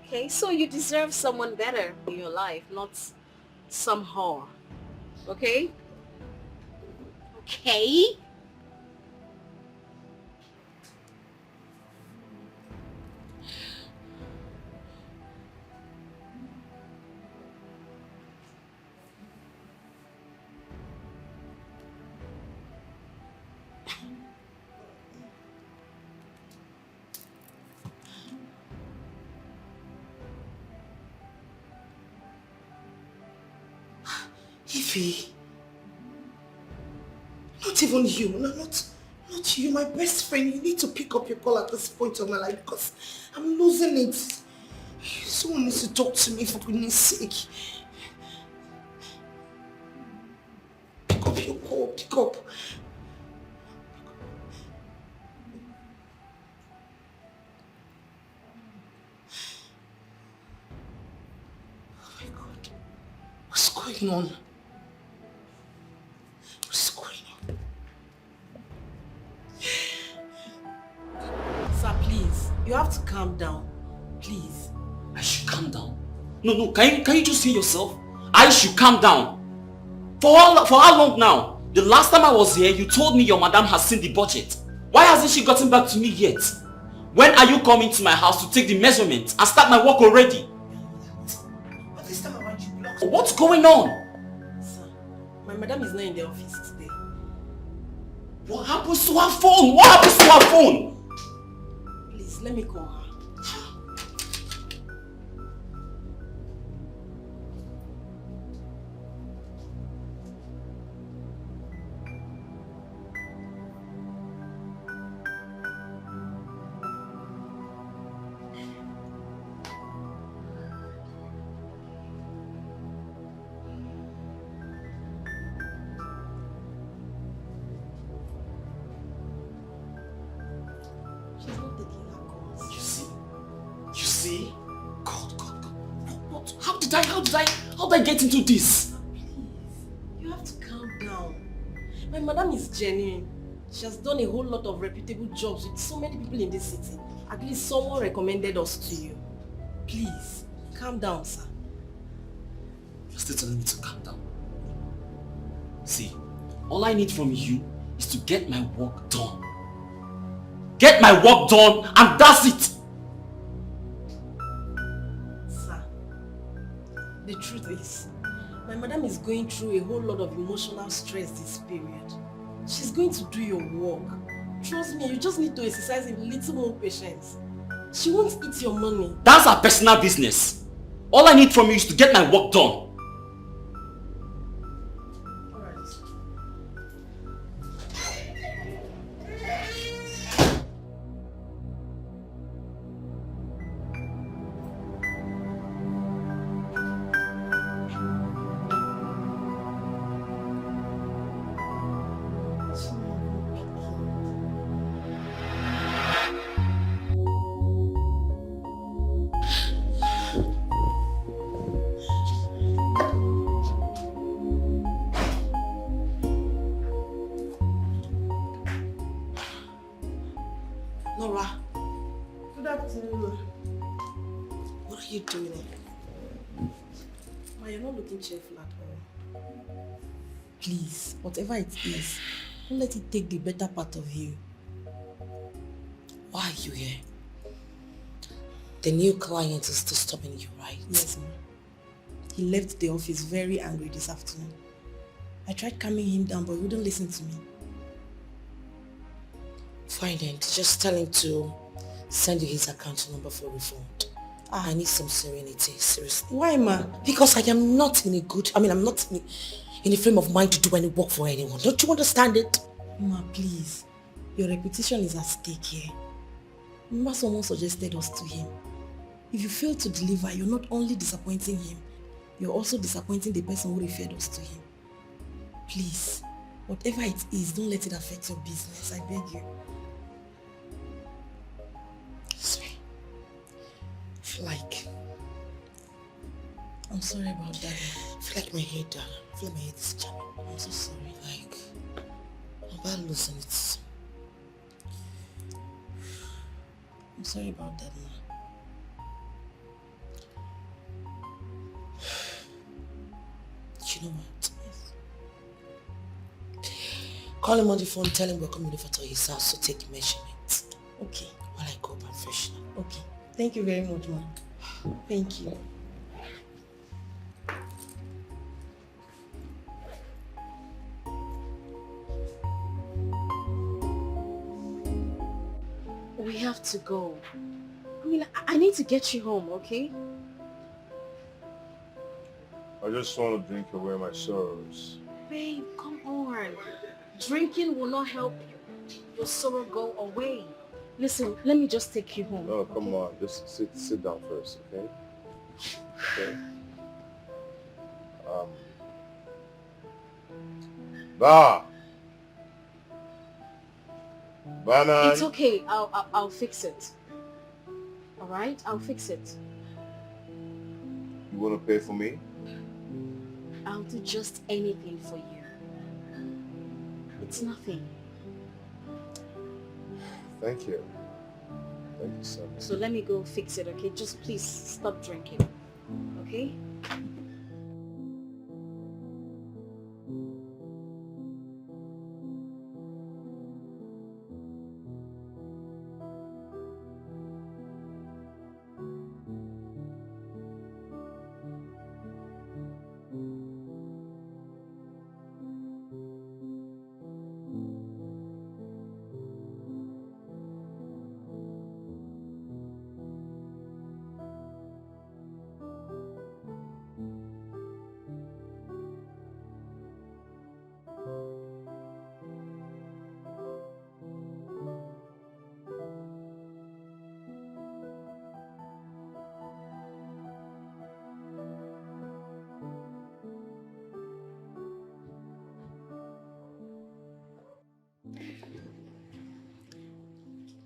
Okay, so you deserve someone better in your life, not some whore. Okay? Okay? Ify, not even you, not you, my best friend. You need to pick up your call at this point of my life because I'm losing it. Someone needs to talk to me for goodness sake. Pick up your call, pick up. Oh my God, what's going on? What's going on? Sir, please, you have to calm down. Please. I should calm down. No, can you just hear yourself? I should calm down. For how long now? The last time I was here, you told me your madam has seen the budget. Why hasn't she gotten back to me yet? When are you coming to my house to take the measurements and start my work already? But this time around you blocked. What's going on? Sir, my madam is not in the office today. What happens to her phone? What happens to her phone? Please, let me call her. She's not taking her calls. You see? God. What? How did I get into this? Please, you have to calm down. My madam is genuine. She has done a whole lot of reputable jobs with so many people in this city. At least someone recommended us to you. Please, calm down, sir. You're still telling me to calm down. See, all I need from you is to get my work done. Get my work done and that's it! Sir, the truth is, my madam is going through a whole lot of emotional stress this period. She's going to do your work. Trust me, you just need to exercise a little more patience. She won't eat your money. That's her personal business. All I need from you is to get my work done. you doing? Ma, you're not looking cheerful at all. Please, whatever it is, don't let it take the better part of you. Why are you here? The new client is disturbing you, right? Yes, ma'am. He left the office very angry this afternoon. I tried calming him down, but he wouldn't listen to me. Fine then, just tell him to send you his account number for refund. I need some serenity, seriously. Why, ma? Because I am not in a I'm not in a frame of mind to do any work for anyone. Don't you understand it? Ma, please. Your reputation is at stake here. Remember someone suggested us to him. If you fail to deliver, you're not only disappointing him, you're also disappointing the person who referred us to him. Please, whatever it is, don't let it affect your business. I beg you. Sorry. I feel like... I'm sorry about that. I feel like my head, is jamming. I'm so sorry. Like, I'm about losing it. I'm sorry about that, ma. You know what? Yes. Call him on the phone, tell him we're coming over to his house to take measurements. Okay. While I go back fresh now. Okay. Thank you very much, ma. Thank you. We have to go. I need to get you home, okay? I just want to drink away my sorrows. Babe, come on. Drinking will not help your sorrow go away. Listen, let me just take you home. No, come on. Just sit down first, okay? Okay. Banan. It's okay. I'll fix it. All right? I'll fix it. You want to pay for me? I'll do just anything for you. It's nothing. Thank you. Thank you so much. So let me go fix it, okay? Just please stop drinking, okay?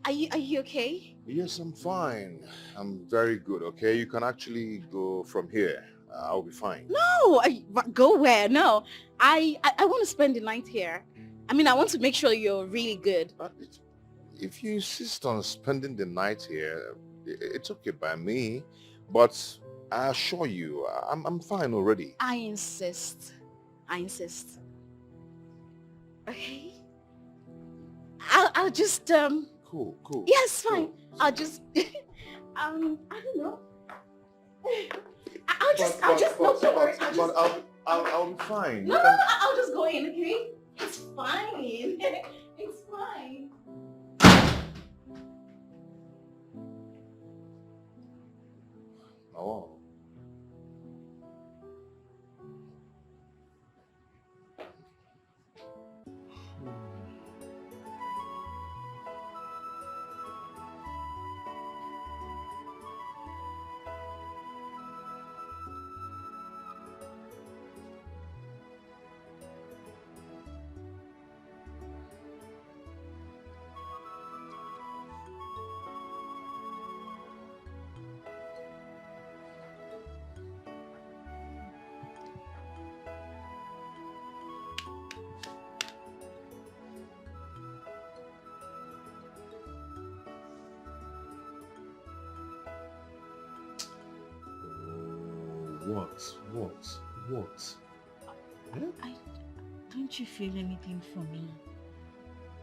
Are you okay? Yes, I'm fine. I'm very good, okay? You can actually go from here. I'll be fine. No, go where? No, I want to spend the night here. I want to make sure you're really good. If you insist on spending the night here, it's okay by me. But I assure you, I'm fine already. I insist. Okay. I'll just Cool. Yes, fine. Cool. I'll just I don't know. I'll just no, don't worry. I'll be fine. No, I'll just go in, okay? It's fine. It's fine. Oh. What? Don't you feel anything for me?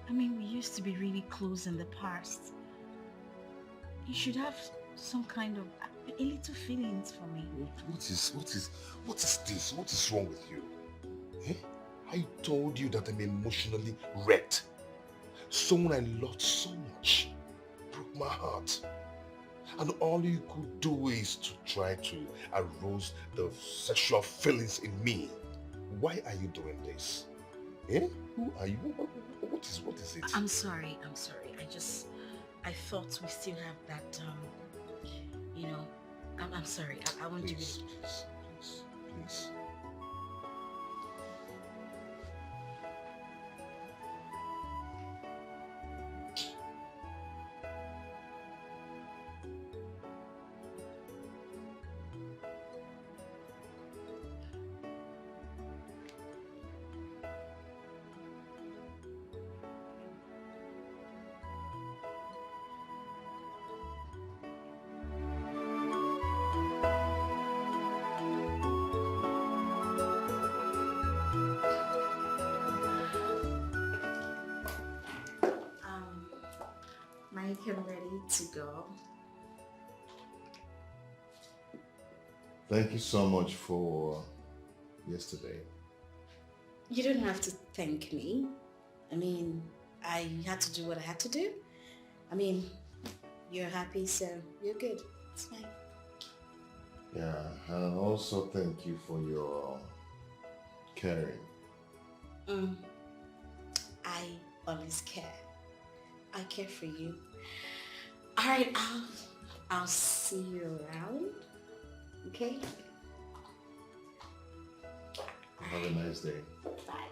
I mean, we used to be really close in the past. You should have some kind of a little feelings for me. What is this? What is wrong with you? Eh? I told you that I'm emotionally wrecked. Someone I loved so much broke my heart. And all you could do is to try to arouse the sexual feelings in me. Why are you doing this? Eh? Who are you? What is it? I'm sorry. I thought we still have that, I'm sorry. I want you to... Please. Mike, I'm ready to go. Thank you so much for yesterday. You don't have to thank me. I mean, I had to do what I had to do. I mean, you're happy, so you're good. It's fine. Yeah, and also thank you for your caring. I always care. I care for you. All right, I'll see you around. Okay? Have a nice day. Bye.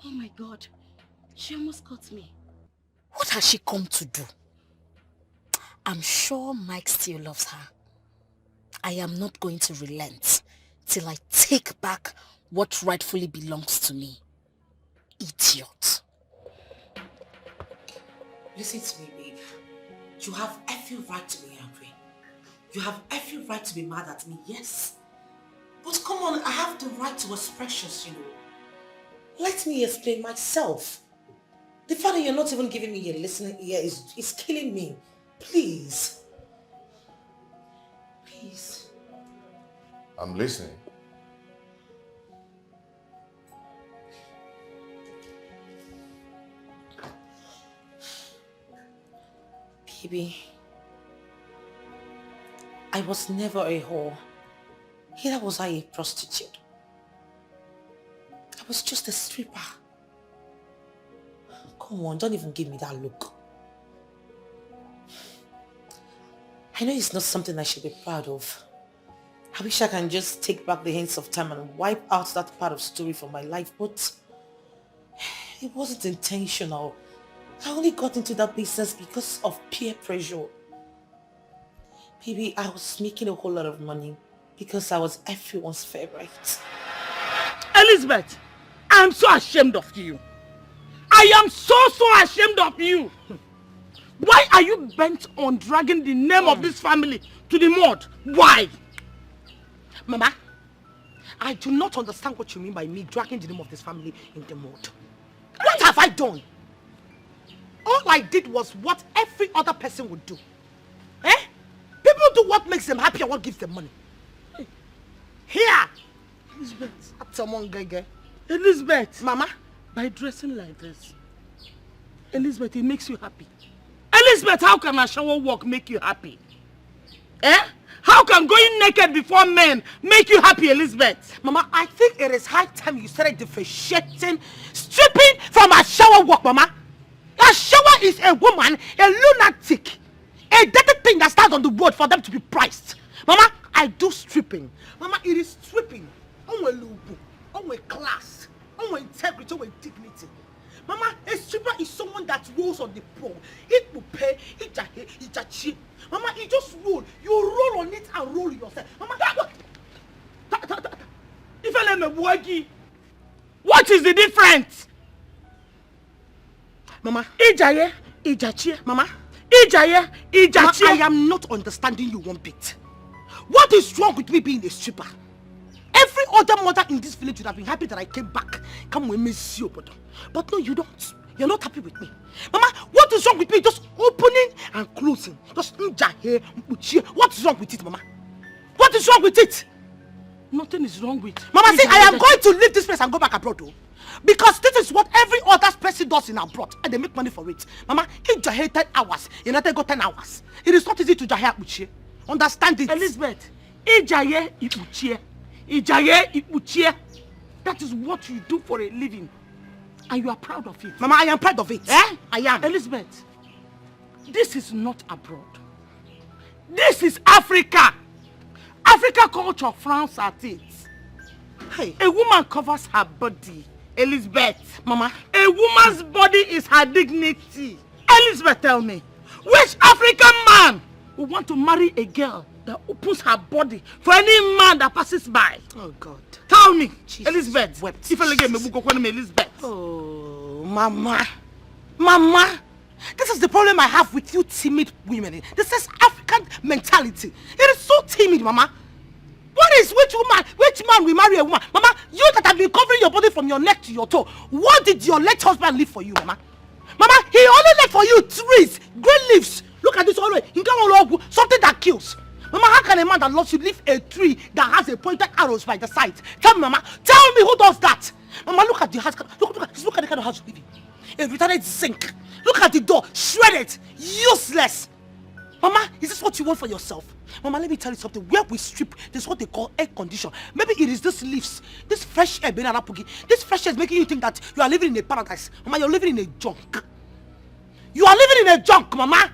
Oh my God, she almost caught me. What has she come to do? I'm sure Mike still loves her. I am not going to relent till I take back what rightfully belongs to me. Idiot. Listen to me, babe. You have every right to be angry. You have every right to be mad at me, yes. But come on, I have the right to expressions, you know. Let me explain myself. The fact that you're not even giving me a listening ear is killing me. Please. Please. I'm listening. Baby, I was never a whore. Neither was I a prostitute. I was just a stripper. Come on, don't even give me that look. I know it's not something I should be proud of. I wish I can just take back the hints of time and wipe out that part of story from my life, but it wasn't intentional. I only got into that business because of peer pressure. Maybe I was making a whole lot of money because I was everyone's favorite. Elizabeth, I'm so ashamed of you. I am so ashamed of you. Why are you bent on dragging the name of this family to the mud? Why? Mama, I do not understand what you mean by me dragging the name of this family in the mud. What have I done? All I did was what every other person would do. Eh? People do what makes them happy and what gives them money. Here! Elizabeth. That's someone gege. Elizabeth. Mama? By dressing like this, Elizabeth, it makes you happy. Elizabeth, how can a shower walk make you happy? Eh? How can going naked before men make you happy, Elizabeth? Mama, I think it is high time you started differentiating stripping from a shower walk, Mama. A shower is a woman, a lunatic, a dirty thing that stands on the road for them to be priced. Mama, I do stripping. Mama, it is stripping. On a class, on integrity, on dignity. Mama, a stripper is someone that rolls on the pole. It will pay, it's a cheap. Mama, it just roll. You roll on it and roll yourself. Mama, if I let me work, what is the difference? Mama, Ijaye, Ijachie, Mama. Ijaye, Ijachie. I am not understanding you one bit. What is wrong with me being a stripper? Every other mother in this village would have been happy that I came back. Come with me, see you, but no, you don't. You're not happy with me. Mama, what is wrong with me? Just opening and closing. Just njahe, mpuchie. What is wrong with it, Mama? What is wrong with it? Nothing is wrong with it. Mama, see, I am going to leave this place and go back abroad, though. Because this is what every other person does in abroad, and they make money for it. Mama, if jahe 10 hours, you not go 10 hours. It is not easy to jahe mpuchie. Understand it. Elizabeth, ijaye mpuchie. Ijaye mpuchie. That is what you do for a living. And you are proud of it. Mama, I am proud of it. Eh? I am. Elizabeth, this is not abroad. This is Africa. Africa culture frowns at it. Hey. A woman covers her body. Elizabeth. Mama. A woman's body is her dignity. Elizabeth, tell me, which African man would want to marry a girl that opens her body for any man that passes by? Oh God. Tell me, Jesus Elizabeth. wept. If I get me, Elizabeth. Oh, Mama. Mama. This is the problem I have with you timid women. This is African mentality. It is so timid, Mama. What is which man will marry a woman? Mama, you that have been covering your body from your neck to your toe. What did your late husband leave for you, Mama? Mama, he only left for you trees, green leaves. Look at this already. Something that kills. Mama, how can a man that loves you leave a tree that has a pointed arrows by the side? Tell me, Mama. Tell me who does that. Mama, look at the house. Look at the kind of house you live in. A retarded sink. Look at the door. Shredded. Useless. Mama, is this what you want for yourself? Mama, let me tell you something. Where we strip, this is what they call air condition. Maybe it is this leaves, this fresh air, this fresh air is making you think that you are living in a paradise. Mama, you're living in a junk. You are living in a junk, Mama.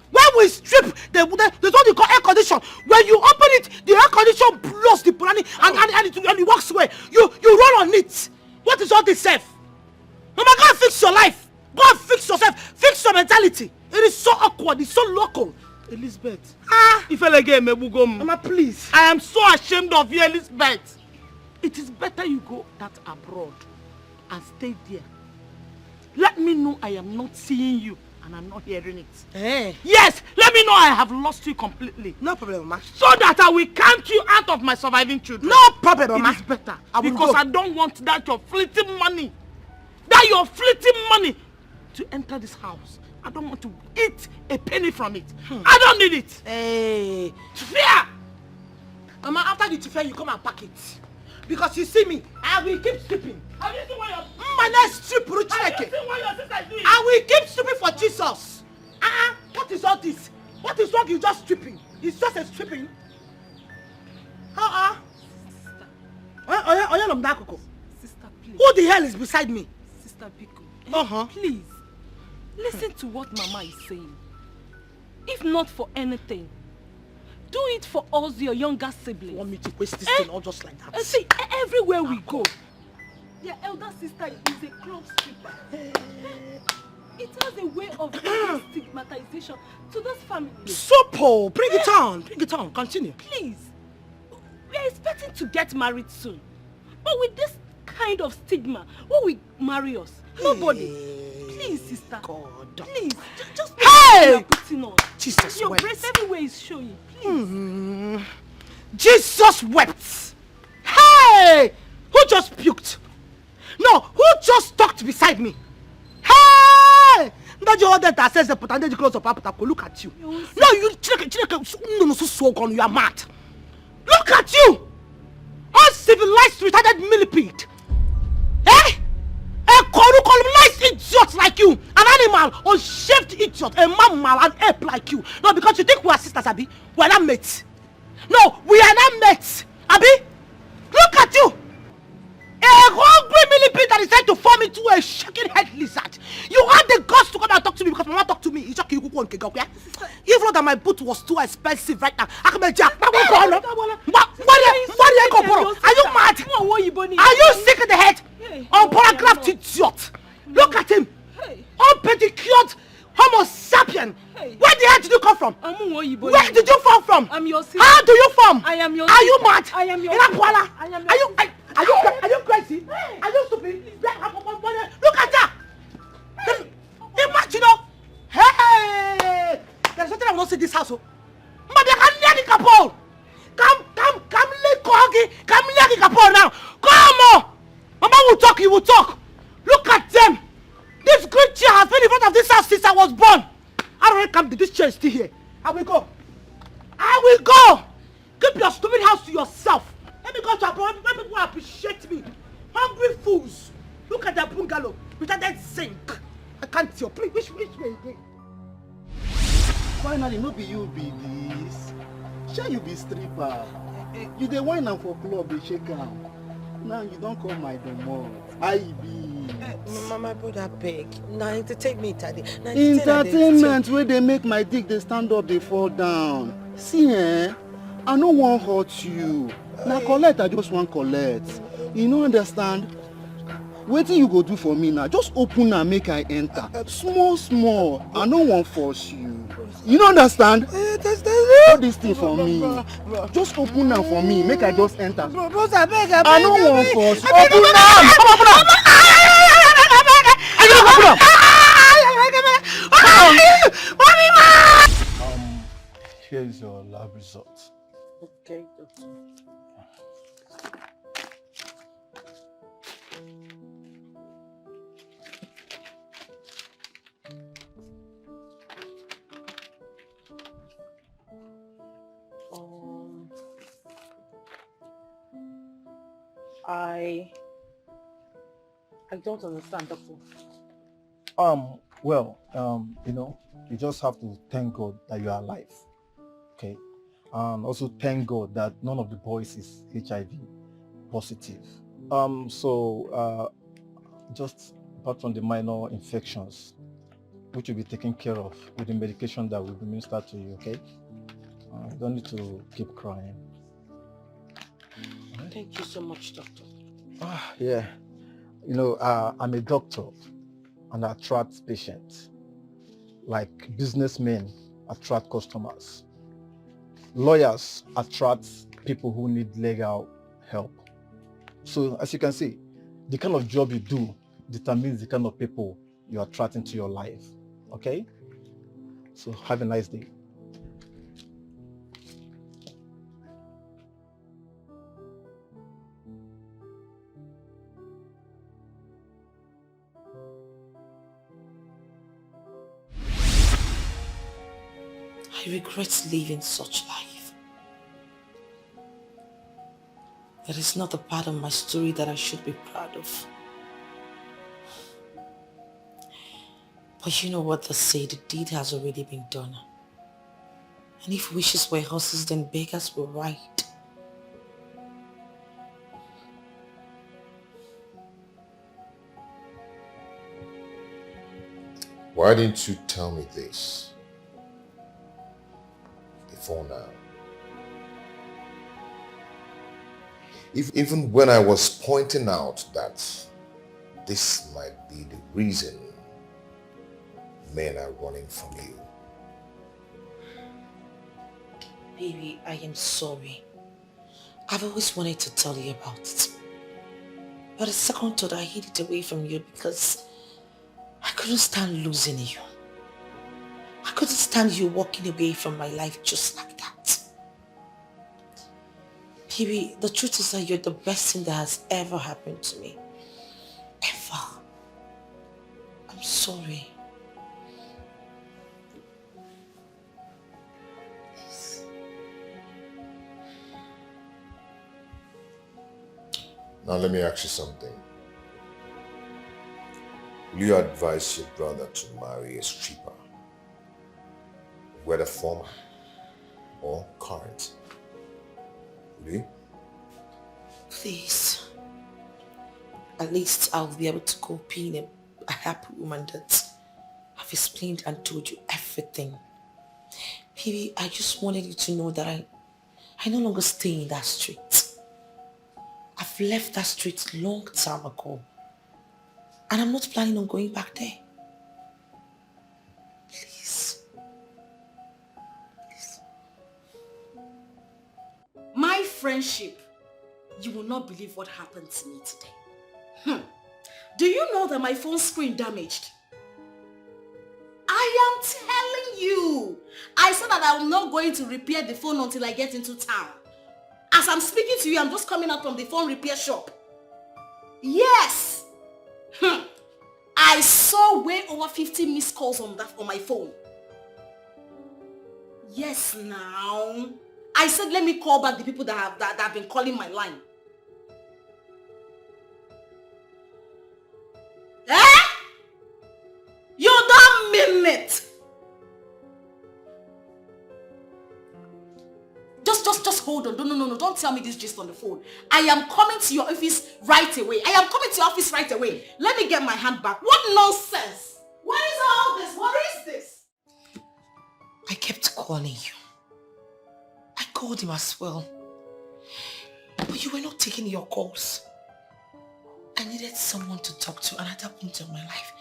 When we strip, there's what they call air condition. When you open it, the air condition blows the planning and it walks away. You run on it. What is all this self? Mama, go and fix your life. Go and fix yourself. Fix your mentality. It is so awkward. It's so local. Elizabeth. If I get me, Mama, please. I am so ashamed of you, Elizabeth. It is better you go that abroad and stay there. Let me know I am not seeing you and I'm not hearing it. Eh? Yes, let me know I have lost you completely. No problem, Mama. So that I will count you out of my surviving children. No problem, Mama. It is better. Because I don't want that your fleeting money. To enter this house. I don't want to eat a penny from it. I don't need it. Hey. Fear! Mama, after the fair, you come and pack it. Because you see me, I will keep stripping. Have you seen what your... My next strip, Have you seen what your sister is doing? I will keep stripping for Jesus. What is all this? What is wrong? You just stripping. It's just a stripping. Sister, please. Who the hell is beside me? Sister Biko. Please. Listen to what Mama is saying. If not for anything, do it for us, your younger siblings. You want me to waste this thing all just like that? See, everywhere we go, their elder sister is a club stripper. It has a way of bringing stigmatization to those families. Sopo, bring it on. Bring it on. Continue. Please. We are expecting to get married soon. But with this kind of stigma? Who will marry us? Nobody. Please, sister. God. Please, just hey! putting on. Jesus Your wept. breast everywhere is showing. Please. Jesus wept. Hey! Who just puked? No, who just talked beside me? Hey! That you ordered that says the put under the clothes of Papa. Look at you. No, you you are mad. Look at you! Uncivilized, retarded millipede. Eh? A colonized idiot like you, an animal, unshaved idiot, a mammal, an ape like you. No, because you think we are sisters, Abi. We are not mates. No, we are not mates, Abi. Look at you. A hungry millipede that is trying to form into a shaking head lizard. You had the guts to come and talk to me because Mama talked to me. Even though that my boot was too expensive right now. Are you mad? Are you sick in the head? Unpolygraphed idiot. Look at him. Unpedicured Homo sapien. Where the hell did you come from? Where did you fall from? I'm your sister. How do you form? I am your Are you sister. mad? I am your sister. Are you crazy? Hey. Are you stupid? Look at that! Imagine, hey! There's something I will not see in this house. But they can hear the couple. Come, near the couple now. Come on! Mama will talk, you will talk. Look at them. This great chair has been in front of this house since I was born. I don't come to this chair is still here. I will go. Keep your stupid house to yourself. Let me go to abroad. Let people appreciate me. Hungry fools. Look at that bungalow. Without that sink. I can't tell. Please, which way again? Finally, no be you be this. Shall you be stripper? You the wine and for club, they shake am. Now you don't call my domot. I be. Mama, brother, beg. Now entertain me, Taddy. Entertainment where they make my dick, they stand up, they fall down. See, I no wan hurt you. Now collect, I just want collect. You no understand? Wetin you go do for me now? Just open and make I enter. Small. I no wan force you. You no understand? Hold this thing for me. Just open am for me. Make I just enter. I no wan force you. Open am. Here is your lab results. Okay, doctor. I don't understand, doctor. Well, you just have to thank God that you are alive. Okay. And also thank God that none of the boys is HIV positive. Just apart from the minor infections, which will be taken care of with the medication that will be administered to you, okay? You don't need to keep crying. Thank you so much, doctor. Yeah. I'm a doctor and I attract patients. Like businessmen attract customers. Lawyers attract people who need legal help. So as you can see, the kind of job you do determines the kind of people you attract into your life. Okay? So have a nice day. I regret living such life. That is not the part of my story that I should be proud of. But you know what they say, the deed has already been done. And if wishes were horses, then beggars will ride. Why didn't you tell me this before now? Even when I was pointing out that this might be the reason men are running from you. Baby, I am sorry. I've always wanted to tell you about it. But the second thought, I hid it away from you because I couldn't stand losing you. I couldn't stand you walking away from my life just like that. Baby, the truth is that you're the best thing that has ever happened to me. Ever. I'm sorry. Now let me ask you something. Will you advise your brother to marry a stripper? Whether former or current? Will you? Please. At least I'll be able to go being a happy woman that I've explained and told you everything. Baby, I just wanted you to know that I no longer stay in that street. I've left that street long time ago. And I'm not planning on going back there. Please. Please. My friendship, you will not believe what happened to me today. Do you know that my phone screen damaged? I am telling you. I said that I'm not going to repair the phone until I get into town. As I'm speaking to you, I'm just coming out from the phone repair shop. Yes. I saw way over 50 missed calls on my phone. Yes, now. I said let me call back the people that have been calling my line. Eh? You don't mean it. Just hold on. No. Don't tell me this just on the phone. I am coming to your office right away. Let me get my hand back. What nonsense? What is all this? What is this? I kept calling you. I called him as well. But you were not taking your calls. I needed someone to talk to, and at that point of my life,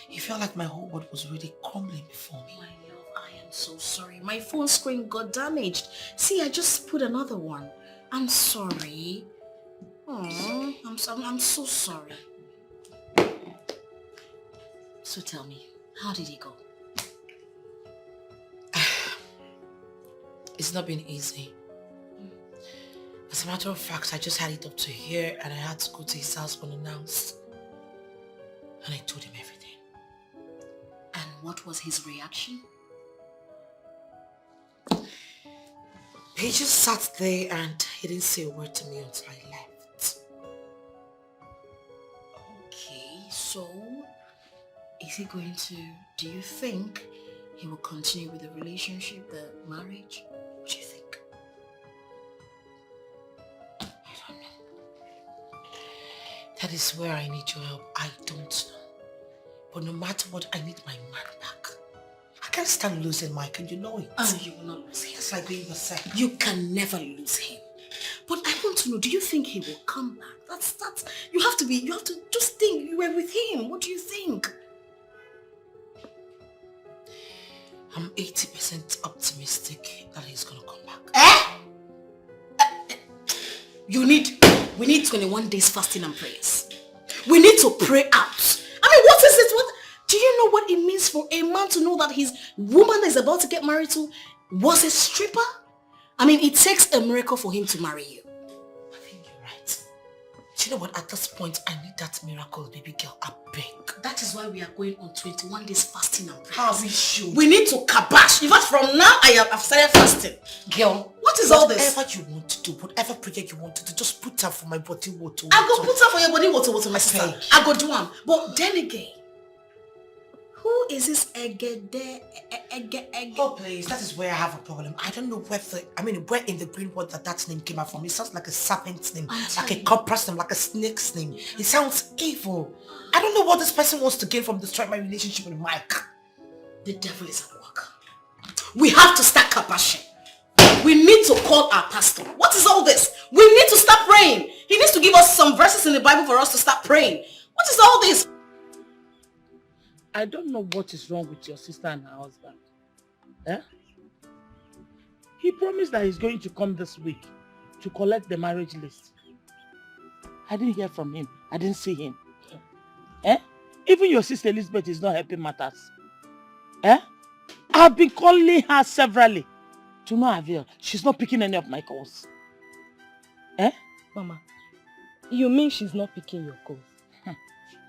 it felt like my whole world was really crumbling before me. My love, I am so sorry. My phone screen got damaged. See, I just put another one. I'm sorry. Oh, I'm so sorry. So tell me, how did it go? It's not been easy. As a matter of fact, I just had it up to here and I had to go to his house unannounced. And I told him everything. And what was his reaction? He just sat there and he didn't say a word to me until I left. Okay, so is he going to, do you think he will continue with the relationship, the marriage? What do you think? I don't know. That is where I need your help. I don't know. But no matter what, I need my man back. I can't stand losing Mike, and you know it. Oh, you will not lose him. It's like being yourself. You can never lose him. But I want to know, do you think he will come back? That's, you have to just think you were with him. What do you think? I'm 80% optimistic that he's gonna come back. We need 21 days fasting and prayers. We need to pray out. I mean, what is it? What do you know what it means for a man to know that his woman that is about to get married to was a stripper? I mean, it takes a miracle for him to marry you. I think you're right. Do you know what? At this point, I need that miracle, baby girl. I beg. That is why we are going on 21 days fasting and prayers. How we should. We need to kabash. In fact, from now, I've started fasting. Girl, what is all this? Whatever you want to do, whatever project you want to do, just put her for my body water. I go put her for your body water, my sister. I go do one. But then again, who is this Egede? Oh please, that is where I have a problem. I don't know where in the green world that name came out from. It sounds like a serpent's name, like a cobra's name, like a snake's name. It sounds evil. I don't know what this person wants to gain from destroying my relationship with Mike. The devil is at work. We have to start kabashing. We need to call our pastor. What is all this? We need to start praying. He needs to give us some verses in the Bible for us to start praying. What is all this? I don't know what is wrong with your sister and her husband. Eh? He promised that he's going to come this week to collect the marriage list. I didn't hear from him. I didn't see him. Eh? Even your sister Elizabeth is not helping matters. Eh? I've been calling her severally. To no avail. She's not picking any of my calls. Eh? Mama, you mean she's not picking your calls?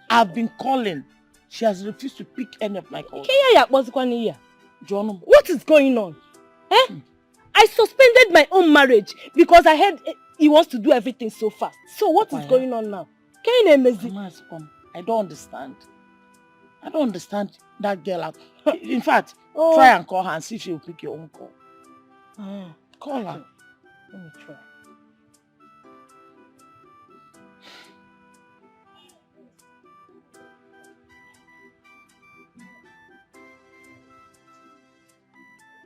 I've been calling. She has refused to pick any of my calls. What is going on? Eh? I suspended my own marriage because I heard he wants to do everything so fast. So what is going on now? I don't understand. I don't understand that girl. In fact, try and call her and see if she will pick your own call. Call her. Let me try.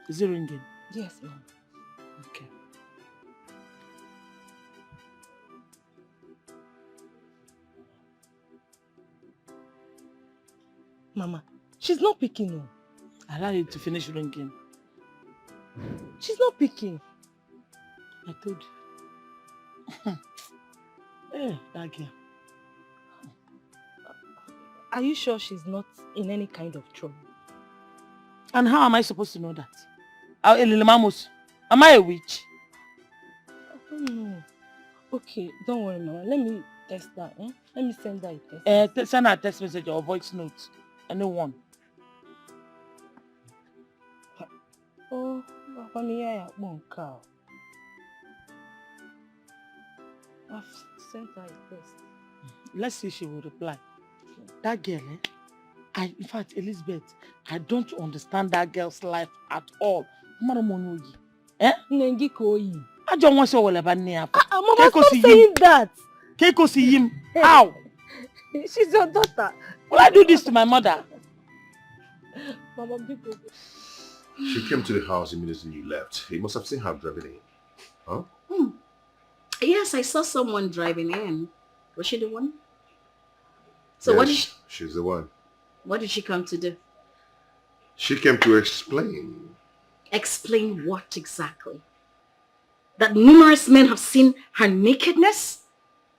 Is it ringing? Yes, ma'am. Okay. Mama, she's not picking you. Allow it to finish ringing. She's not picking. I told you. Hey, that girl. Are you sure she's not in any kind of trouble? And how am I supposed to know that? Am I a witch? I don't know. Okay, don't worry, Mama. Let me text her. Eh? Let me send her a text. Send her a text message or a voice note. Anyone. Oh, Papa, me I won't cow. I've sent her a text. Let's see if she will reply. That girl, in fact, Elizabeth, I don't understand that girl's life at all. Eh? I don't want to say about Nia. Mama, stop saying that. Keiko see him. How? She's your daughter. Will I do this to my mother? Mama, people. She came to the house immediately you left. He must have seen her driving in. Huh? Yes, I saw someone driving in. Was she the one? So yes, she's the one. What did she come to do? She came to explain. Explain what exactly? That numerous men have seen her nakedness?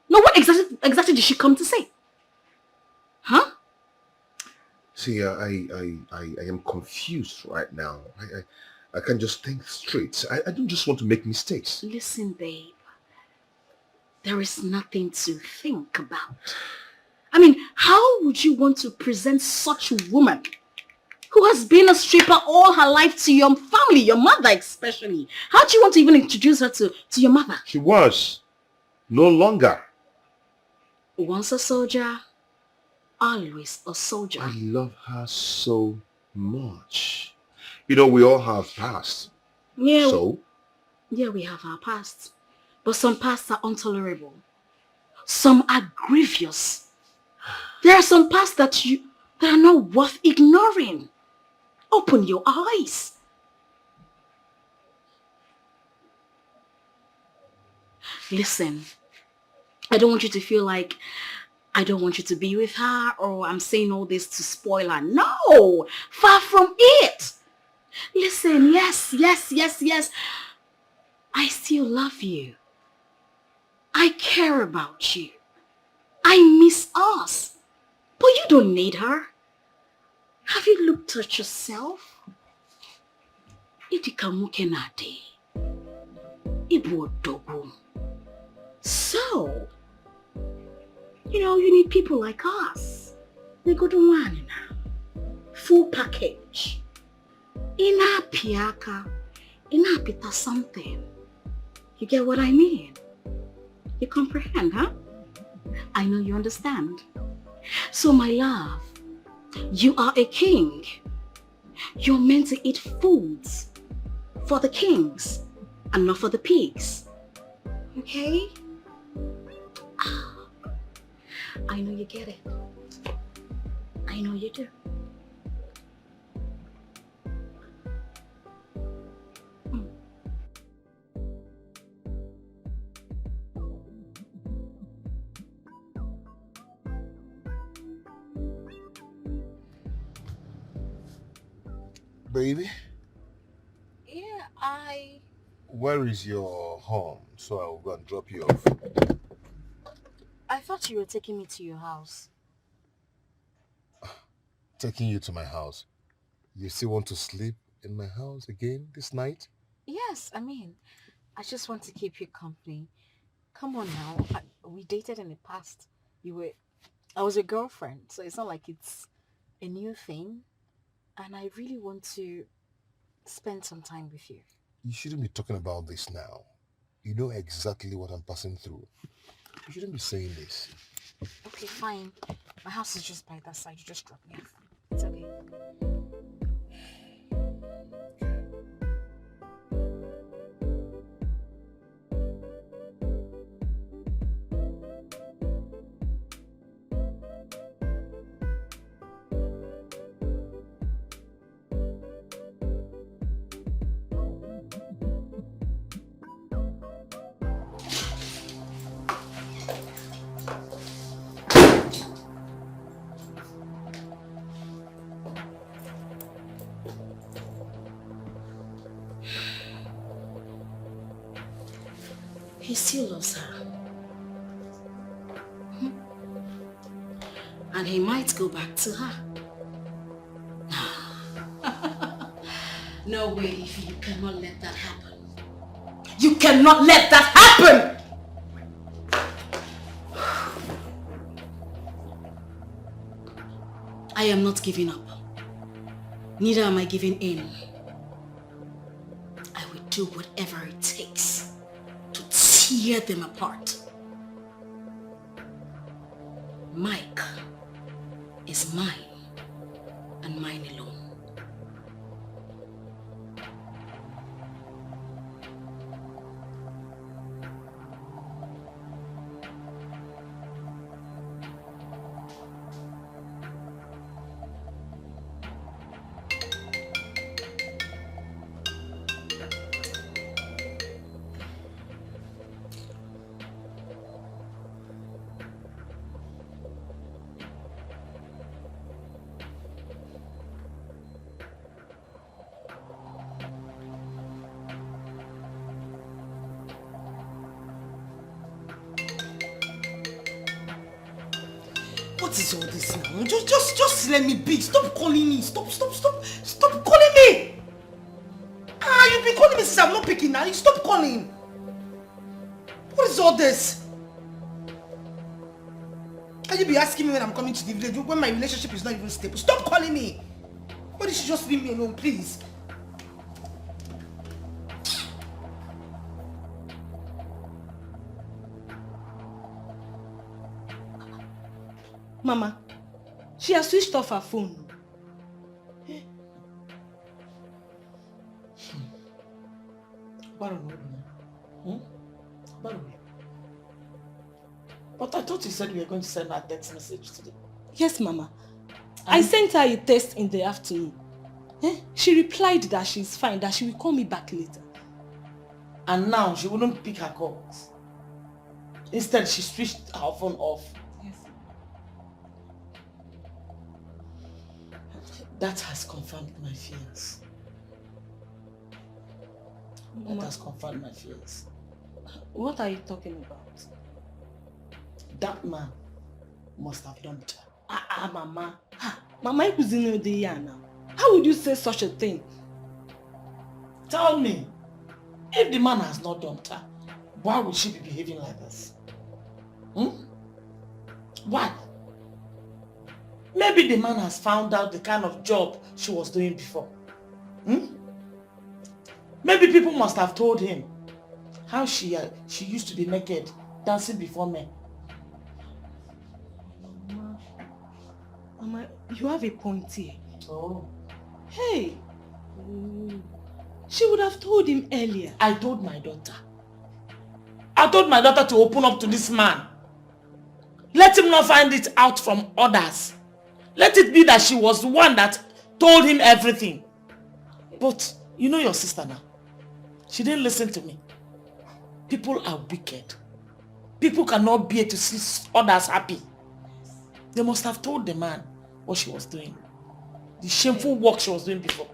No, what exactly did she come to say? Huh? See, I am confused right now. I can't just think straight. I don't just want to make mistakes. Listen, babe. There is nothing to think about. I mean, how would you want to present such a woman who has been a stripper all her life to your family, your mother especially? How do you want to even introduce her to your mother? She was. No longer. Once a soldier, always a soldier. I love her so much. You know, we all have past. Yeah. So? Yeah, we have our past. But some pasts are intolerable. Some are grievous. There are some pasts that are not worth ignoring. Open your eyes. Listen, I don't want you to feel like I don't want you to be with her or I'm saying all this to spoil her. No, far from it. Listen, yes. I still love you. I care about you. I miss us. But you don't need her. Have you looked at yourself? So, you need people like us. We go to one now. Full package. Ina piaka. Ina pita something. You get what I mean? You comprehend, huh? I know you understand. So my love, you are a king. You're meant to eat foods for the kings and not for the pigs. Okay? I know you get it. I know you do. Baby? Yeah, Where is your home? So I'll go and drop you off. I thought you were taking me to your house. Taking you to my house. You still want to sleep in my house again this night? Yes, I mean, I just want to keep you company. Come on now. We dated in the past. I was your girlfriend, so it's not like it's a new thing. And I really want to spend some time with you. You shouldn't be talking about this now. You know exactly what I'm passing through. You shouldn't be saying this. Okay, fine. My house is just by that side. You just drop me off. It's okay. He still loves her. And he might go back to her. No way, Ify, you cannot let that happen. You cannot let that happen! I am not giving up. Neither am I giving in. I will do whatever it takes to tear them apart. Mike is mine and mine alone. What is all this now? Just let me be. Stop calling me. Stop calling me. You've been calling me since I'm not picking now. Stop calling. What is all this? Can you be asking me when I'm coming to the village when my relationship is not even stable? Stop calling me. Why did you just leave me alone, please? Mama, she has switched off her phone. Barren, Barren. But I thought you said we were going to send her a text message today. Yes, Mama. I sent her a text in the afternoon. She replied that she's fine, that she will call me back later. And now she wouldn't pick her calls. Instead, she switched her phone off. Yes. That has confirmed my fears. Mama, that has confirmed my fears. What are you talking about? That man must have dumped her. Mama. Mama, you couldn't know the year now. How would you say such a thing? Tell me, if the man has not dumped her, why would she be behaving like this? Why? Maybe the man has found out the kind of job she was doing before. Maybe people must have told him how she used to be naked, dancing before men. Mama, you have a point here. Oh. Hey. She would have told him earlier. I told my daughter. I told my daughter to open up to this man. Let him not find it out from others. Let it be that she was the one that told him everything. But you know your sister now. She didn't listen to me. People are wicked. People cannot bear to see others happy. They must have told the man what she was doing. The shameful work she was doing before.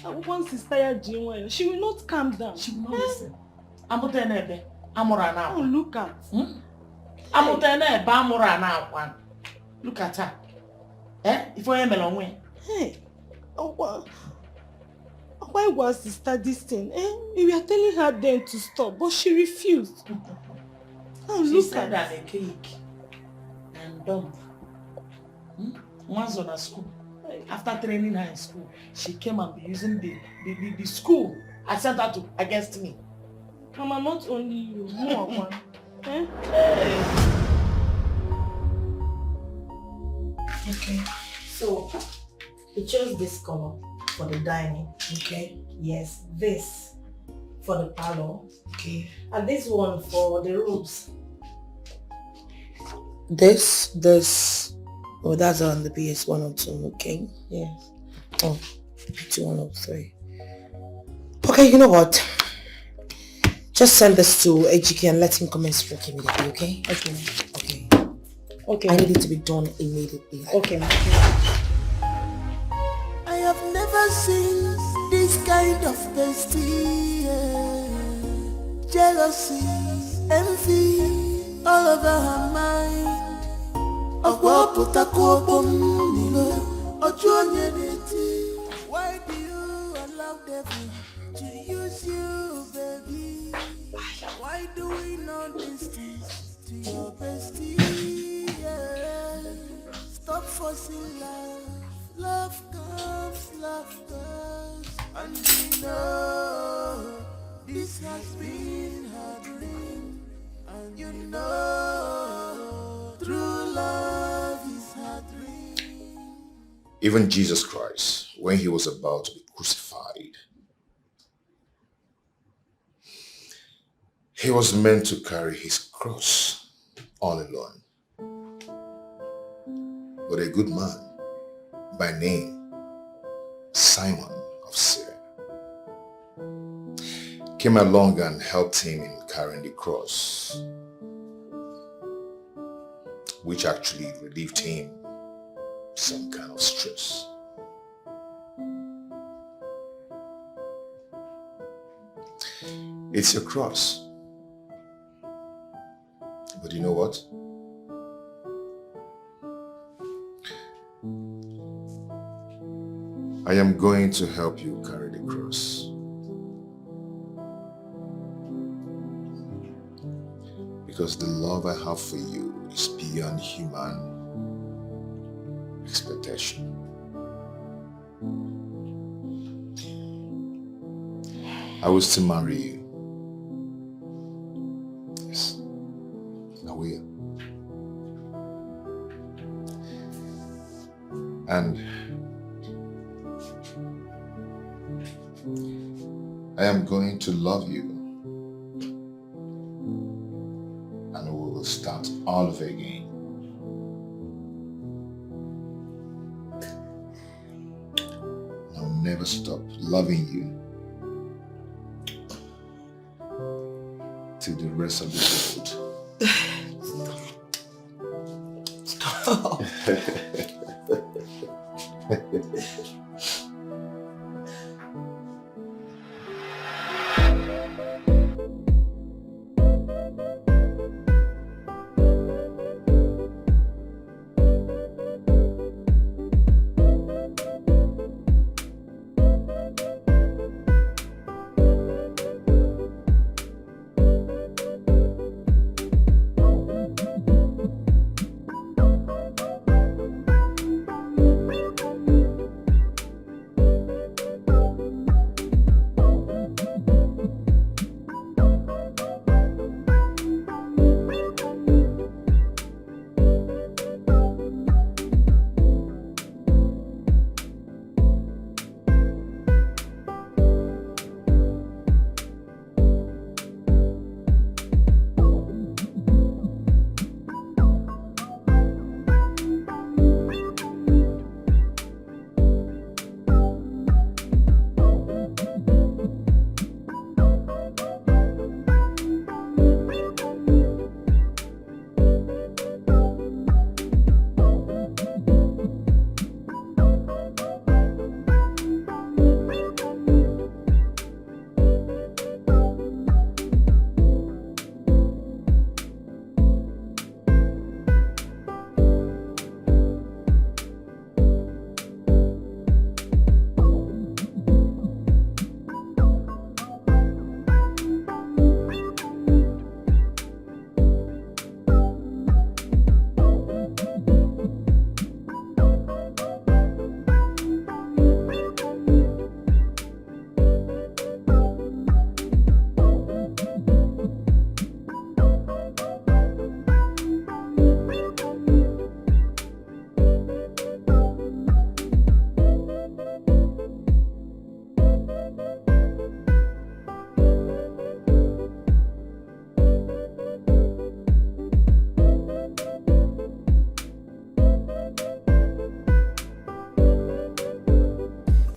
Once she's tired, she will not calm down. She will not listen. I'm not there. Amurana. Oh, look at. Amutene ba amurana one. Look at her. If I am alone. Hey. Why was sister this thing? We were telling her then to stop, but she refused. Oh, She look said at. I'm a cake and dumb. Once on a school, after training her in school, she came and be using the school I sent her to against me. Mama, not only you, more one. Okay, so we chose this color for the dining. Okay. Yes, this for the parlor. Okay. And this one for the rooms. This. Oh, that's on the PS 102, okay? Yes. Oh, PS 103. Okay, you know what? Just send this to AGK and let him come and speak immediately, okay? Okay. Okay. Okay. I need it to be done immediately. Okay. I have never seen this kind of bestie. Jealousy, envy, all over her mind. Why do you allow devil to use you, baby? Why do we know this things to your bestie? Stop forcing love. Love comes, love goes. And we know this has been her dream. And you know true love is her dream. Even Jesus Christ, when he was about to be crucified, he was meant to carry his cross all alone. But a good man by name Simon of Syria came along and helped him in carrying the cross, which actually relieved him some kind of stress. It's your cross. But you know what? I am going to help you carry the cross. Because the love I have for you is beyond human expectation. I will still marry you. Yes, I will. And I am going to love you. And we will start all over again. I'll never stop loving you till the rest of the world. Stop.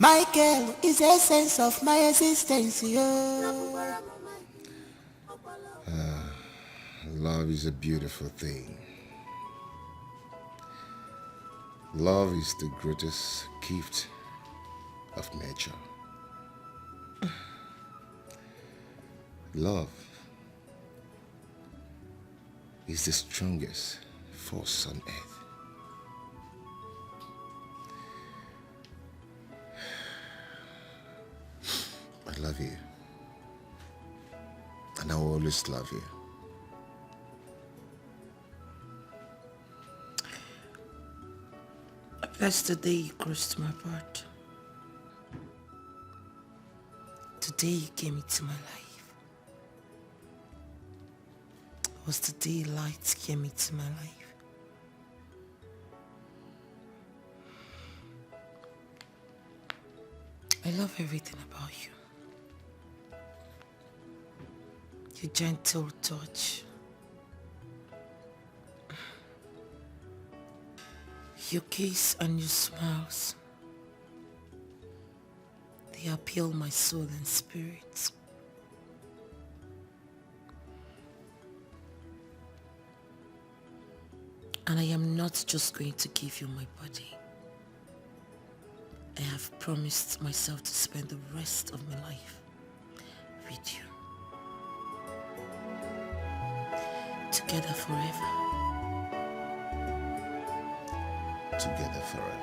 Michael is the essence of my existence, yo. Love is a beautiful thing. Love is the greatest gift of nature. Love is the strongest force on earth. I love you. And I will always love you. That's the day you crossed my path. Today you came into my life. It was the day light came into my life. I love everything about you. Your gentle touch. Your kiss and your smiles. They appeal my soul and spirit. And I am not just going to give you my body. I have promised myself to spend the rest of my life with you. Together forever. Together forever.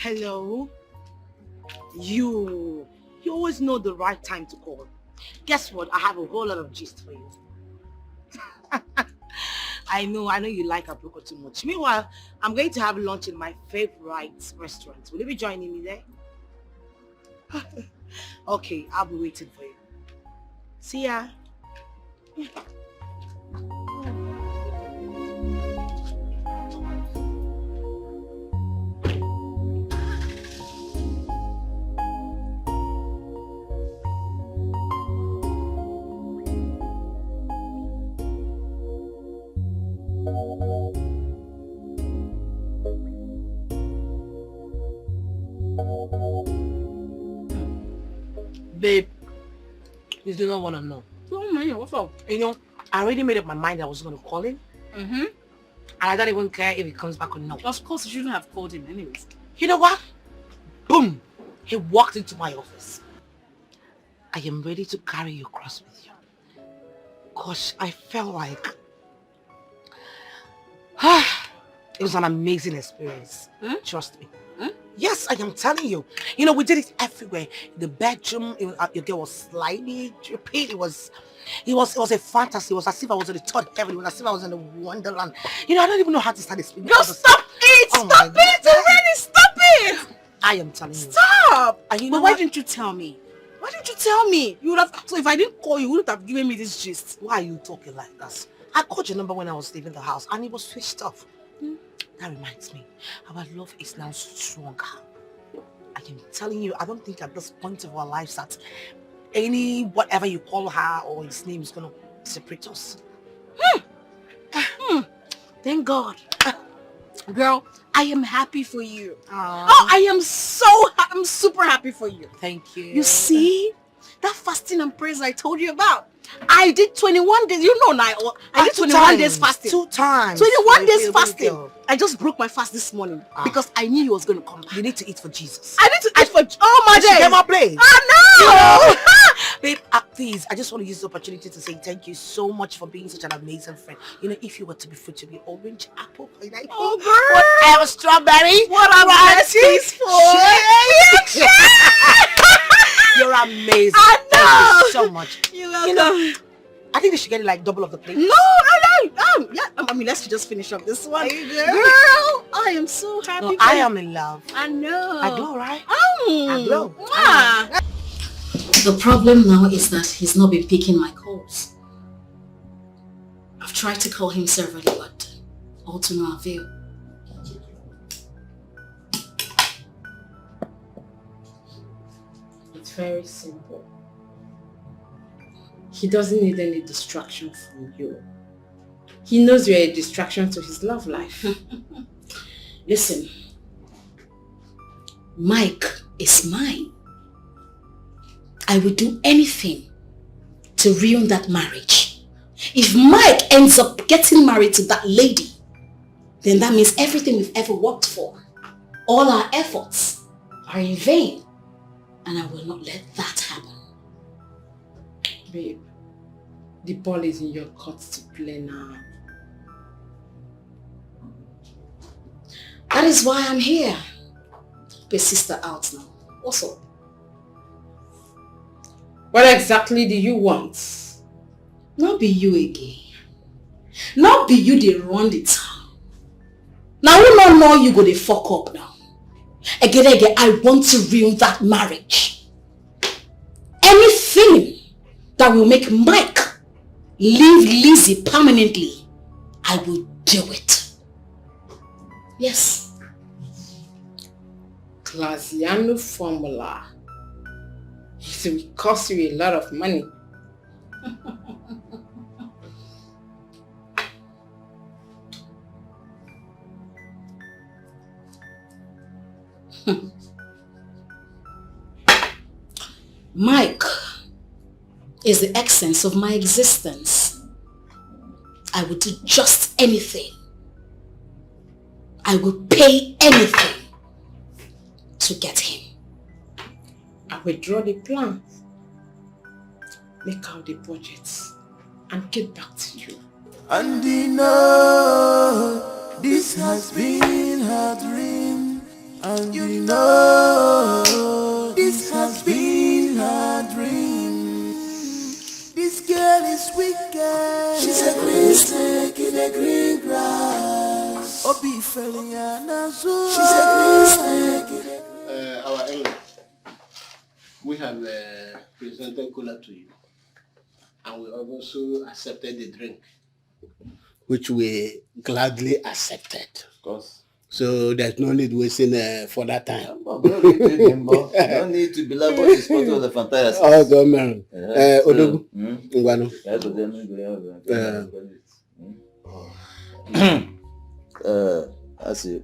Hello? You always know the right time to call. Guess what? I have a whole lot of gist for you. I know you like Abroko too much. Meanwhile, I'm going to have lunch in my favorite restaurant. Will you be joining me there? Okay, I'll be waiting for you. See ya. Babe, you do not want to know. Oh man, what's up? You know, I already made up my mind I was going to call him. Mm-hmm. And I don't even care if he comes back or not. Of course, you shouldn't have called him anyways. You know what? Boom! He walked into my office. I am ready to carry you across with you. Gosh, I felt like... it was an amazing experience. Trust me. Yes, I am telling you. You know, we did it everywhere. The bedroom, your girl was sliding, tripping. It was a fantasy. It was as if I was in the third heaven. It was as if I was in a wonderland. You know, I don't even know how to start explaining. Girl, stop it! Oh Stop it already! Stop it! I am telling you. Stop! And you but know why what? didn't you tell me? Why didn't you tell me? You would have. So if I didn't call you, you wouldn't have given me this gist. Why are you talking like that? I called your number when I was leaving the house and it was switched off. That reminds me, our love is now stronger. I am telling you, I don't think at this point of our lives that any whatever you call her or his name is gonna separate us. Thank God. Girl, I am happy for you. Aww. Oh, I'm super happy for you. Thank you. You see, that fasting and prayers I told you about, I did 21 days. You know now, I did 21 days fasting. 2 times. 21 days fasting. I just broke my fast this morning because I knew he was going to come back. You need to eat for Jesus. I need to eat for... Oh my days. Get my place. I know. Babe, please, I just want to use the opportunity to say thank you so much for being such an amazing friend. You know, if you were to be fruit, to be orange, apple, pineapple, whatever, strawberry, what a blessings for You're amazing. I know. Thank you so much. You're welcome. You know, I think they should get it like double of the plate. No. Yeah, I mean, let's just finish up this one. Girl, I am so happy. No, I am in love. I know. I glow, right? I glow. The problem now is that he's not been picking my calls. I've tried to call him severally, but all to no avail. It's very simple. He doesn't need any distraction from you. He knows you're a distraction to his love life. Listen, Mike is mine. I will do anything to ruin that marriage. If Mike ends up getting married to that lady, then that means everything we've ever worked for, all our efforts are in vain. And I will not let that happen. Babe, the ball is in your court to play now. That is why I'm here. Help your sister out now. What's up? What exactly do you want? Not be you again. Not be you they run the town. Now we don't know you go to fuck up now. Again, I want to ruin that marriage. Anything that will make Mike leave Lizzie permanently, I will do it. Yes. Classiano formula. It will cost you a lot of money. Mike is the essence of my existence. I will do just anything. I will pay anything to get him. I will draw the plans, make out the budgets, and get back to you. And you know, this has been her dream. And you know, this has been her dream. This girl is wicked. She's a green snake in the green grass. Oh, be felling she's a green snake. Our elder, we have presented cola to you, and we have also accepted the drink, which we gladly accepted. Of course. So there's no need wasting for that time. No need to be like what is part of the fantasy. Oh, God, man. Odogu. I see.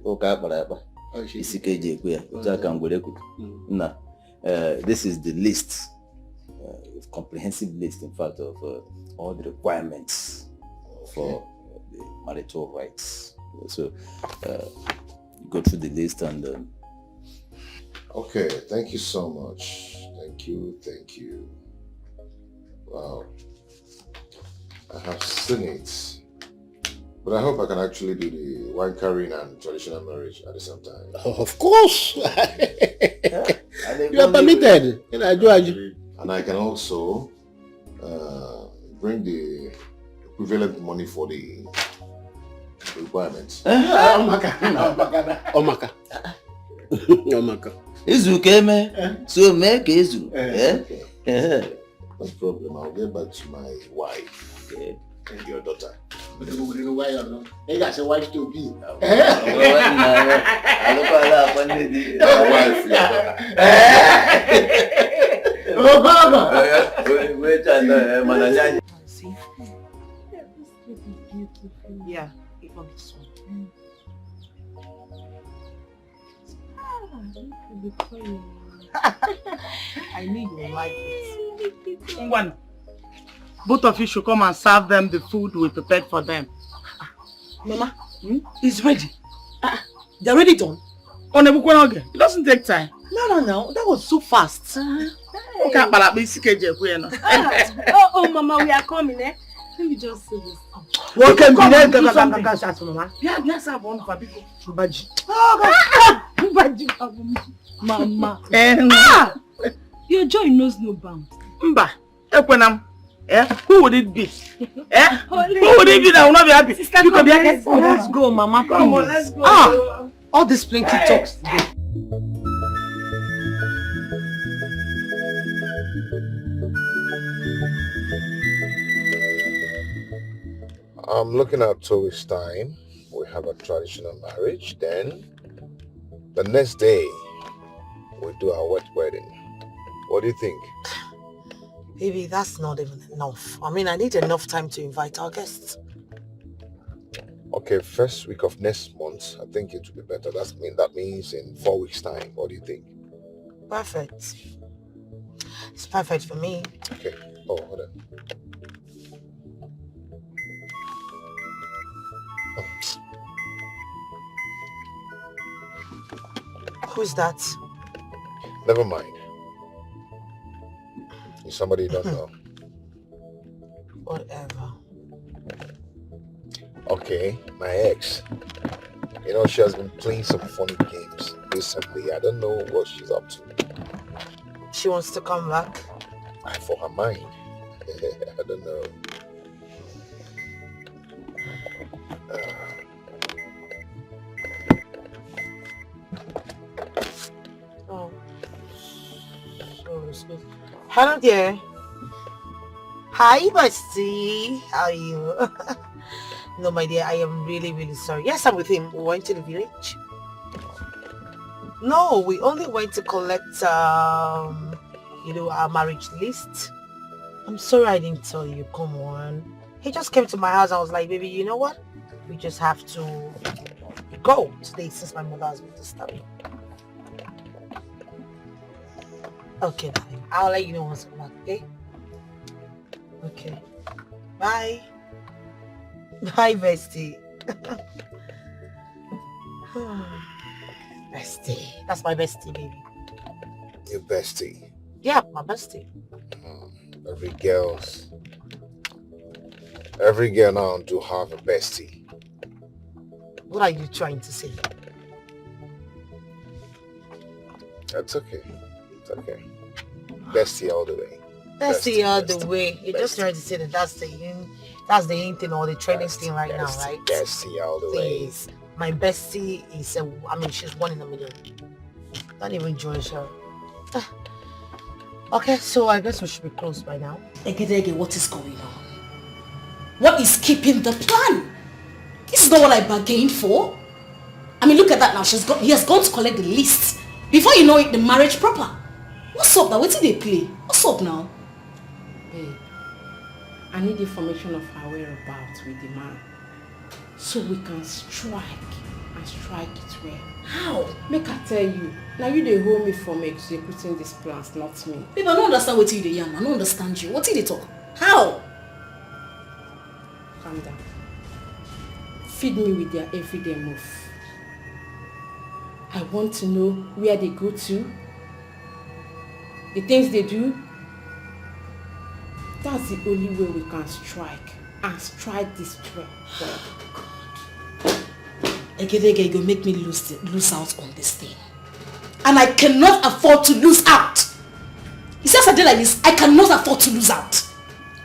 This is the list, comprehensive list, in fact, of all the requirements for the marital rights. So, go through the list and... Okay, thank you so much. Thank you. Wow. I have seen it. But I hope I can actually do the wine carrying and traditional marriage at the same time. Oh, of course. You are permitted. And I can also bring the equivalent money for the requirements. Omaka. Izu keme, so make Izu. No problem. I'll get back to my wife and your daughter. You got a wife to be. See? Yeah, even this one. I knew you like it. Ngwan, both of you should come and serve them the food we prepared for them. Mama, it's ready. They're already done. It doesn't take time. No. That was so fast. Okay, oh, Mama, we are coming, eh? Let me just say this. Welcome, Mama. Yes, I want for people. Mama. Your joy knows no bounds. Mba, who would it be? Who would it be that will not be happy? Sister, let's go, Mama. Come on, let's go. All this plenty talks today. I'm looking at 2 weeks' time. We have a traditional marriage. Then, the next day, we do our wet wedding. What do you think? Baby, that's not even enough. I mean, I need enough time to invite our guests. Okay, first week of next month, I think it will be better. That means in 4 weeks' time. What do you think? Perfect. It's perfect for me. Okay. Oh, hold on. Who's that? Never mind. It's somebody you don't know. Whatever. Okay, my ex. You know, she has been playing some funny games recently. I don't know what she's up to. She wants to come back? For her mind. I don't know. Oh. So sweet. Hello there. Hi, bestie. How are you? No, my dear, I am really, really sorry. Yes, I'm with him. We went to the village. No, we only went to collect, our marriage list. I'm sorry I didn't tell you. Come on. He just came to my house. I was like, baby, you know what? We just have to go today since my mother has been disturbing. Okay, darling. I'll let you know once I'm back, okay? Okay. Bye. Bye, bestie. Bestie. That's my bestie, baby. Your bestie? Yeah, my bestie. Every girl now do have a bestie. What are you trying to say? That's okay. It's okay. Bestie all the way. Bestie all the way. You're just trying to say that that's the in thing or the trending thing right now, right? Bestie all the way. Please. My bestie is she's 1 in a million. Don't even join her. Okay, so I guess we should be close by now. Egedege, what is going on? What is keeping the plan? This is not what I bargained for. I mean, look at that now. He has gone to collect the list. Before you know it, the marriage proper. What's up now? What did they play? What's up now? Babe, I need information of her whereabouts with the man, so we can strike it well. How? Make I tell you. Now you dey hold me from executing these plans, not me. Babe, I don't understand what you dey yarn. I don't understand you. What did they talk? How? Calm down. Feed me with their everyday move. I want to know where they go to, the things they do. That's the only way we can strike, and strike this well. Egedege, you go make me lose out on this thing. And I cannot afford to lose out. It's just a day like this, I cannot afford to lose out.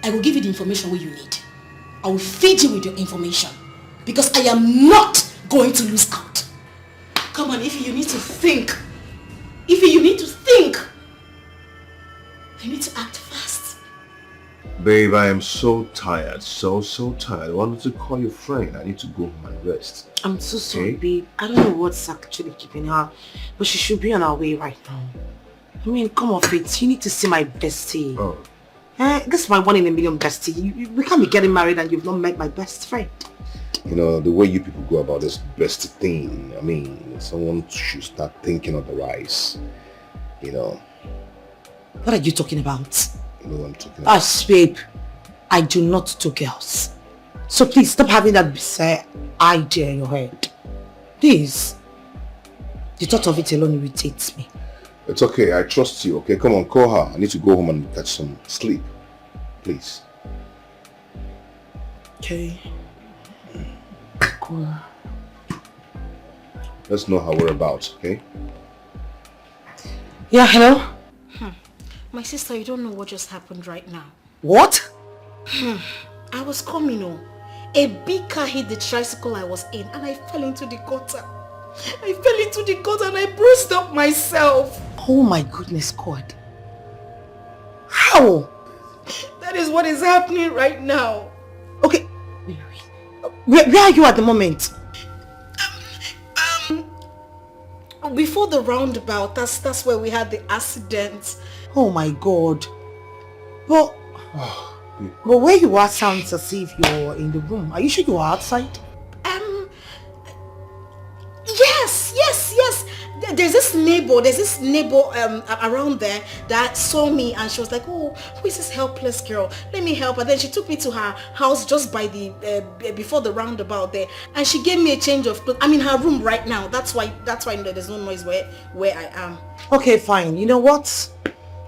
I will give you the information where you need. I will feed you with your information. Because I am not going to lose out. Come on, if you need to think. You need to act fast. Babe, I am so tired. So tired. I wanted to call your friend. I need to go home and rest. I'm so sorry, babe. I don't know what's actually keeping her, but she should be on her way right now. I mean, come off it. You need to see my bestie. Oh. This is my 1 in a million bestie. We can't be getting married and you've not met my best friend. You know, the way you people go about this bestie thing, I mean, someone should start thinking otherwise. You know. What are you talking about? You know what I'm talking about? Babe, I do not do girls. So please stop having that bizarre idea in your head. Please. The thought of it alone irritates me. It's okay, I trust you, okay? Come on, call her. I need to go home and catch some sleep. Please. Okay. Cool. Let's know how we're about, okay? Yeah, hello? My sister, you don't know what just happened right now. What? I was coming home. A big car hit the tricycle I was in and I fell into the gutter. I fell into the gutter and I bruised up myself. Oh my goodness, God. How? That is what is happening right now. Okay. Where are you at the moment? Before the roundabout, that's where we had the accident. Oh my God. But where you are sounds as if you're in the room. Are you sure you are outside? Yes. There's this neighbor around there that saw me and she was like, oh, who is this helpless girl? Let me help her. Then she took me to her house just by the before the roundabout there, and she gave me a change of clothes. I'm in her room right now. That's why there's no noise where I am. Okay, fine. You know what?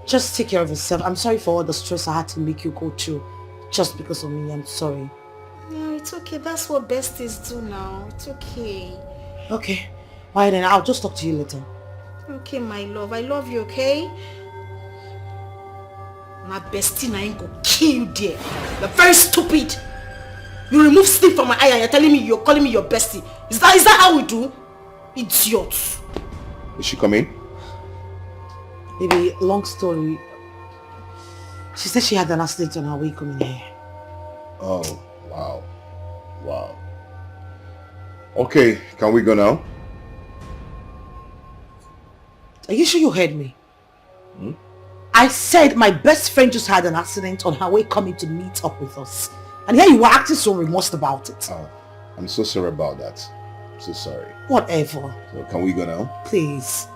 Just take care of yourself. I'm sorry for all the stress I had to make you go through just because of me. I'm sorry. No, it's okay. That's what besties do now. It's okay. Okay. Alright then, I'll just talk to you later. Okay, my love. I love you, okay? My bestie na ain't go kill you there. You're very stupid. You remove sleep from my eye and you're calling me your bestie. Is that how we do? Idiot. Is she coming? Baby, long story. She said she had an accident on her way coming here. Oh, wow. Okay, can we go now? Are you sure you heard me? I said my best friend just had an accident on her way coming to meet up with us. And here you were acting so remorse about it. Oh, I'm so sorry about that. I'm so sorry. Whatever. So can we go now? Please.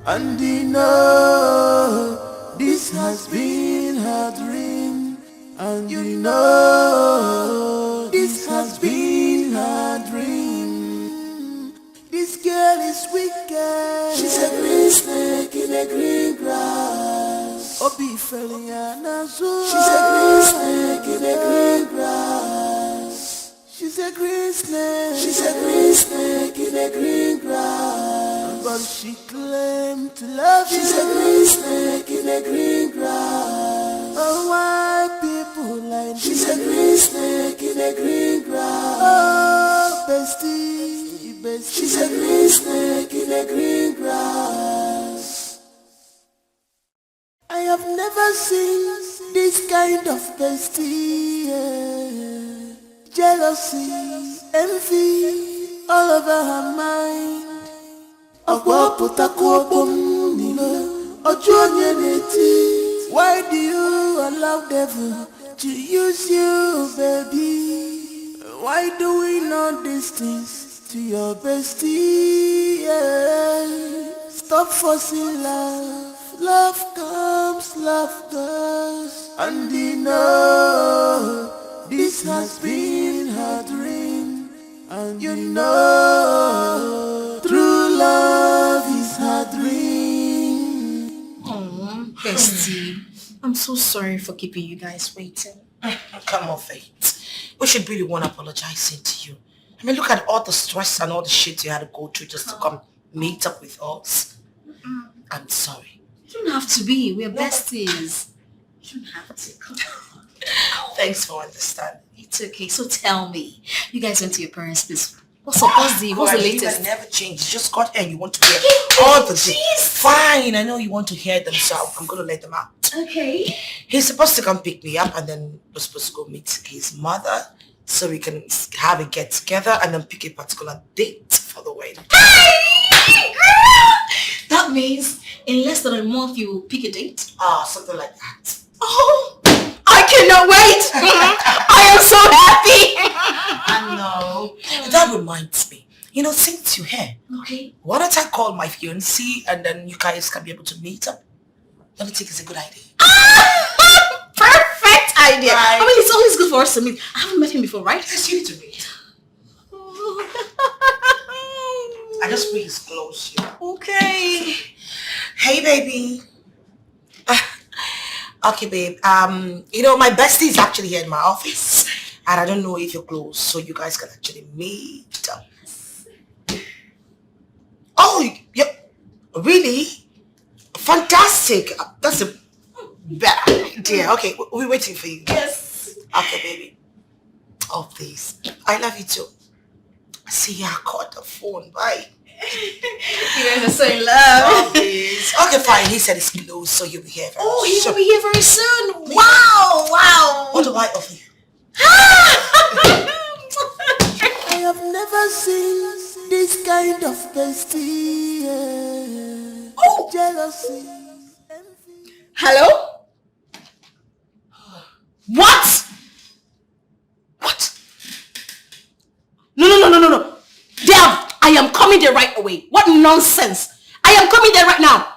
And you know this has been her dream. And you know this has been her dream. This girl is wicked. She's a green snake in the green grass. Obi Feliana Zoo. She's a green snake in the green grass. She's a green snake. She's a green snake in the green grass. But she claimed to love you. She's a green snake in the green grass. Oh, why people like this? She's a green snake in the green grass. Oh, bestie, bestie. She's a green snake in the green grass. I have never seen this kind of bestie. Yeah. Jealousy, envy, all over her mind. Why do you allow devil to use you, baby? Why do we know these things to your bestie? Yeah. Stop forcing love. Love comes, love goes. And you know this has been her dream. And you know true love is her dream. Oh, bestie. I'm so sorry for keeping you guys waiting. Come off it. We should be the one apologizing to you. I mean, look at all the stress and all the shit you had to go through just to come meet up with us. I'm sorry. You don't have to be. We're besties. You don't have to. Come on. Thanks for understanding. It's okay. So tell me, you guys went to your parents' place. What's the latest? You never changed. You just got here and you want to hear all the things. Fine, I know you want to hear them, so I'm going to let them out. Okay. He's supposed to come pick me up and then we're supposed to go meet his mother so we can have a get together and then pick a particular date for the wedding. That means in less than a month you will pick a date? Something like that. Oh, I cannot wait. I am so happy. I know. That reminds me. Since you're here, okay, why don't I call my fiancé and then you guys can be able to meet up? Don't you think it's a good idea? Perfect idea. Right. I mean, it's always good for us to meet. I haven't met him before, right? Yes, you need to meet. I just bring his clothes here. Okay. Hey, baby. Okay, babe. My bestie is actually here in my office, and I don't know if you're close, so you guys can actually meet up. Oh, really? Fantastic. That's a better idea. Okay, we're waiting for you. Yes. Okay, baby. Oh, please. I love you too. See ya. I caught the phone. Bye. You guys are so in love. Oh, please. Okay, fine. He said it's close, so you'll be here very soon. Oh, he will be here very soon. Wow, wow. What do I offer you? I have never seen this kind of bestie. Oh. Jealousy. Hello? What? No. Dev, I am coming there right away. What nonsense. I am coming there right now.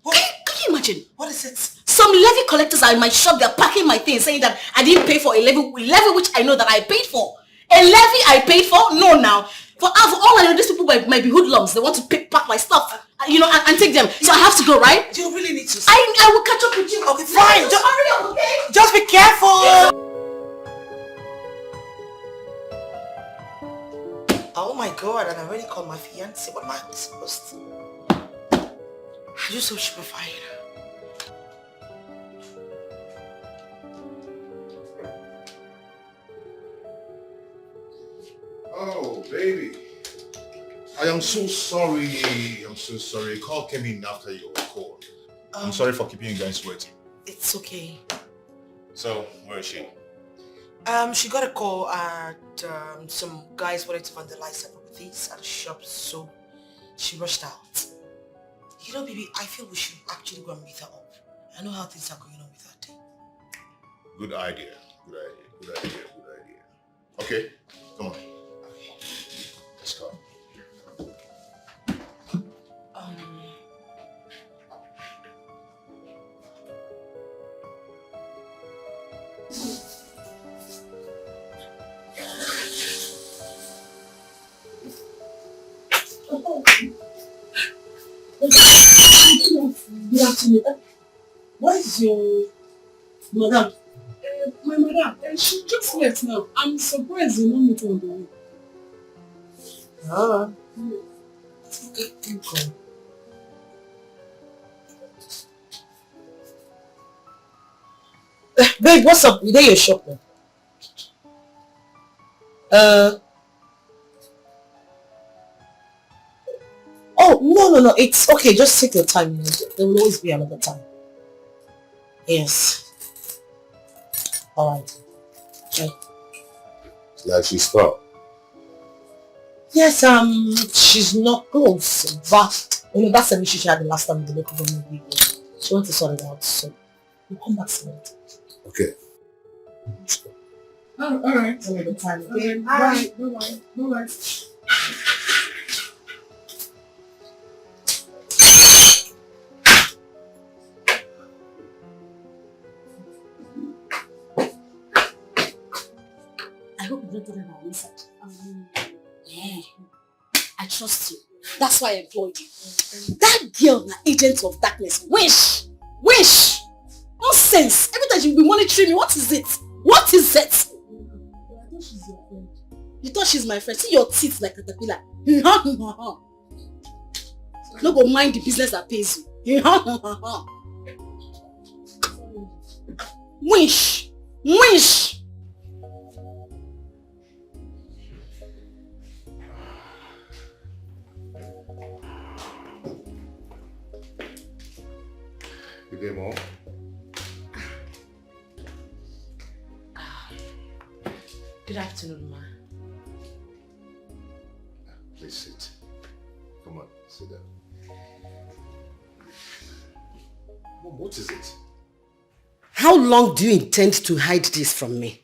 Can you imagine? What is it? Some levy collectors are in my shop. They're packing my things, saying that I didn't pay for a levy which I know that I paid for. A levy I paid for? No, now. For all I know, these people might be hoodlums. They want to pack my stuff, and take them. So I have to go, right? Do you really need to? I will catch up with you. Okay, fine. Just hurry up, okay? Just be careful. Oh my God, and I already called my fiancé. What am I supposed to? Are you so stupefied? Oh, baby. I am so sorry. A call came in after your call. I'm sorry for keeping you guys waiting. It's okay. So, where is she? She got a call and some guys wanted to vandalize some properties at the shop, so she rushed out. Baby, I feel we should actually go and meet her up. I know how things are going on with her day. Good idea. Okay, come on. Let's go. Good afternoon. What is your madam? My madam, she just left now. I'm surprised you don't meet her on the way. Okay, come. Babe, what's up? You there your shop now? Oh, no. It's okay. Just take your time. There will always be another time. Yes. Alright. Okay. It's like she stopped. Yes, she's not close, but that's an issue she had the last time in the local government meeting. She wants to sort it out, so we'll come back soon. Okay. Alright. Another time. Okay. Bye. I hope you don't do that on inside. Yeah. I trust you. That's why I employed you. That girl, the agent of darkness. Wish! Nonsense! Every time you'll be monitoring me, what is it? You thought she's my friend? See your teeth like a caterpillar. No go mind the business that pays you. Wish! Good day, Mom. Good afternoon, ma. Please sit. Sit down. Mom, what is it? How long do you intend to hide this from me?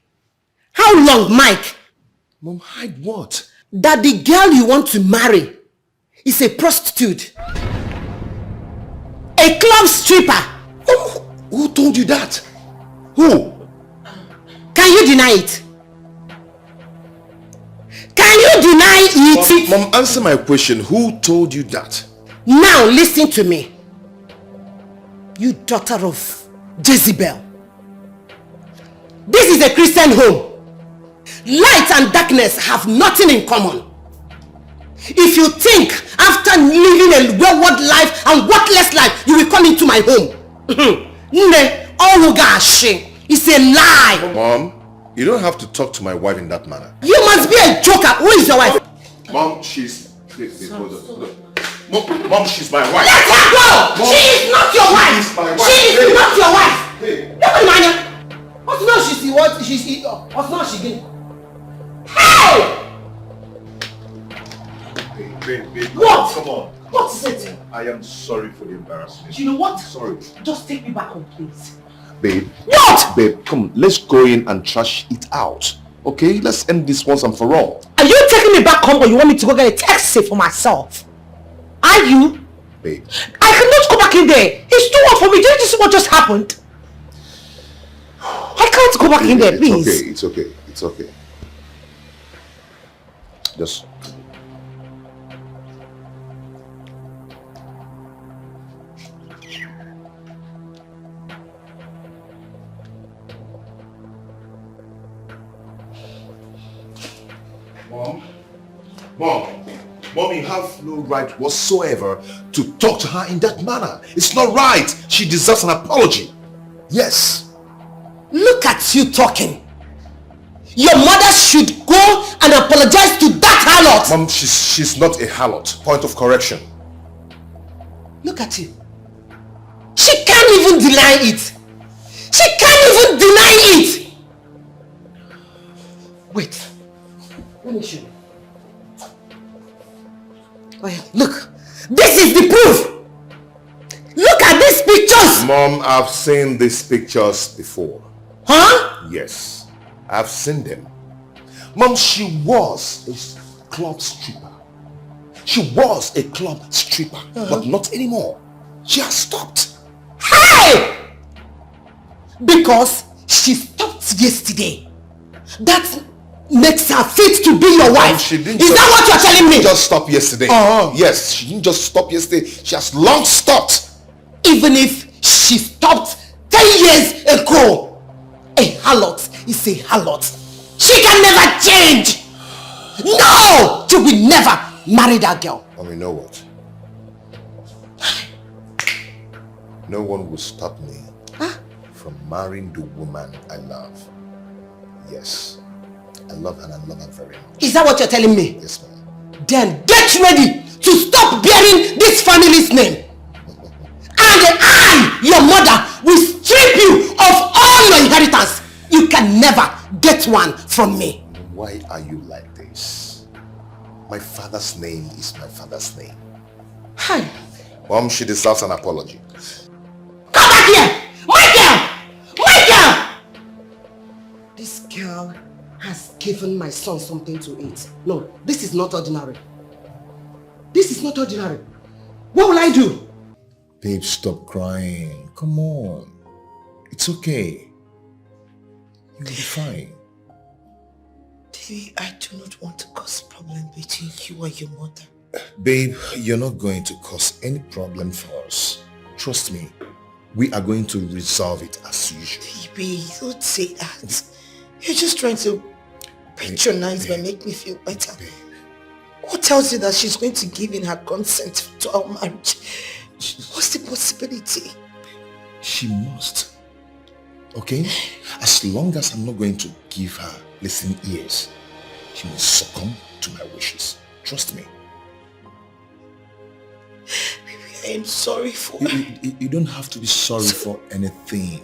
How long, Mike? Mom, hide what? That the girl you want to marry is a prostitute. A club stripper. Who told you that? Who? Can you deny it? Can you deny it? Mom, answer my question. Who told you that? Now listen to me. You daughter of Jezebel. This is a Christian home. Light and darkness have nothing in common. If you think after living a wayward life and worthless life, you will come into my home. It's a lie. Mom, you don't have to talk to my wife in that manner. You must be a joker. Who is your wife? Mom, she's... Wait, hold on. Mom, she's my wife. Let her go! Mom, she is not your wife. She's my wife. She is not your wife. Hey. What's not she's what? She's what's not she did? Hey! Babe, what? Come on. What is it? I am sorry for the embarrassment. You know what? Sorry. Just take me back home, please. Babe. What? Babe, come, let's go in and trash it out. Okay? Let's end this once and for all. Are you taking me back home or you want me to go get a taxi for myself? Are you? Babe. I cannot go back in there. It's too hard for me. Didn't you see what just happened? I can't go back in there, please. It's okay. It's okay. Just... Mom, you have no right whatsoever to talk to her in that manner. It's not right. She deserves an apology. Yes. Look at you talking. Your mother should go and apologize to that harlot. Mom, she's not a harlot. Point of correction. Look at you. She can't even deny it. She can't even deny it. Wait. Let me show you. Well, look. This is the proof. Look at these pictures. Mom, I've seen these pictures before. Huh? Yes. I've seen them. Mom, she was a club stripper. She was a club stripper, but not anymore. She has stopped. Hey! Because she stopped yesterday. That makes her fit to be your wife. Is that what you're telling me? She didn't just stop yesterday. Yes, she didn't just stop yesterday. She has long stopped. Even if she stopped 10 years ago, a harlot is a harlot. She can never change. No! She will never marry that girl. You know what? No one will stop me from marrying the woman I love. Yes. I love her and I love her very much. Is that what you're telling me? Yes, ma'am. Then get ready to stop bearing this family's name. And I, your mother, will strip you of all your inheritance. You can never get one from me. Why are you like this? My father's name is my father's name. Hi. Mom, she deserves an apology. Come back here! Michael! Michael! This girl has given my son something to eat. No, this is not ordinary. This is not ordinary. What will I do? Babe, stop crying. Come on. It's okay. You'll be fine. Baby, I do not want to cause problem between you and your mother. Babe, you're not going to cause any problem for us. Trust me. We are going to resolve it as usual. Baby, don't say that. You're just trying to patronize me and make me feel better. Who tells you that she's going to give in her consent to our marriage? What's the possibility? She must. Okay? As long as I'm not going to give her listening ears, she must succumb to my wishes. Trust me. I am sorry for... You don't have to be sorry for anything.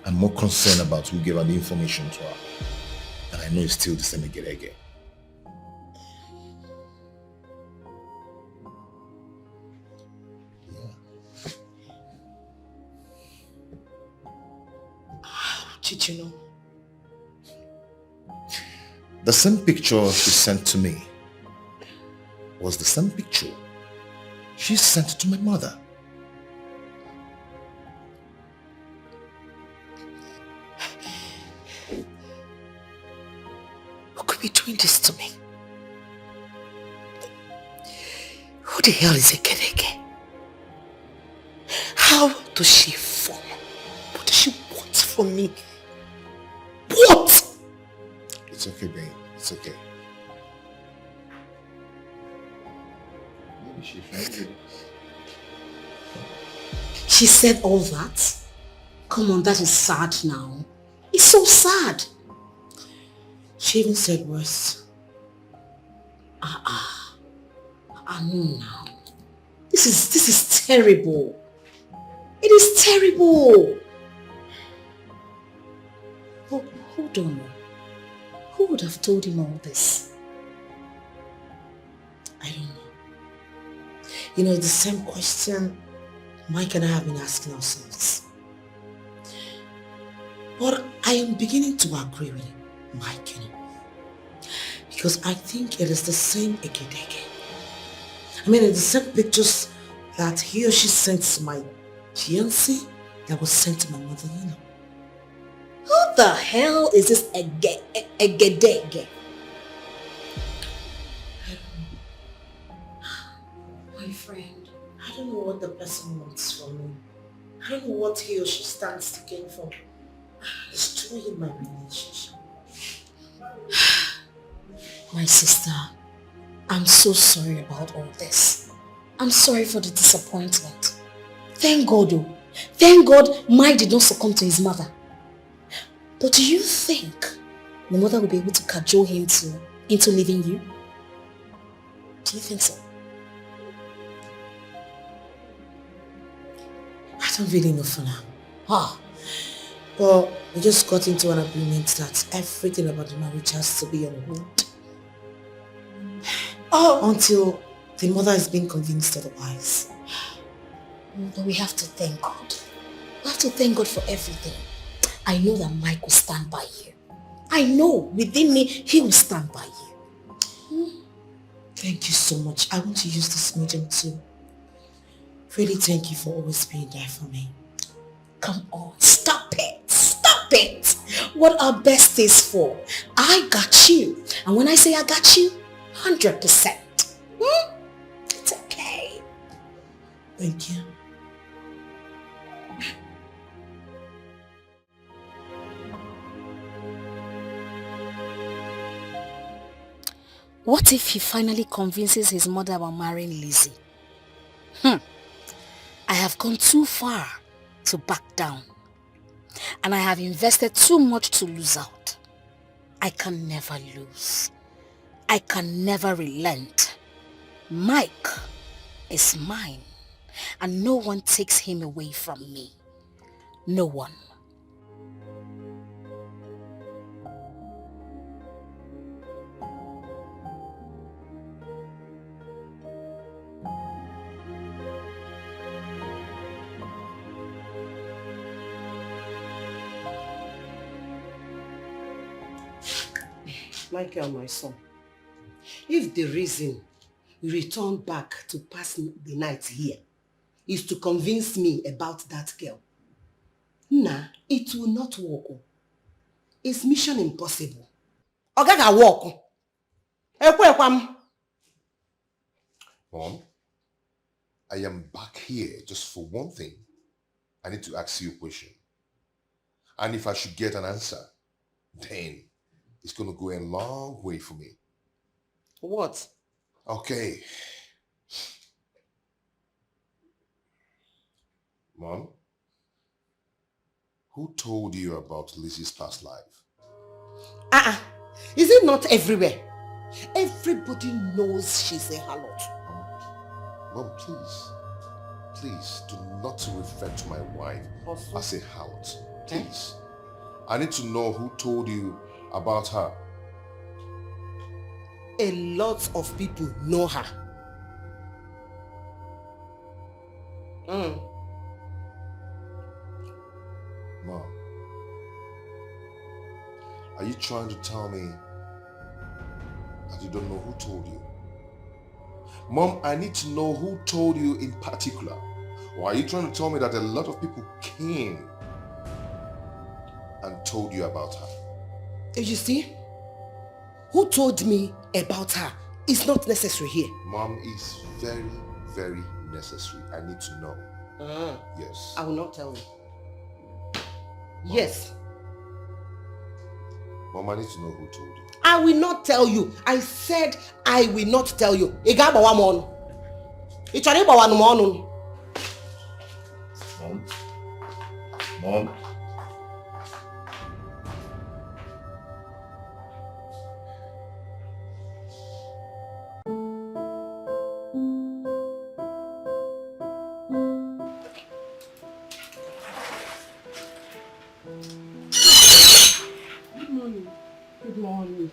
I'm more concerned about who gave her the information to her. And I know it's still the same again. did you know? The same picture she sent to me was the same picture she sent to my mother. Who could be doing this to me? Who the hell is Ekedeke? How does she form? What does she want from me? What? It's okay, babe. It's okay. Maybe she's angry. She said all that? Come on, that is sad now. It's so sad. She even said worse. No now. This is terrible. It is terrible. Oh, hold on. Who would have told him all this? I don't know. You know, it's the same question Mike and I have been asking ourselves. But I am beginning to agree with Mike, you know. Because I think it is the same Ekedeke. I mean, it's the same pictures that he or she sent to my fiancé that was sent to my mother, you know. Who the hell is this Ekedeke? My friend. I don't know what the person wants from me. I don't know what he or she stands to gain from destroying my relationship. My sister, I'm so sorry about all this. I'm sorry for the disappointment. Thank God though. Thank God Mike did not succumb to his mother. But do you think the mother will be able to cajole him into leaving you? Do you think so? I don't really know for now. Well, we just got into an agreement that everything about the marriage has to be on hold. Until the mother is being convinced otherwise. But we have to thank God. We have to thank God for everything. I know that Mike will stand by you. I know within me, he will stand by you. Thank you so much. I want to use this medium to really thank you for always being there for me. Come on, stop it. Stop it. What our best is for. I got you. And when I say I got you, 100%. It's okay. Thank you. What if he finally convinces his mother about marrying Lizzie? I have gone too far to back down. And I have invested too much to lose out. I can never lose. I can never relent. Mike is mine. And no one takes him away from me. No one. Michael, my son, if the reason you return back to pass the night here is to convince me about that girl, nah, it will not work. It's mission impossible. Ogaga walk. Mom, I am back here just for one thing. I need to ask you a question. And if I should get an answer, then it's going to go a long way for me. What? Okay. Mom, who told you about Lizzie's past life? Is it not everywhere? Everybody knows she's a harlot. Mom, please do not refer to my wife as a harlot. Please. I need to know who told you about her. A lot of people know her. Mom, Are you trying to tell me that you don't know who told you? Mom, I need to know who told you in particular. Or are you trying to tell me that a lot of people came and told you about her? You see, who told me about her is not necessary here. Mom, it's very, very necessary. I need to know. Yes. I will not tell you. Mom. Yes. Mom, I need to know who told you. I will not tell you. I said I will not tell you. Mom. Mom. Good morning.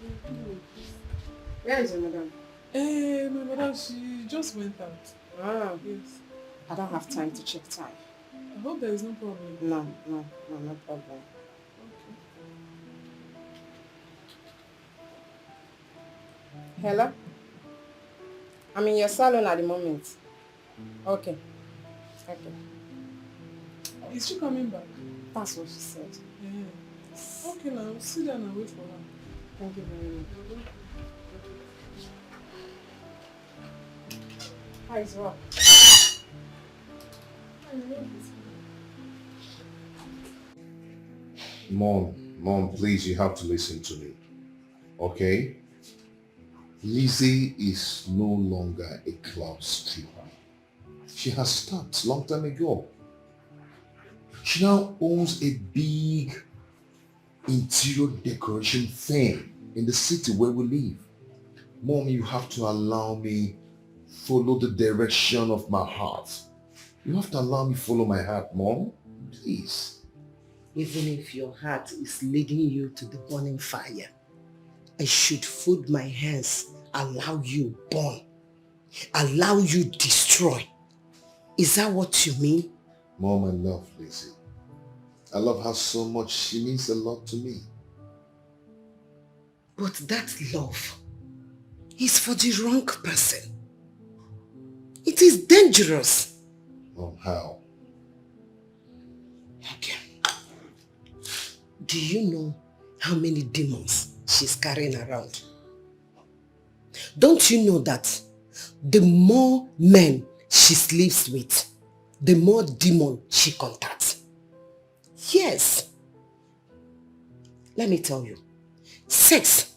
Where is your madam? My madam, she just went out. Ah. Yes. I don't have time to check time. I hope there is no problem. No problem. Hello? I'm in your salon at the moment. Okay. Is she coming back? That's what she said. Yeah. Okay, now sit down and wait for her. Thank you very much. How is work? Mom, please, you have to listen to me. Okay? Lizzie is no longer a club stripper. She has stopped long time ago. She now owns a big interior decoration firm in the city where we live. Mom, you have to allow me follow the direction of my heart. You have to allow me follow my heart, Mom. Please. Even if your heart is leading you to the burning fire, I should fold my hands, allow you burn, allow you destroy. Is that what you mean? Mom, I love Lizzie. I love her so much. She means a lot to me. But that love is for the wrong person. It is dangerous. Mom, how? Okay. Do you know how many demons she's carrying around? Don't you know that the more men she sleeps with, the more demon she contacts? Yes. Let me tell you, sex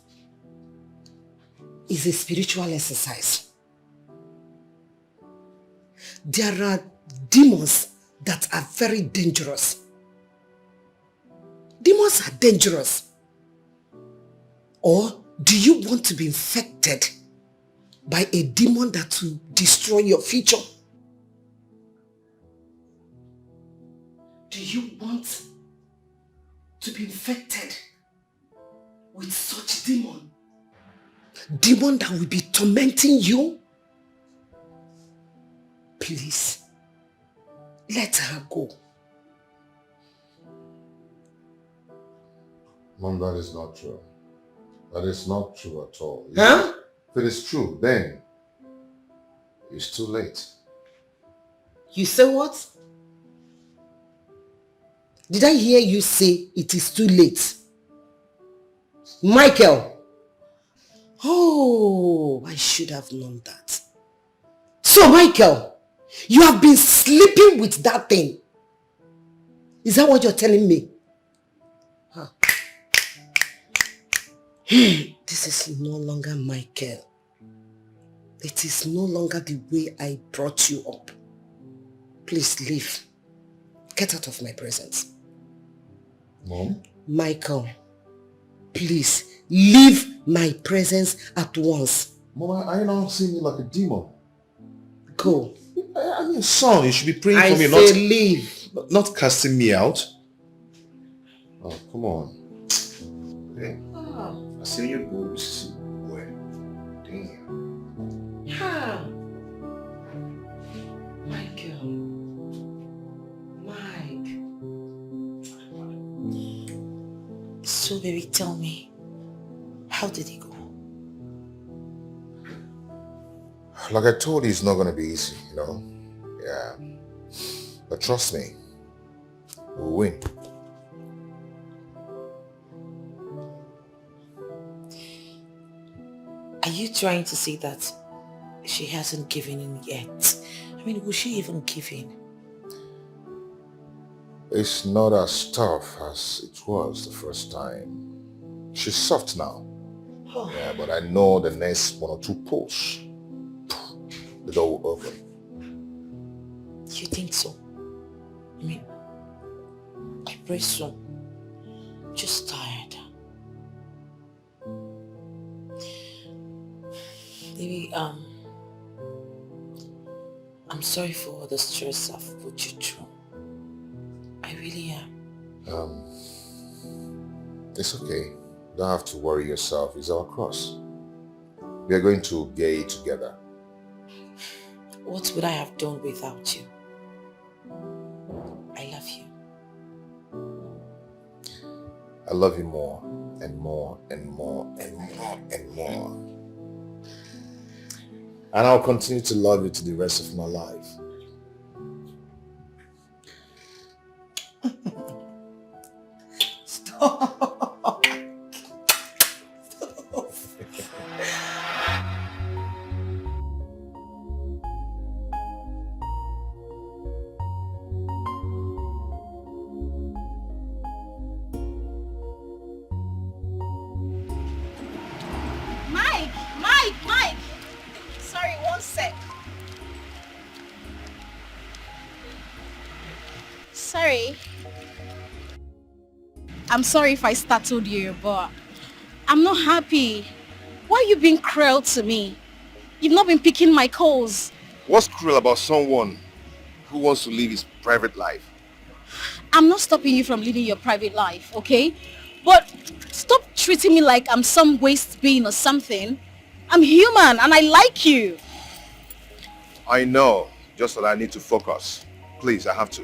is a spiritual exercise. There are demons that are very dangerous. Demons are dangerous. Or do you want to be infected by a demon that will destroy your future? Do you want to be infected with such demon? Demon that will be tormenting you? Please, let her go. Mom, that is not true. That is not true at all. Huh? If it is true, then it's too late. You say what? Did I hear you say it is too late? Michael! Oh, I should have known that. So, Michael, you have been sleeping with that thing. Is that what you're telling me? Huh. This is no longer Michael. It is no longer the way I brought you up. Please leave. Get out of my presence. Mom? Michael, please leave my presence at once. Mom, are you not seeing me like a demon? Go. I'm your son. You should be praying for me. I say leave. Not casting me out. Oh, come on. Okay. I see you go. Where? Damn. Yeah. Michael. Mike. So So baby, tell me, how did it go? Like I told you, it's not gonna be easy, you know? Yeah. But trust me, we'll win. Are you trying to say that she hasn't given in yet? I mean, will she even give in? It's not as tough as it was the first time. She's soft now. Oh. Yeah, but I know the next 1 or 2 pulls, the door will open. You think so? I mean, I pray so. Just tired. Maybe, I'm sorry for all the stress I've put you through. I really am. It's okay. You don't have to worry yourself. It's our cross. We are going to bear it together. What would I have done without you? I love you. I love you more and more and more and more and more. And I'll continue to love you to the rest of my life. Stop. Mike! Sorry, one sec. Sorry. I'm sorry if I startled you, but I'm not happy. Why are you being cruel to me? You've not been picking my calls. What's cruel about someone who wants to live his private life? I'm not stopping you from living your private life, okay? But stop treating me like I'm some waste being or something. I'm human and I like you. I know, just that I need to focus. Please, I have to.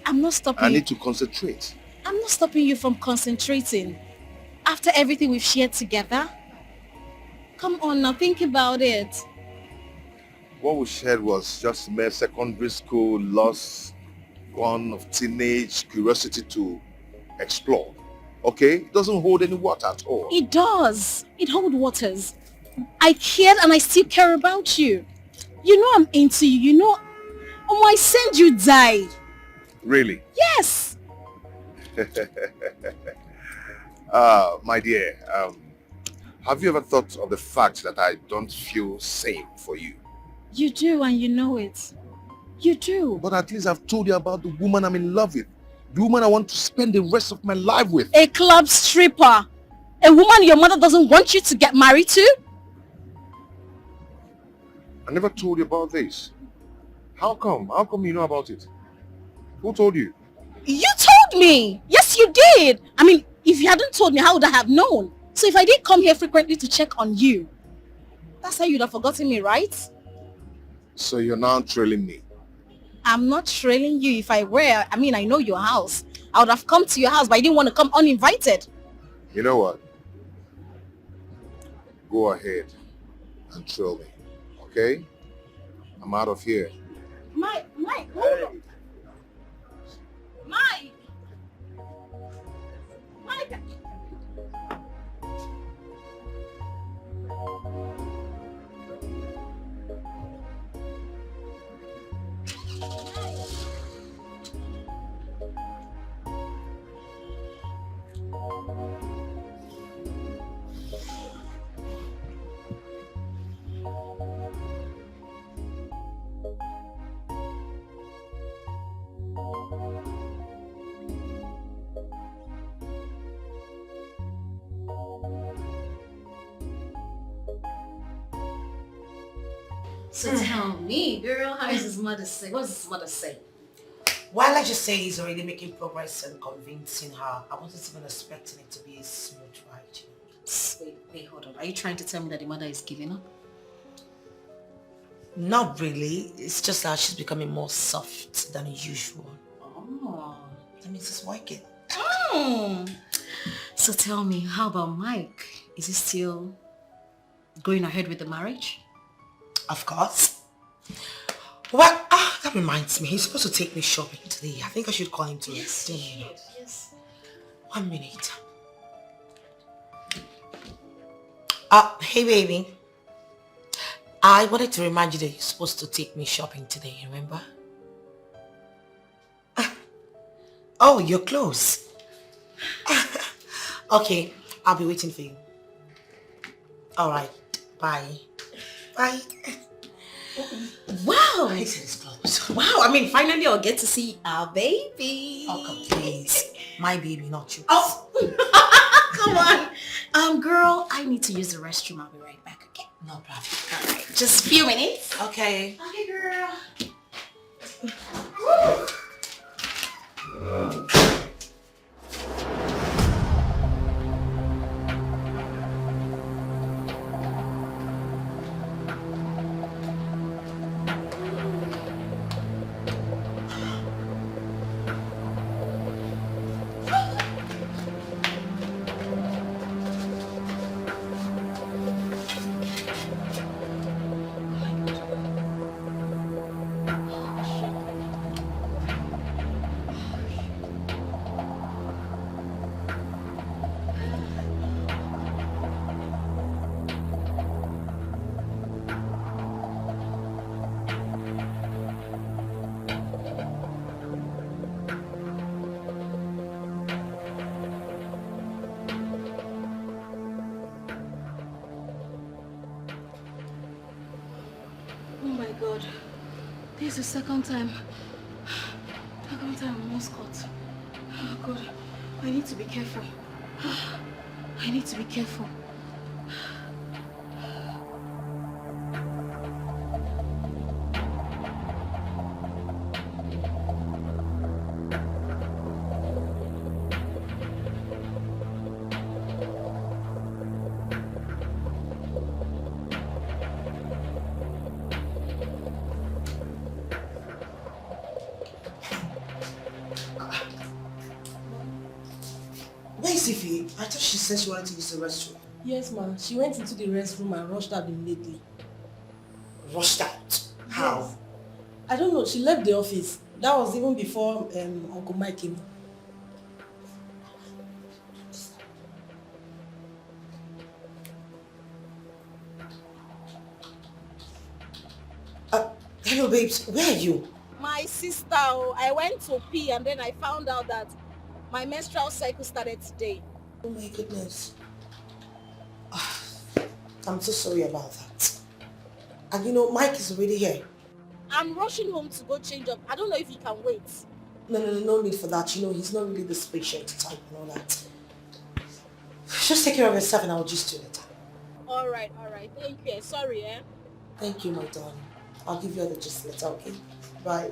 I'm not stopping I you. need to concentrate. I'm not stopping you from concentrating. After everything we've shared together. Come on now, think about it. What we shared was just mere secondary school loss, one of teenage curiosity to explore. Okay? It doesn't hold any water at all. It does. It holds waters. I cared and I still care about you. You know I'm into you. You know, I send you die. Really? Yes. My dear, have you ever thought of the fact that I don't feel same for you? You do and you know it. You do. But at least I've told you about the woman I'm in love with. The woman I want to spend the rest of my life with. A club stripper. A woman your mother doesn't want you to get married to? I never told you about this. How come? How come you know about it? Who told you? You told me. Yes, you did. I mean, if you hadn't told me, how would I have known? So if I did come here frequently to check on you, that's how you'd have forgotten me, right? So you're now trailing me. I'm not trailing you. If I were, I mean, I know your house. I would have come to your house, but I didn't want to come uninvited. You know what? Go ahead and trail me. Okay? I'm out of here. Mike, hold on. Mike! So tell me, girl, how is his mother say? What does his mother say? While I just say he's already making progress and convincing her, I wasn't even expecting it to be a smooth ride. Wait, hold on. Are you trying to tell me that the mother is giving up? Not really. It's just that she's becoming more soft than usual. Oh. That means it's working. So tell me, how about Mike? Is he still going ahead with the marriage? Of course. Well, that reminds me. He's supposed to take me shopping today. I think I should call him to Yes, dinner. you should. Yes. 1 minute. Hey baby. I wanted to remind you that you're supposed to take me shopping today, remember? Oh, you're close. Okay, I'll be waiting for you. Alright, bye. Bye. Wow! He said it's close. Wow, I mean, finally I'll get to see our baby. Oh, come please. My baby, not you. Oh! Come on. Girl, I need to use the restroom. I'll be right back, okay? No problem. Alright, just a few minutes. Okay. Okay, girl. God. This is the second time I'm almost caught. Oh God, I need to be careful. I need to be careful. I thought she said she wanted to use the restroom. Yes, ma'am. She went into the restroom and rushed out immediately. Rushed out? How? Yes. I don't know. She left the office. That was even before Uncle Mike came. Hello, babes. Where are you? My sister, I went to pee and then I found out that my menstrual cycle started today. Oh my goodness. I'm so sorry about that. And you know, Mike is already here. I'm rushing home to go change up. I don't know if he can wait. No need for that. You know, he's not really this patient type and all that. Just take care of yourself and I'll just do it. Alright. Thank you. Sorry, eh? Thank you, my darling. I'll give you all the gist later, okay? Bye.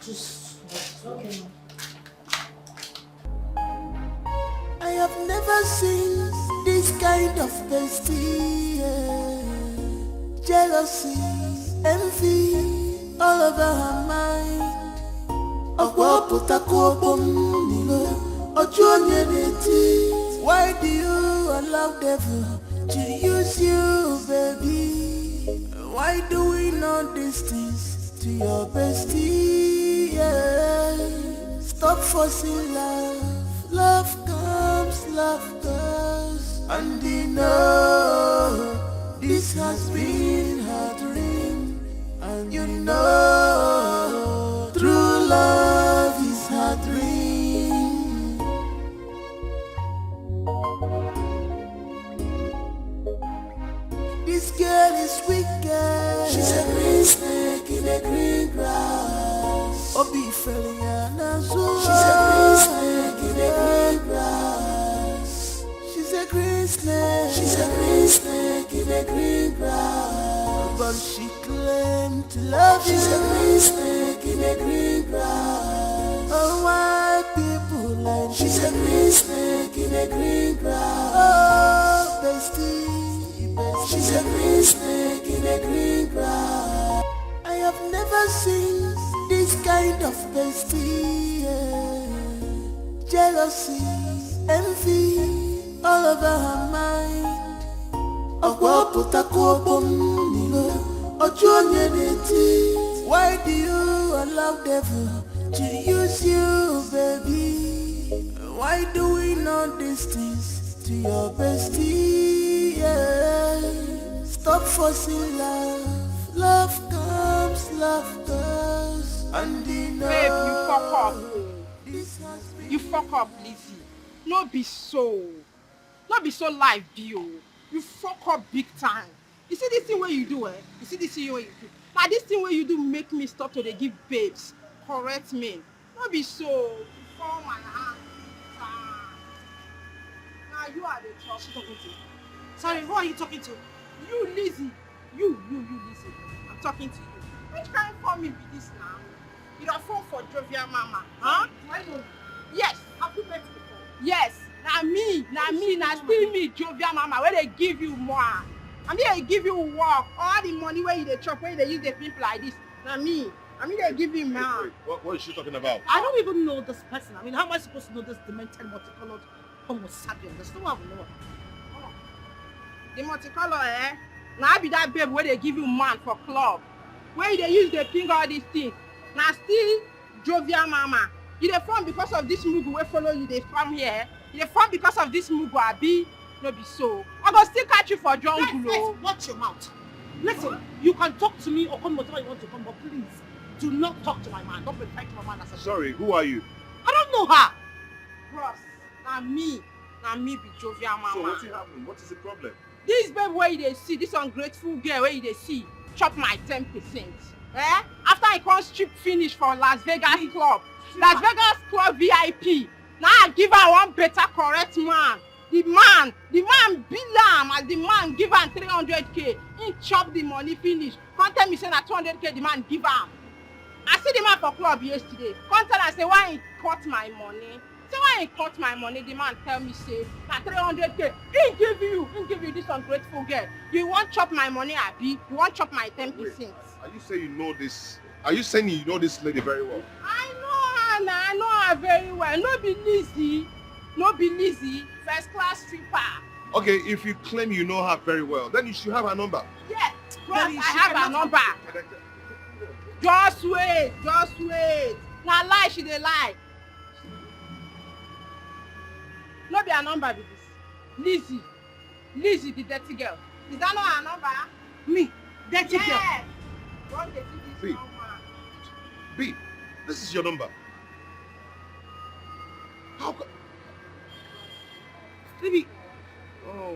Just... okay. I have never seen this kind of bestie. Jealousy, envy, all over her mind. Why do you allow devil to use you, baby? Why do we know these things to your bestie? Stop forcing love. Love comes, love goes. And you know this has been her dream. And you know true love is her dream. This girl is wicked. She's a green snake in the green grass. Obi Feliana Zoo. She's a green snake in the green grass. She's a green snake. She's a green snake in the green grass. But she claimed to love you. She's a green snake in the green grass. Oh, why people like me? She's a green snake in the green grass. Oh, bestie. She's a green snake in the green grass. I have never seen this kind of bestie. jealousy, envy, all over her mind. Why do you allow devil to use you, baby? Why do we know these things to your bestie? Yeah. Stop forcing love. Love comes, love goes. And you know, Babe, you fuck up. You fuck up, Lizzie. No be so. No be so life, you. You fuck up big time. You see this thing where you do, eh? You see this thing where you do. Now this thing where you do make me stop to dey give babes. Correct me. No be so. You fall my hand. Now you are the trouble. Talking to. Sorry, who are you talking to? You, Lizzie. You, Lizzie. I'm talking to you. Which kind of phone me be this now? You don't phone for Jovial Mama, huh? I know. Yes. Have you met before? Yes. Now still me, Jovial Mama, where they give you more. I mean, they give you work. All the money where you they chop, where they use the people like this. Now me. I mean, they give you more. What is she talking about? I don't even know this person. I mean, how am I supposed to know this demented, multicolored Homo sapien? There's no one I know. The multicolor, eh? Now I be that babe where they give you man for club. Where they use the finger all these things. Now still Jovial Mama. You dey form because of this mugu wey follow you dey form here. You dey form because of this mugu abi no be so. I go still catch you for jungle. Let's watch your mouth. Listen, you can talk to me or come whatever you want to come, but please do not talk to my man. Don't reply to my man as a Sorry, who are you? I don't know her. Bros, na me be Jovial Mama. So what happened? What is the problem? This babe where you dey see, this ungrateful girl where you dey see, chop my 10%. Eh? After I come strip finish for Las Vegas club. Las Vegas club VIP. Now I give her one better correct man. The man bill am as the man give am 300k. He chop the money finish. Come tell me say na 200k the man give am. I see the man for club yesterday. Come tell am say why he cut my money. Say why he cut my money, the man tell me say na 300k. He give you this ungrateful girl. You want chop my money, abi? You want chop my 10%? Wait, are you saying you know this? Are you saying you know this lady very well? I know her very well. No be Lizzie. First class stripper. Okay, if you claim you know her very well, then you should have her number. Yes, I have her number. Just wait. Now lie, she dey lie. No be her number be this. Lizzie, the dirty girl. Is that not her number? Me, dirty girl. Don't get this number. B, this is your number. How come? Baby. Oh.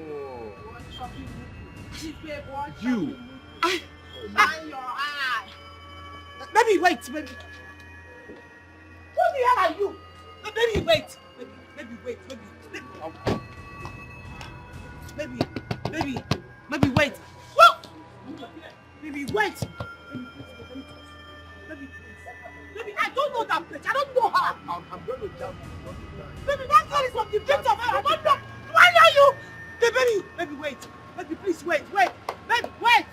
You. Shine your eye. Baby, wait, baby. Who the hell are you? Baby, wait. Baby, wait. Baby, wait. Whoa! Baby, wait. Baby, I don't know that bitch. I don't know her. I'm going to jump. Baby, that girl is from the picture of her. I don't know. Why are you? Baby, wait. Baby, please wait. Baby, wait.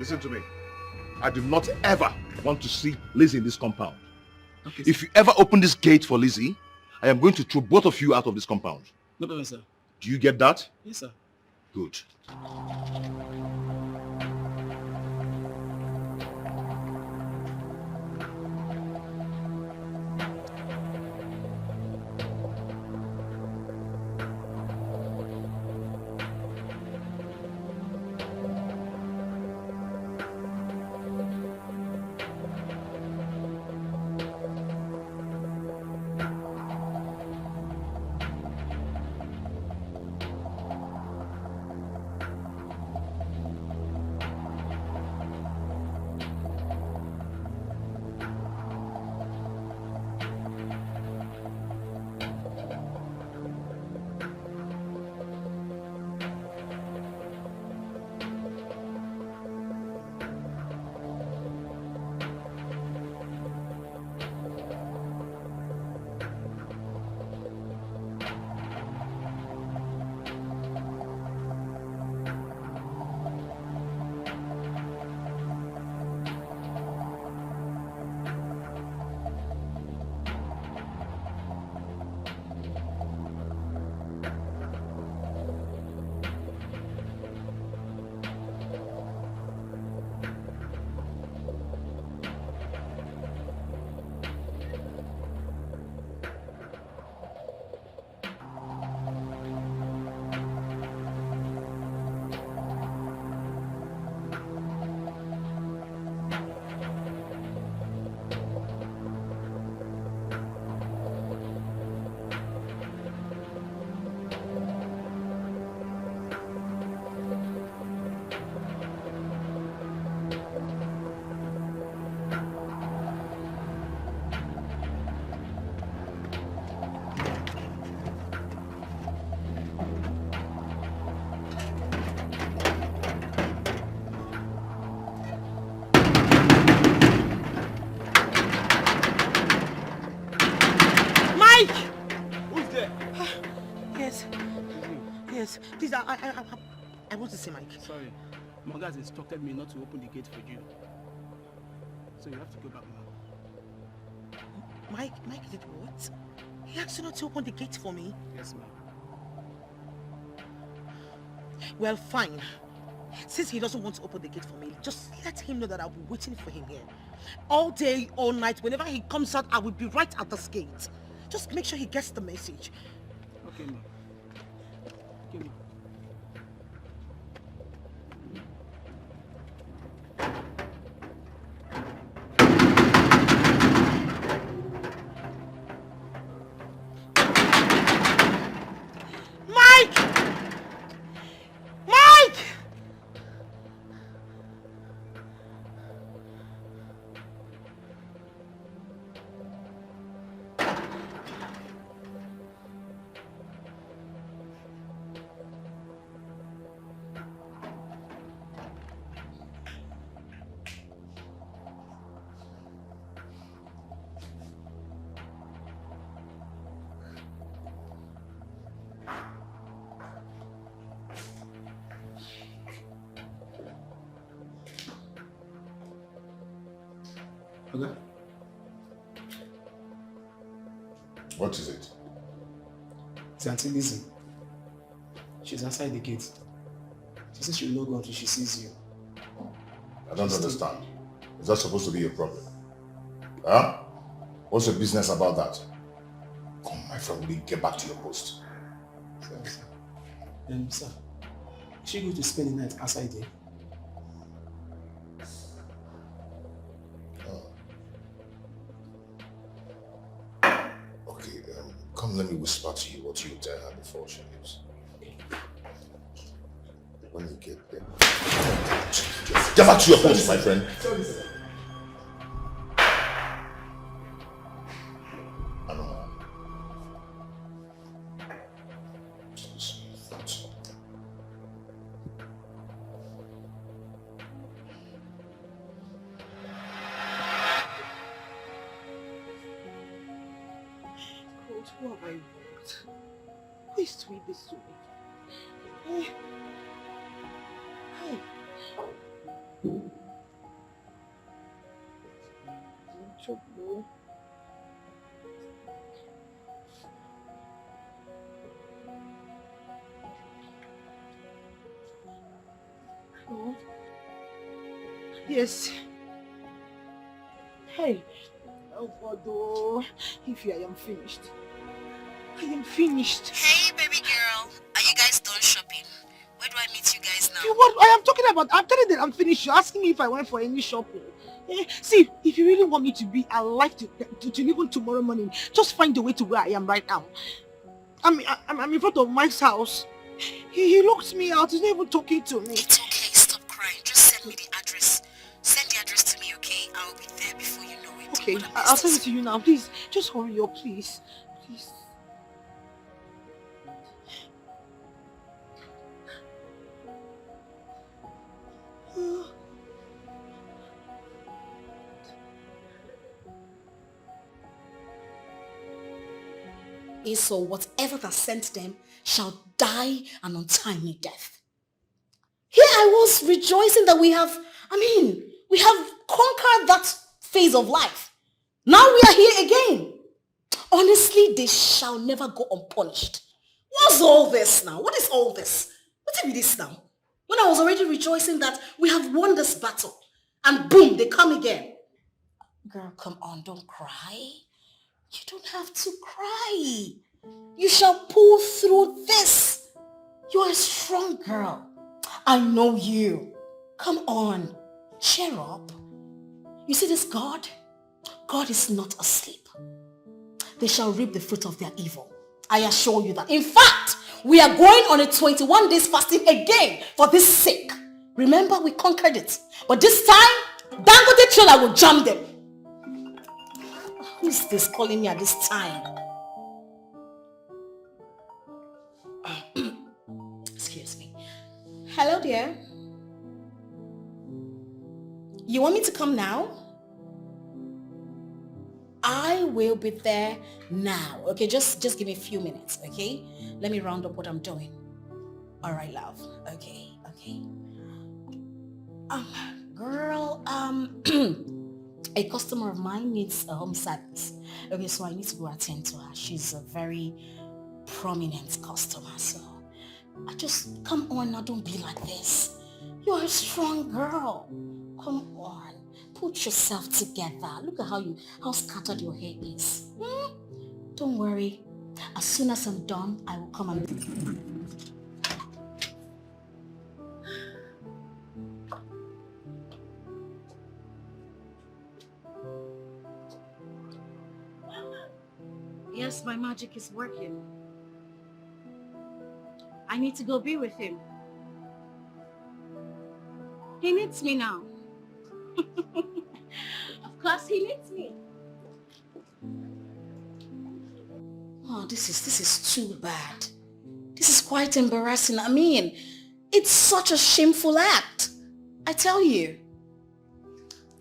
Listen to me. I do not ever want to see Lizzie in this compound. Okay, if you ever open this gate for Lizzie, I am going to throw both of you out of this compound. No problem, sir. Do you get that? Yes, sir. Good. Yes, please, I want to see Mike. Sorry, Monga has instructed me not to open the gate for you. So you have to go back now. Mike did what? He asked you not to open the gate for me? Yes, ma'am. Well, fine. Since he doesn't want to open the gate for me, just let him know that I'll be waiting for him here. All day, all night, whenever he comes out, I will be right at this gate. Just make sure he gets the message. Okay, ma'am. Okay, ma'am. Okay. What is it? It's Auntie Lizzie. She's outside the gate. She says she'll not go until she sees you. I don't understand. Is that supposed to be a problem? Huh? What's your business about that? Come, my friend, will you get back to your post? Sorry, sir. Sir, is she going to spend the night outside there? Come, let me whisper to you what you tell her before she leaves. When you get there, get back to your post, my friend. Sorry, sir. Who have I wronged? Who is doing this to me? Oh. Yes. Hey. Oh God, oh. If I am finished. I am finished. Hey, baby girl. Are you guys done shopping? Where do I meet you guys now? What I am talking about, I'm telling you that I'm finished. You're asking me if I went for any shopping. See, if you really want me to be alive to even tomorrow morning, just find a way to where I am right now. I'm in front of Mike's house. He locked me out. He's not even talking to me. It's okay. Stop crying. Just send me the address. Send the address to me, okay? I'll be there before you know it. Okay, I'll send it to you now. Please, just hurry up, please. Please. So whatever that sent them shall die an untimely death. Here I was rejoicing that we have conquered that phase of life. Now we are here again. Honestly, they shall never go unpunished. What's all this now? What is all this? What is this now? When I was already rejoicing that we have won this battle, and boom, they come again. Girl, come on, don't cry. You don't have to cry. You shall pull through this. You're a strong girl. I know you. Come on, cheer up. You see this God? God is not asleep. They shall reap the fruit of their evil. I assure you that. In fact, we are going on a 21 days fasting again for this sake. Remember, we conquered it. But this time, Dangote trailer will jam them. Who is this calling me at this time? Excuse me. Hello, dear. You want me to come now? I will be there now. Okay, just give me a few minutes, okay? Let me round up what I'm doing. All right, love. Okay. Girl, a customer of mine needs a home service. Okay, so I need to go attend to her. She's a very prominent customer, so I just, come on now, don't be like this. You're a strong girl. Come on, put yourself together. Look at how scattered your hair is. Don't worry. As soon as I'm done, I will come and... Yes, my magic is working. I need to go be with him. He needs me now. Of course he needs me. Oh, this is too bad. This is quite embarrassing. I mean, it's such a shameful act. I tell you.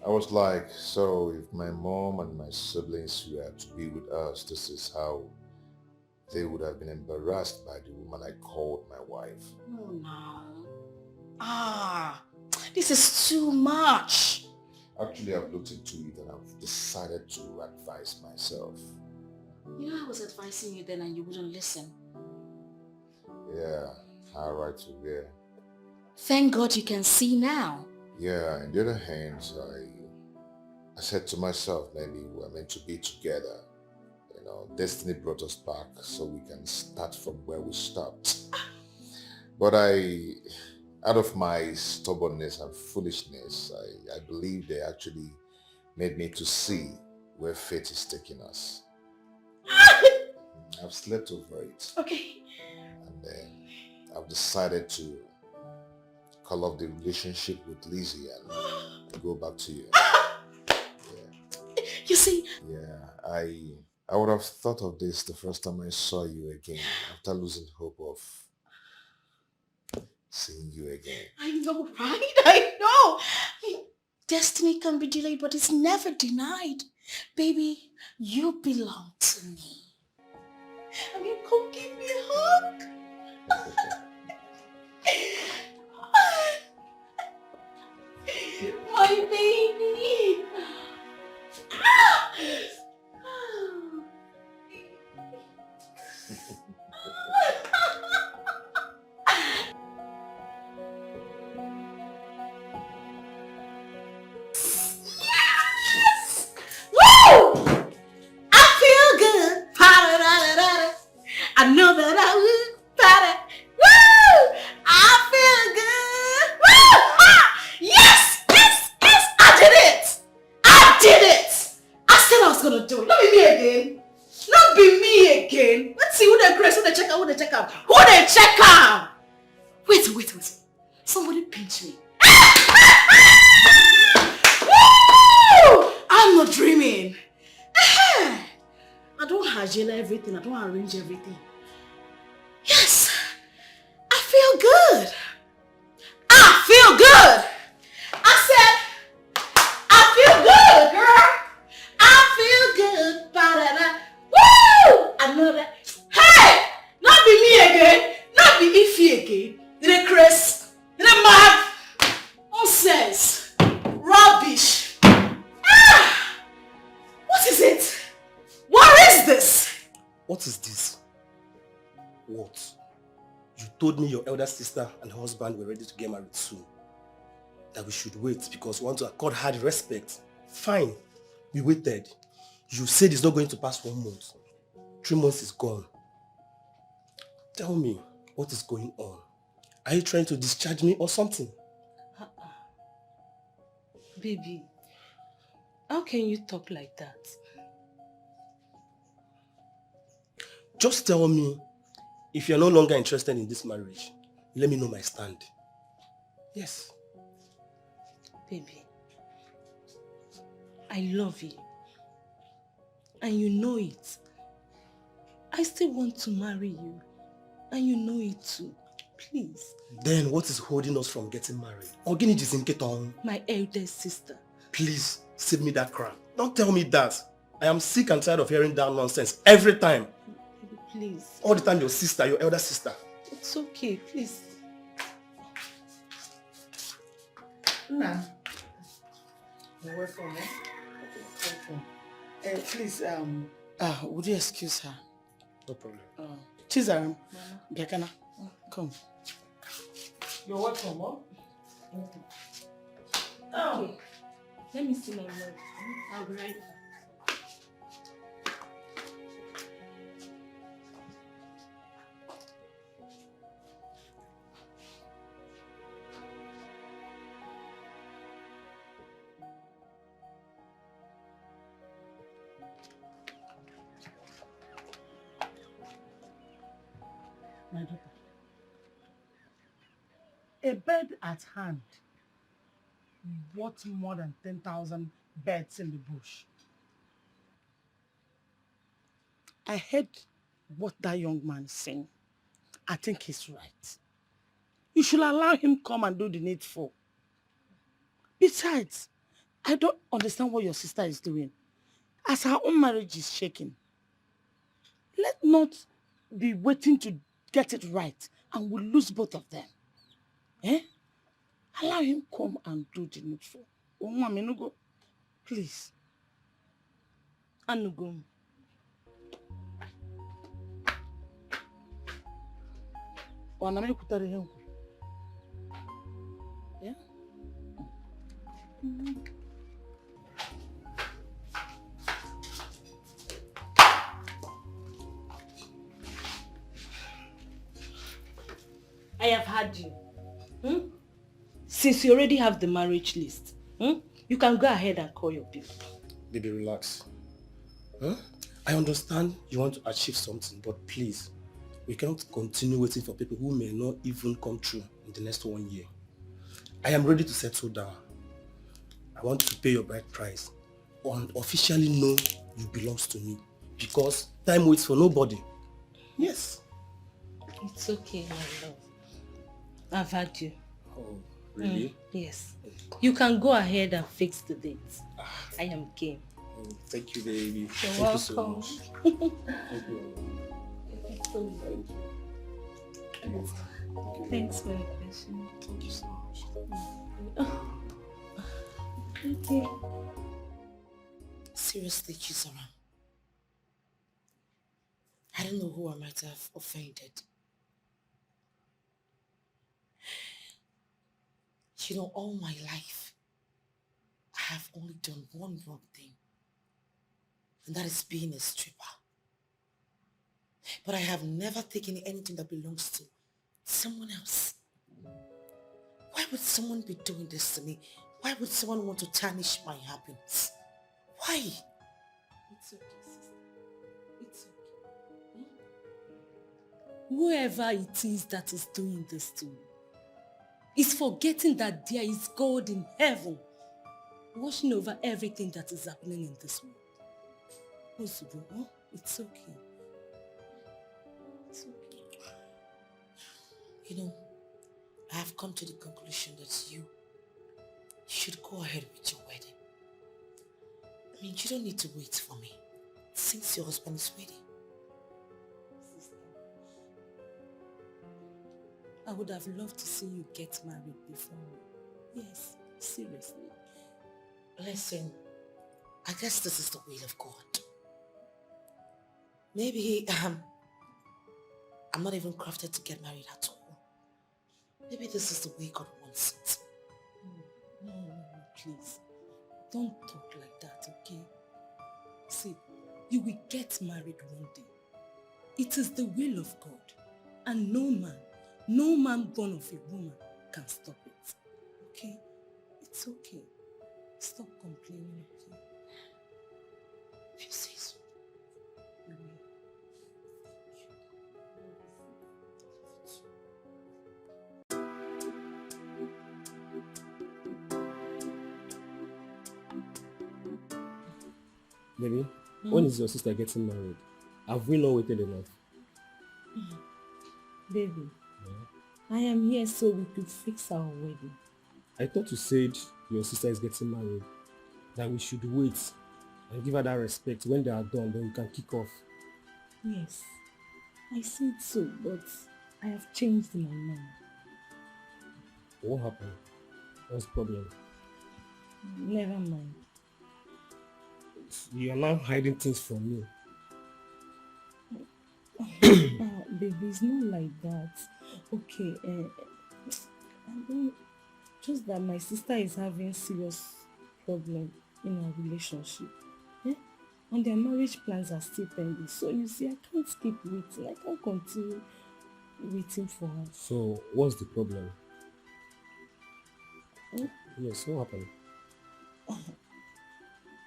I was like, so if my mom and my siblings were to be with us, this is how they would have been embarrassed by the woman I called my wife. Oh no. This is too much. Actually, I've looked into it and I've decided to advise myself. You know, I was advising you then and you wouldn't listen. Yeah, how right to hear. Thank God you can see now. Yeah, on the other hand, I said to myself, maybe we're meant to be together. You know, destiny brought us back so we can start from where we stopped. But out of my stubbornness and foolishness, I believe they actually made me to see where fate is taking us. I've slept over it. Okay. And then I've decided to call off the relationship with Lizzie and go back to you. Yeah. You see? Yeah, I would have thought of this the first time I saw you again, after losing hope of seeing you again. I know, right? I know. Destiny can be delayed, but it's never denied. Baby, you belong to me. I mean, come give me a hug. am? Who they check am? Wait. Somebody pinch me. Woo! I'm not dreaming. I don't agenda everything. I don't arrange everything. Yes, I feel good. I feel good. I said, I feel good, girl. I feel good. Ba-da-da. Woo! I know that. Hey! Not be me again. Not be Ify again. Did it, Chris? Did it, mad? Nonsense. Rubbish. What is it? What is this? What is this? What? You told me your elder sister and her husband were ready to get married soon. That we should wait because we want to accord her the respect. Fine. We waited. You said it's not going to pass 1 month. 3 months is gone. Tell me, what is going on? Are you trying to discharge me or something? Baby, how can you talk like that? Just tell me, if you're no longer interested in this marriage, let me know my stand. Yes. Baby, I love you. And you know it. I still want to marry you. And you know it too. Please. Then what is holding us from getting married? My eldest sister. Please, save me that crap. Don't tell me that. I am sick and tired of hearing that nonsense every time. Baby, please. All the time your sister, your elder sister. It's okay, please. Nah. You're welcome, eh? Welcome. Please, would you excuse her? No problem. Chizaram, Biakana, come. You're welcome, huh? Okay. Let me see my mom. I'll be right back. My daughter. A bird at hand worth more than 10,000 birds in the bush. I heard what that young man is saying. I think he's right. You should allow him come and do the needful. Besides, I don't understand what your sister is doing. As her own marriage is shaking, let not be waiting to get it right and we'll lose both of them. Eh? Allow him come and do the needful. Go. Please. Anugo. Yeah? I have had you. Since you already have the marriage list, you can go ahead and call your people. Baby, relax. I understand you want to achieve something, but please, we cannot continue waiting for people who may not even come true in the next 1 year. I am ready to settle down. I want to pay your bride price and officially know you belong to me because time waits for nobody. Yes. It's okay, my love. I've had you. Oh, really? Yes. You can go ahead and fix the dates. I am game. Oh, thank you, baby. You're Thank welcome. you so much. Thank you. Thanks for your question. Thank you so much. Okay. Seriously, Chizaram. I don't know who I might have offended. You know, all my life, I have only done one wrong thing. And that is being a stripper. But I have never taken anything that belongs to someone else. Why would someone be doing this to me? Why would someone want to tarnish my happiness? Why? It's okay, sister. It's okay. whoever it is that is doing this to you is forgetting that there is God in heaven watching over everything that is happening in this world. Ozugbo, oh, it's okay. It's okay. You know, I have come to the conclusion that you should go ahead with your wedding. I mean, you don't need to wait for me since your husband is waiting. Sister, I would have loved to see you get married before me. Yes, seriously. Listen, I guess this is the will of God. Maybe I'm not even crafted to get married at all. Maybe this is the way God wants it. No, please. Don't talk like that, okay? See, you will get married one day. It is the will of God. And no man born of a woman can stop it. Okay? It's okay. Stop complaining, okay? If you say so. You will. Baby, when is your sister getting married? Have we not waited enough? Baby, I am here so we could fix our wedding. I thought you said your sister is getting married, that we should wait and give her that respect. When they are done, then we can kick off. Yes, I said so, but I have changed my mind. What happened? What's the problem? Never mind. You are now hiding things from me. Baby, it's not like that. Okay, just that my sister is having serious problem in our relationship. And their marriage plans are still pending. So you see, I can't keep waiting. I can't continue waiting for her. So, what's the problem? Hmm? Yes, what happened?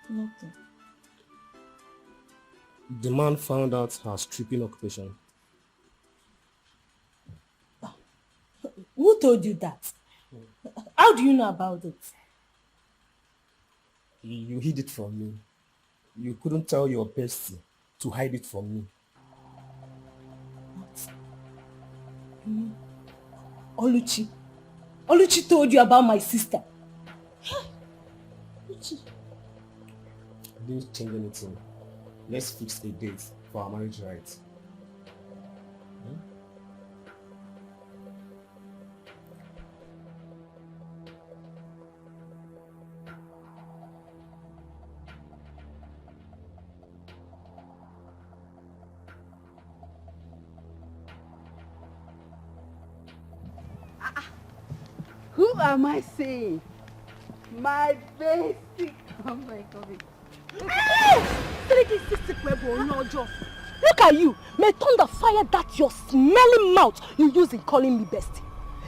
Nothing. The man found out her stripping occupation. Who told you that? How do you know about it? You hid it from me. You couldn't tell your bestie to hide it from me. Oluchi. Oluchi told you about my sister. Oluchi. I didn't change anything. Let's fix a date for our marriage rights. Who am I saying? My basic. Oh my God. Look at you. May thunder fire that your smelling mouth you use in calling me bestie.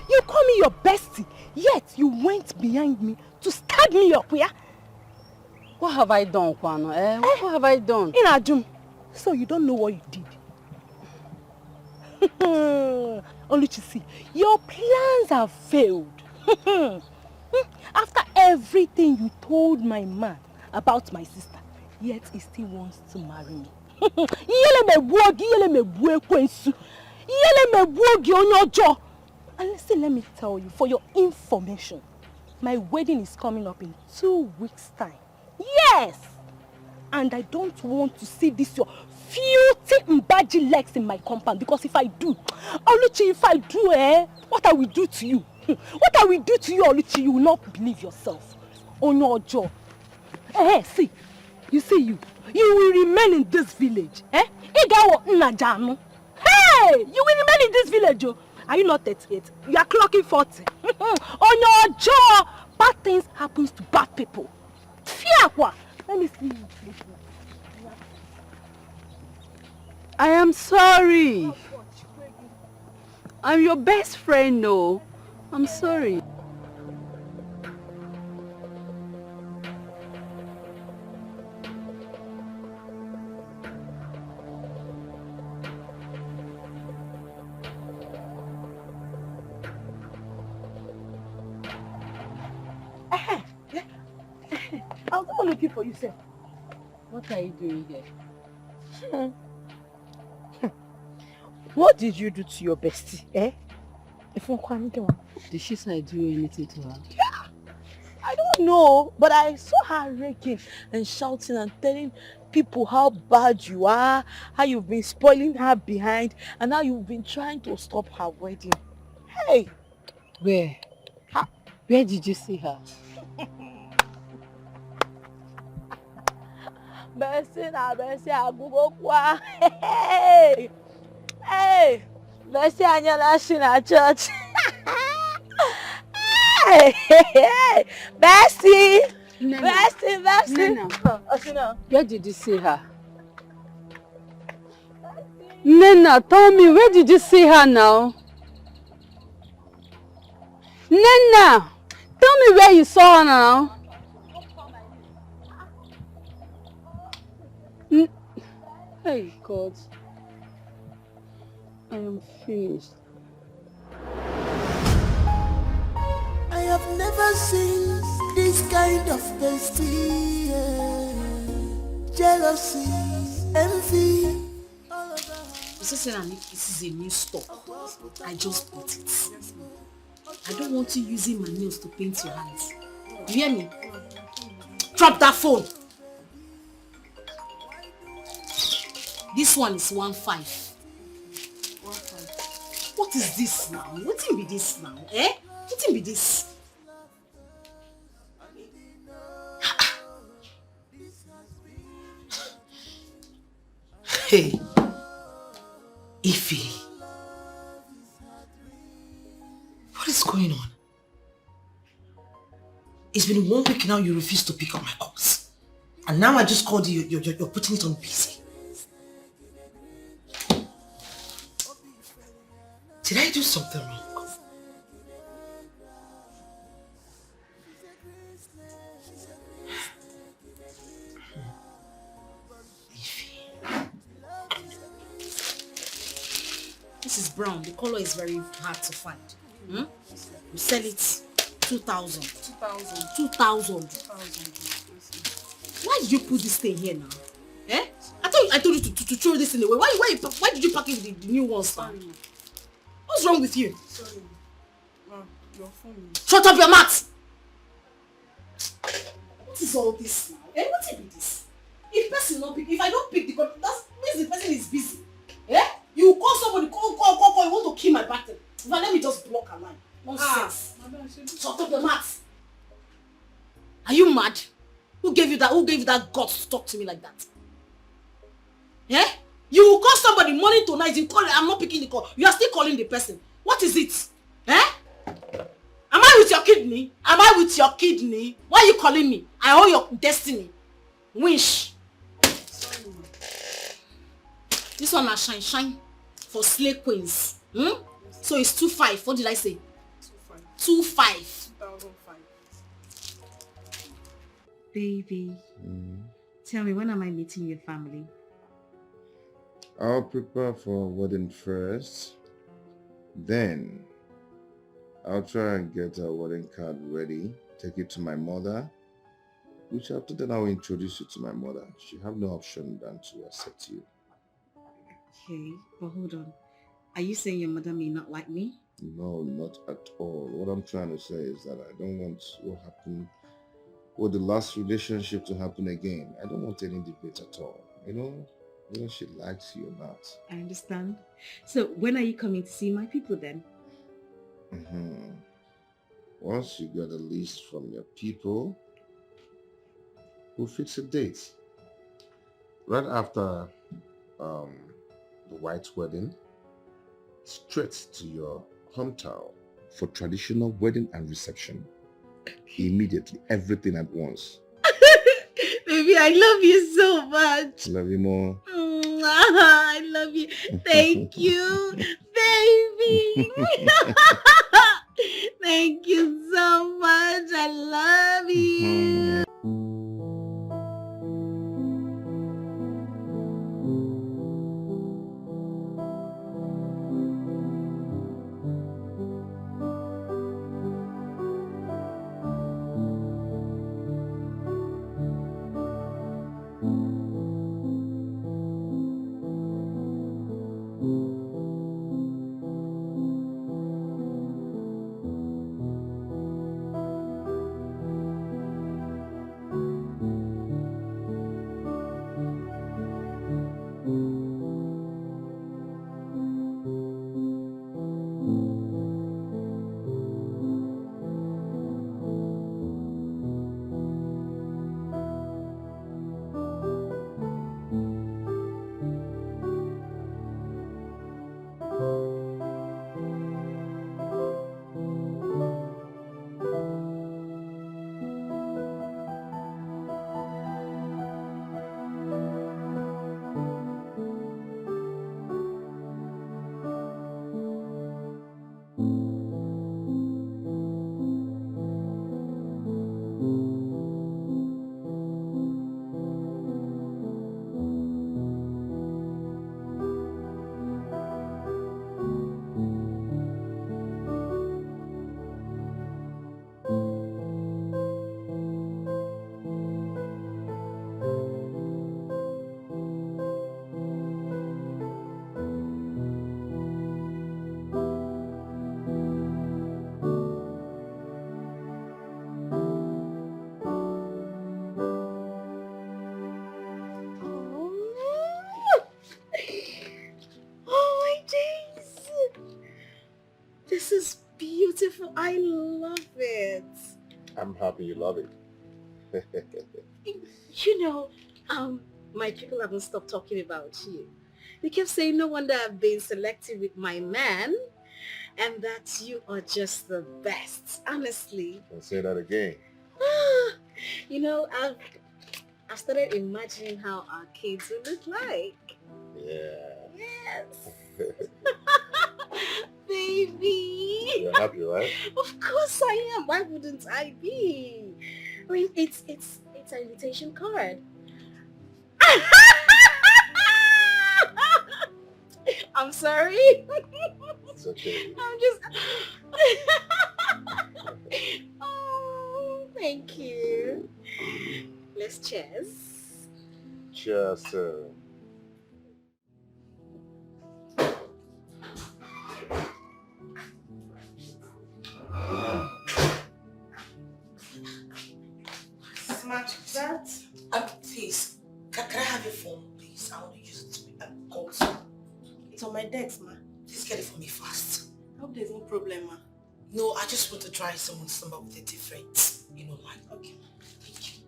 You call me your bestie, yet you went behind me to stab me up, yeah? What have I done, Kwano? What have I done? Inajum, so you don't know what you did. Oluchi, see, your plans have failed. After everything you told my man about my sister, yet he still wants to marry me. And listen, let me tell you, for your information, my wedding is coming up in 2 weeks' time. Yes! And I don't want to see this your filthy mbaji legs in my compound, because if I do, Oluchi, if I do, what I will do to you? What I will do to you, Oluchi, you will not believe yourself. On your jaw. See, you see you will remain in this village. Hey, you will remain in this village. Are you not 38? You are clocking 40. On your jaw, bad things happens to bad people. Fiakwa. Let me see you. I am sorry. I'm your best friend, no. I'm sorry. I was even looking for you, sir. What are you doing here? What did you do to your bestie, eh? Did she say do anything to her? I don't know, but I saw her raking and shouting and telling people how bad you are, how you've been spoiling her behind, and how you've been trying to stop her wedding. Hey! Where? Where did you see her? Bessie na Bessie agugo kwa. Hey! Hey! Bessie anyala she na church. Hey! Hey! Bessie! Bessie! Nena, where did you see her? Nena, tell me, where did you see her now? Nena, tell me where you saw her now. Hey, God. I am finished. I have never seen this kind of bestie. Jealousy, envy. You see, this is a new stock. I just bought it. I don't want you using my nails to paint your hands. You hear me? Drop that phone. This one is 1.5. What is this now? What can be this now? Eh? What can be this? Hey, Ify. What is going on? It's been 1 week now you refuse to pick up my calls. And now I just called you, you're putting it on busy. Did I do something wrong? This is brown. The color is very hard to find. Hmm? You sell it 2,000. 2,000. Why did you put this thing here now? Eh? I told you to throw this thing away. Why did you pack it with the new ones now? What's wrong with you? Sorry. Your phone. Shut up your mouth! What is all this now? Eh? What is this? If I don't pick the call, that means the person is busy. Eh? You call somebody, call, you want to kill my battle. Now let me just block a line. Nonsense. Shut up your mouth. Are you mad? Who gave you that guts to talk to me like that? Eh? You will call somebody morning to night, you call it, I'm not picking the call. You are still calling the person. What is it? Eh? Am I with your kidney? Why are you calling me? I owe your destiny. Wish. This one is shine for slay queens. Hmm? So it's 2.5. What did I say? 2.5. 2005. Baby, tell me, when am I meeting your family? I'll prepare for wedding first. Then I'll try and get a wedding card ready. Take it to my mother. Which after then I'll introduce you to my mother. She have no option than to accept you. Okay, but hold on. Are you saying your mother may not like me? No, not at all. What I'm trying to say is that I don't want what happened with the last relationship to happen again. I don't want any debate at all. You know, whether she likes you or not. I understand. So when are you coming to see my people then? Once you get a list from your people, we'll fix a date. Right after the white wedding, straight to your hometown for traditional wedding and reception. Immediately, everything at once. Baby, I love you so much. Love you more. I love you. Thank you, baby. Thank you so much. I love you. beautiful. I love it. I'm happy you love it. You know, my people haven't stopped talking about you. They kept saying no wonder I've been selective with my man and that you are just the best, honestly. I'll say that again. You know, I've started imagining how our kids will look like. Yeah. Yes. Baby. You're happy, right? Of course I am. Why wouldn't I be? I mean, it's an invitation card. I'm sorry. It's okay. I'm just... Oh, thank you. Let's cheers. Cheers, sir. Smart. That? Please, can I have your phone, please? I want to use it to call. It's on my desk, ma. Please get it for me fast. I hope there's no problem, ma. No, I just want to try someone's number with a different, line. Okay. Thank you.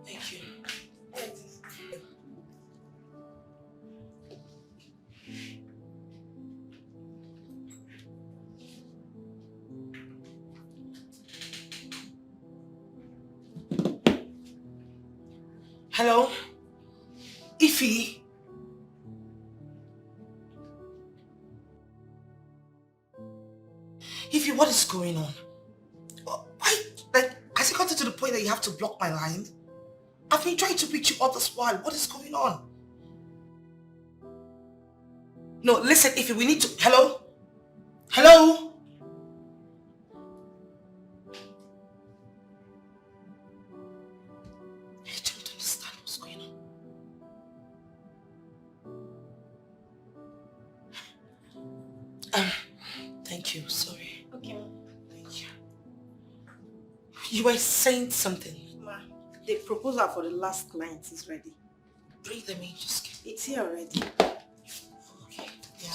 Thank you. Hello? Ify? Ify, what is going on? Why? Has it gotten to the point that you have to block my line? I've been trying to reach you all this while. What is going on? No, listen, Ify, we need to... Hello? Hello? I don't understand what's going on. Thank you, sorry. Okay, ma. Thank you. You were saying something. Ma, the proposal for the last client is ready. Bring them in, just get It's here already. Okay, yeah.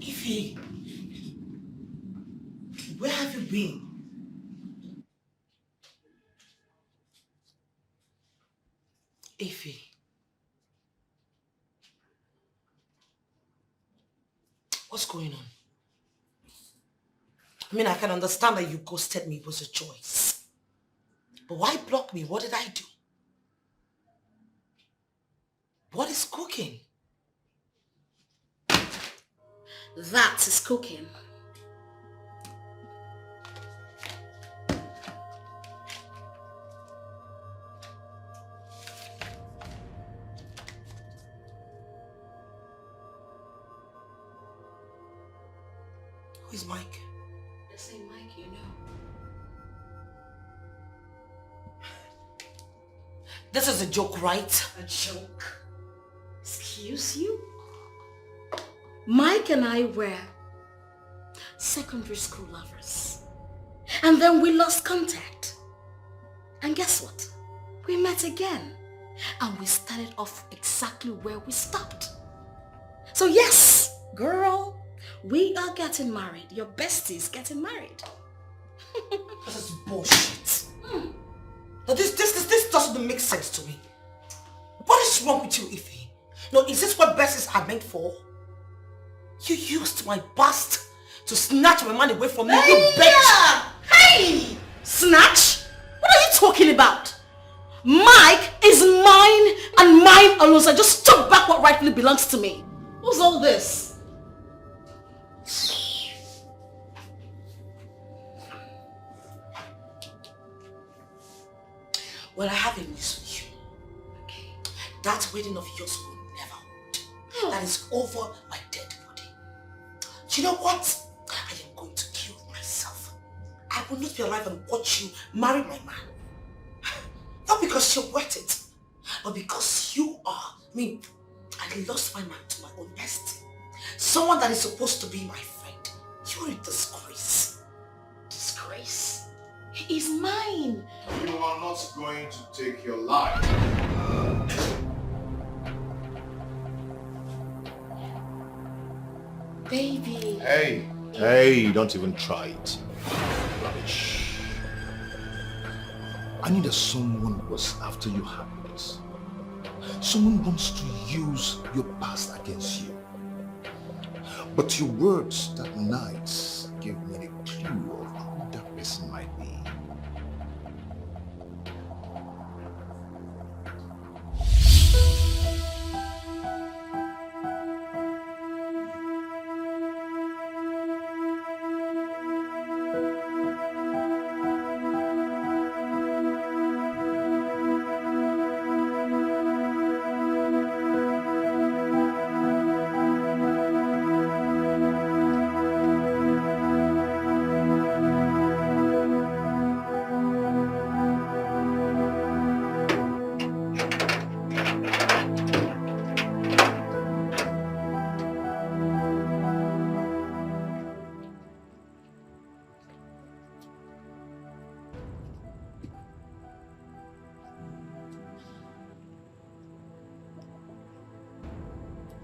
Ify, where have you been? Ify. What's going on? I mean, I can understand that you ghosted me was a choice. But why block me? What did I do? What is cooking? That is cooking. Who is Mike? The same Mike you know. This is a joke, right? A joke? Excuse you? Mike and I were secondary school lovers. And then we lost contact. And guess what? We met again. And we started off exactly where we stopped. So yes, girl, we are getting married. Your bestie's getting married. This is bullshit. Now this doesn't make sense to me. What is wrong with you, Ife? No, is this what besties are meant for? You used my past to snatch my money away from me, you bitch! Hey! Snatch? What are you talking about? Mike is mine and mine alone, so I just took back what rightfully belongs to me. What's all this? Well, I have a news for you. That wedding of yours will never hold. That is over my dead body. Do you know what? I am going to kill myself. I will not be alive and watch you marry my man. Not because you're worth it, but because you are. I lost my man to my own bestie. Someone that is supposed to be my friend. You're a disgrace. Disgrace? He is mine. You are not going to take your life. Baby. Hey, don't even try it. Rubbish. I needed someone who was after your happiness. Someone wants to use your past against you. But your words that night gave me a clue of who that person might be.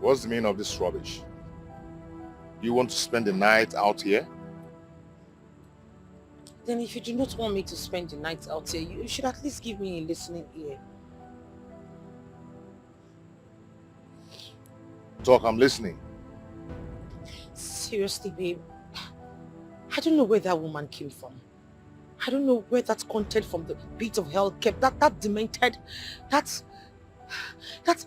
What's the meaning of this rubbish? You want to spend the night out here? Then if you do not want me to spend the night out here, you should at least give me a listening ear. Talk, I'm listening. Seriously, babe. I don't know where that woman came from. I don't know where that content from the pit of hell kept. That demented, that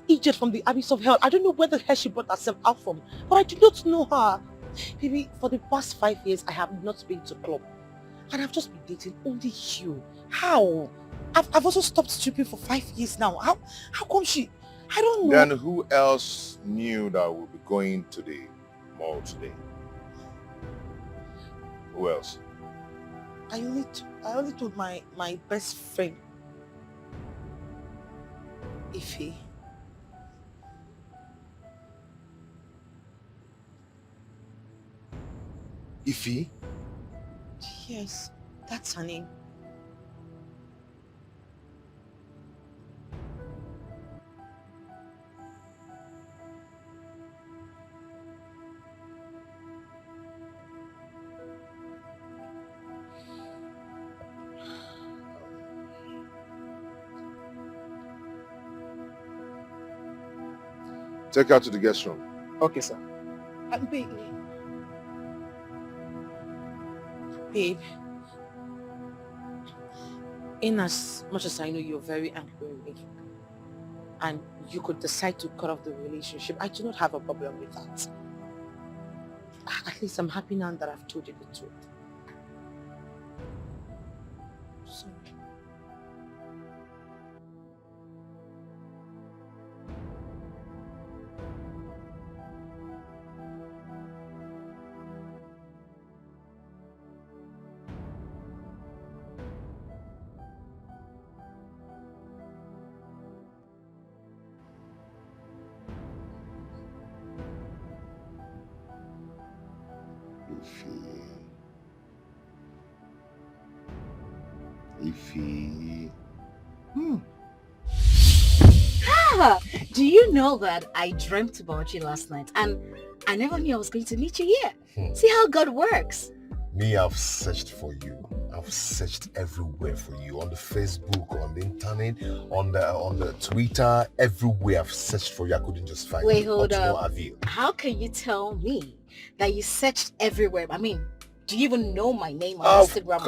idiot from the abyss of hell. I don't know where the hell she brought herself out from. But I do not know her. Baby, for the past 5 years, I have not been to club. And I've just been dating only you. How? I've also stopped stripping for 5 years now. How come she... I don't know. Then who else knew that we'll be going to the mall today? Who else? I only told my best friend, Ife. Ife? Yes, that's her name. Take her to the guest room. Okay, sir. Babe, in as much as I know you're very angry with me, and you could decide to cut off the relationship, I do not have a problem with that. At least I'm happy now that I've told you the truth. Sorry. Ify. Ah, do you know that I dreamt about you last night and I never knew I was going to meet you here? See how God works. Me, I've searched for you. I've searched everywhere for you. On the Facebook, on the internet, on the Twitter, everywhere I've searched for you. I couldn't just find Wait, you. hold Up to no up. avail. How can you tell me that you searched everywhere? I mean, do you even know my name on Instagram? Of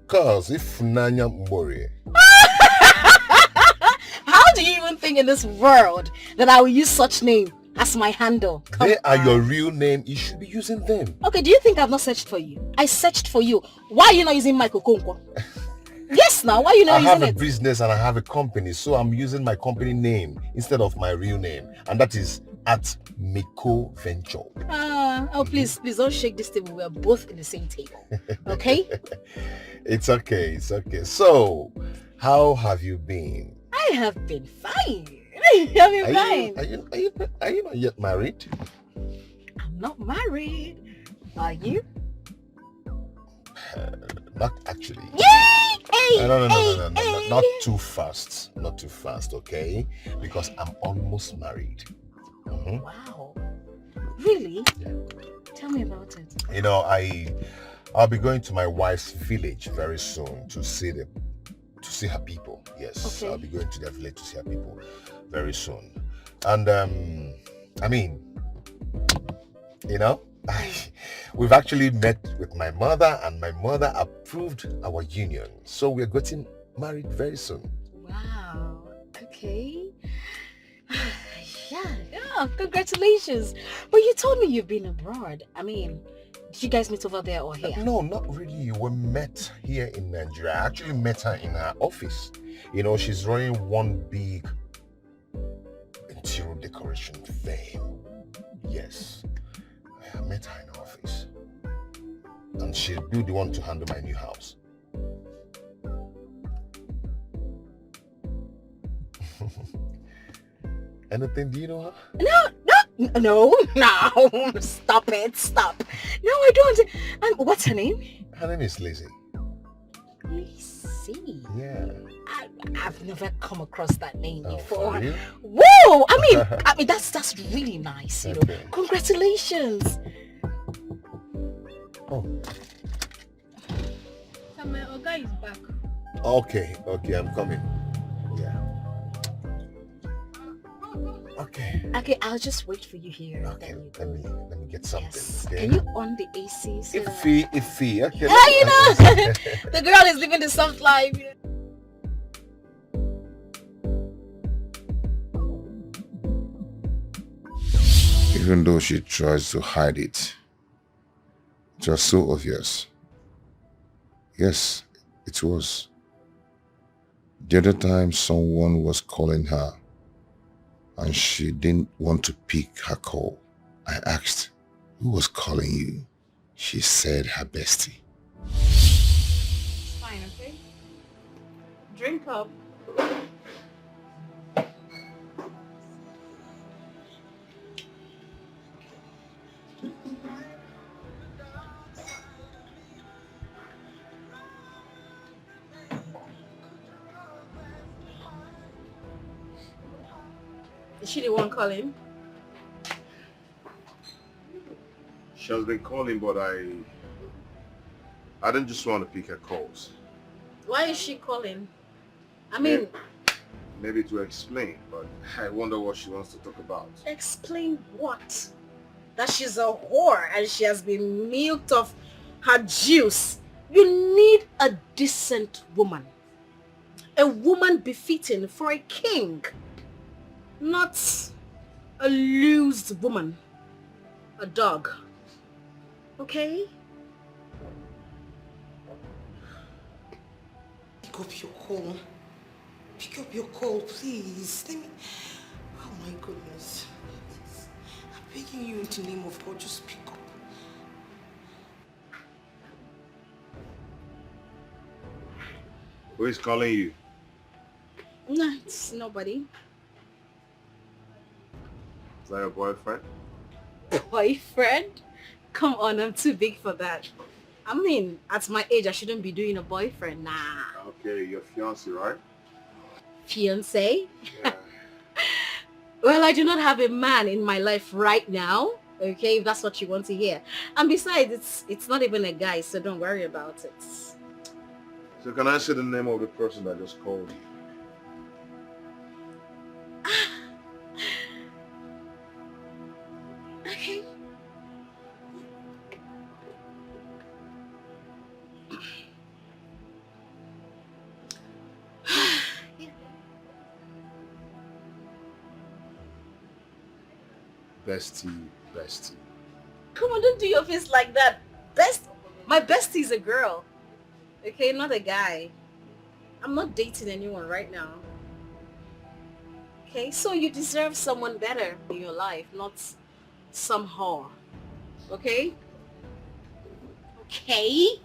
course. If Nanya Mbori. How do you even think in this world that I will use such name as my handle? They are your real name. You should be using them. Okay, do you think I've not searched for you? I searched for you. Why are you not using Michael Konkwo? Yes, now, why are you not I have using a it? business and I have a company, so I'm using my company name instead of my real name. And that is at Miko Venture. Please don't shake this table. We're both in the same table. Okay? It's okay. So, how have you been? I have been fine. I've been fine. Are you not yet married? I'm not married. Are you? Not actually. Yay! Hey, No. hey. Not too fast. Not too fast, okay? Because I'm almost married. Wow. Really? Yeah. Tell me about it. You know, I'll be going to my wife's village very soon to see her people. Yes, okay. I'll be going to their village to see her people very soon. And I mean, you know, we've actually met with my mother, and my mother approved our union. So we're getting married very soon. Wow. Okay. Yeah, congratulations. But you told me you've been abroad. I mean, did you guys meet over there or here? No, not really. We met here in Nigeria. I actually met her in her office. You know, she's running one big interior decoration firm. Yes. I met her in her office. And she'll be the one to handle my new house. Anything, do you know her? No. Stop it. No, I don't. What's her name? Her name is Lizzie. Lizzie? Yeah. I've never come across that name before. For you? Whoa! I mean, that's really nice. You know, congratulations. Oh. So my Oga is back. Okay, I'm coming. Yeah. Okay, I'll just wait for you here. Okay, let me get something. Yes. Okay? Can you on the AC? So Iffy. Okay. Hey, you know, the girl is living the soft life. Even though she tries to hide it, it was so obvious. Yes, it was. The other time someone was calling her and she didn't want to pick her call. I asked, who was calling you? She said her bestie. It's fine, okay? Drink up. Is she the one calling? She has been calling, but I didn't just want to pick her calls. Why is she calling? I mean... Maybe to explain, but I wonder what she wants to talk about. Explain what? That she's a whore and she has been milked of her juice. You need a decent woman. A woman befitting for a king. Not a loose woman. A dog. Okay? Pick up your call. Pick up your call, please. Let me... Oh my goodness. I'm begging you in the name of God, just pick up. Who is calling you? No, it's nobody. Is that your boyfriend? Boyfriend? Come on, I'm too big for that. I mean, at my age, I shouldn't be doing a boyfriend. Nah. Okay, your fiance, right? Fiance? Well, I do not have a man in my life right now. Okay, if that's what you want to hear. And besides, it's not even a guy, so don't worry about it. So can I say the name of the person that just called you? Okay. Bestie. Come on, don't do your face like that. My bestie is a girl. Okay, not a guy. I'm not dating anyone right now. Okay, so you deserve someone better in your life, not some whore. Okay? Okay?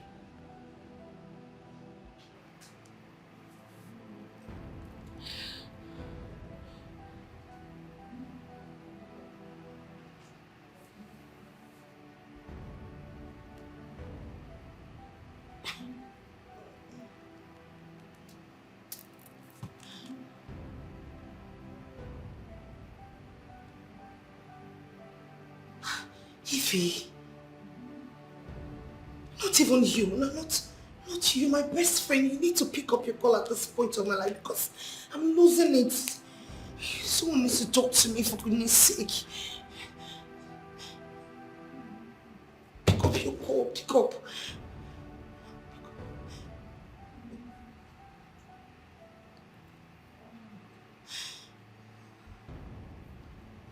Ify, not even you, not you, my best friend. You need to pick up your call at this point of my life because I'm losing it. Someone needs to talk to me for goodness sake. Pick up your call, pick up.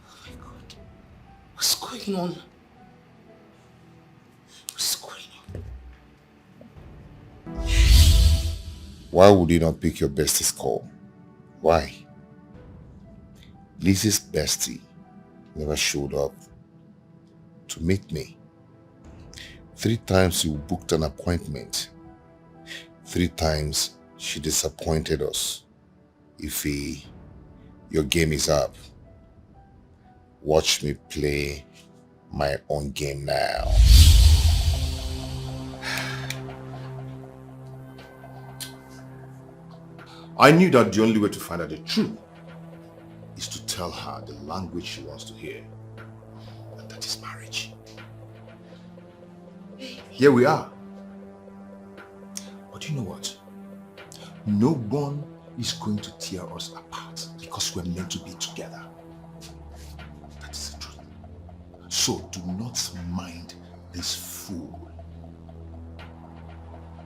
Oh my God, what's going on? Why would you not pick your bestie's call? Why? Lizzie's bestie never showed up to meet me. 3 times you booked an appointment. 3 times she disappointed us. Ify, your game is up. Watch me play my own game now. I knew that the only way to find out the truth is to tell her the language she wants to hear. And that is marriage. Here we are. But you know what? No one is going to tear us apart because we're meant to be together. That is the truth. So do not mind this fool.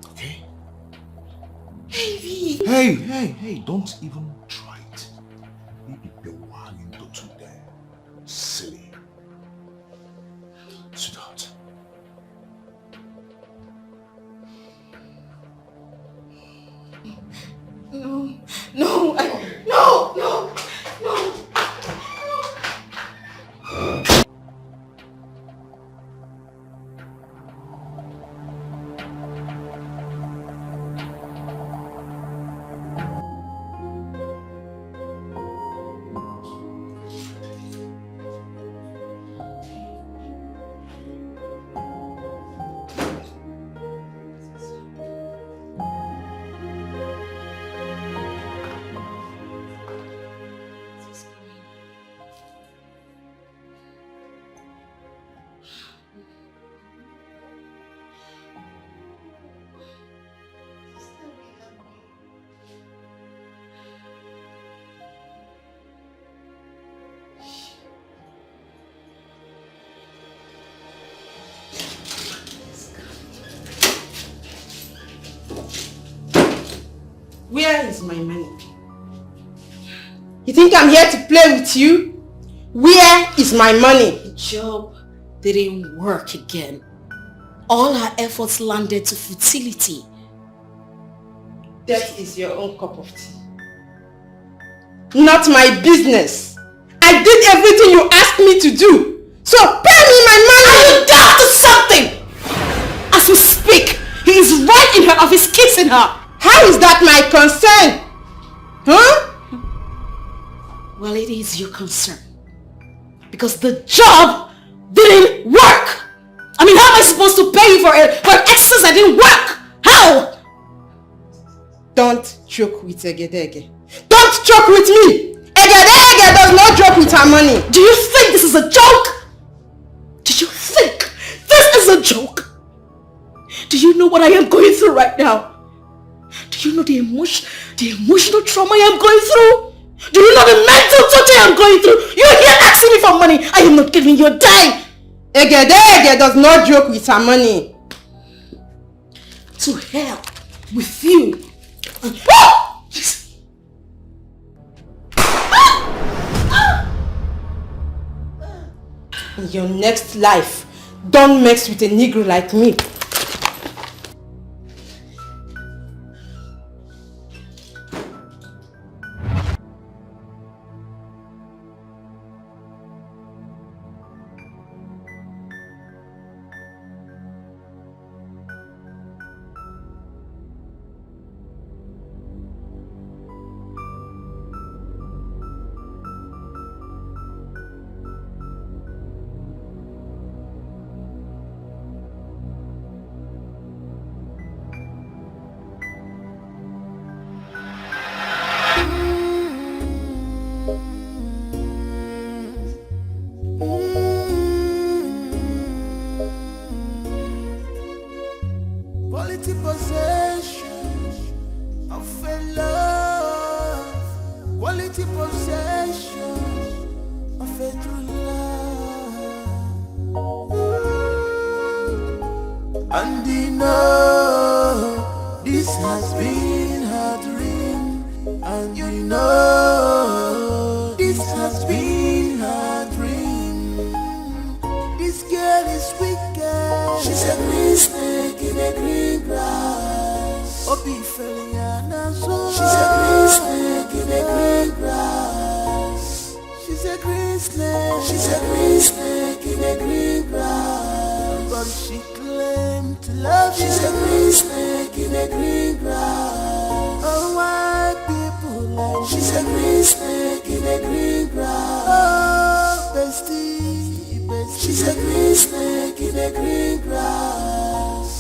Okay? Hey, don't even try it. Maybe be whining to there. Silly. Sweetheart. No. Where is my money? You think I'm here to play with you? Where is my money? The job didn't work again. All her efforts landed to futility. That is your own cup of tea. Not my business. I did everything you asked me to do. So pay me my money! Are you down to something? As we speak, he is right in her office kissing her. How is that my concern? Huh? Well, it is your concern. Because the job didn't work. I mean, how am I supposed to pay you for an exercise that didn't work. How? Don't joke with Egedege. Don't joke with me. Egedege does not joke with her money. Do you think this is a joke? Do you think this is a joke? Do you know what I am going through right now? Do you know the emotional trauma I am going through? Do you know the mental torture I am going through? You're here asking me for money. I am not giving you a dime. Egedege does not joke with her money. To hell with you. In your next life, don't mix with a Negro like me. Quality possession of a love. Quality possession of a true love. And you know this has been her dream. And you know this has been her dream. This girl is wicked. She's a green snake in a green grass. Ophelia, so she's a green snake in a green grass. She's a green snake. She's a green snake in a green grass. But she claimed to love you. She's a green snake in a green grass. Oh, why people like she's a green snake in a green grass. Oh, bestie, bestie. She's a green snake in a green grass.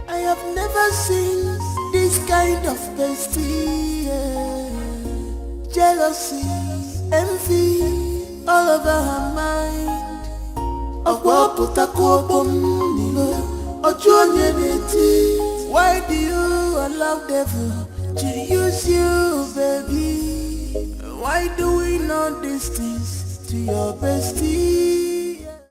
I have never seen this kind of bestie, jealousy, envy, all over her mind. Why do you allow devil to use you, baby? Why do we know these things to your bestie?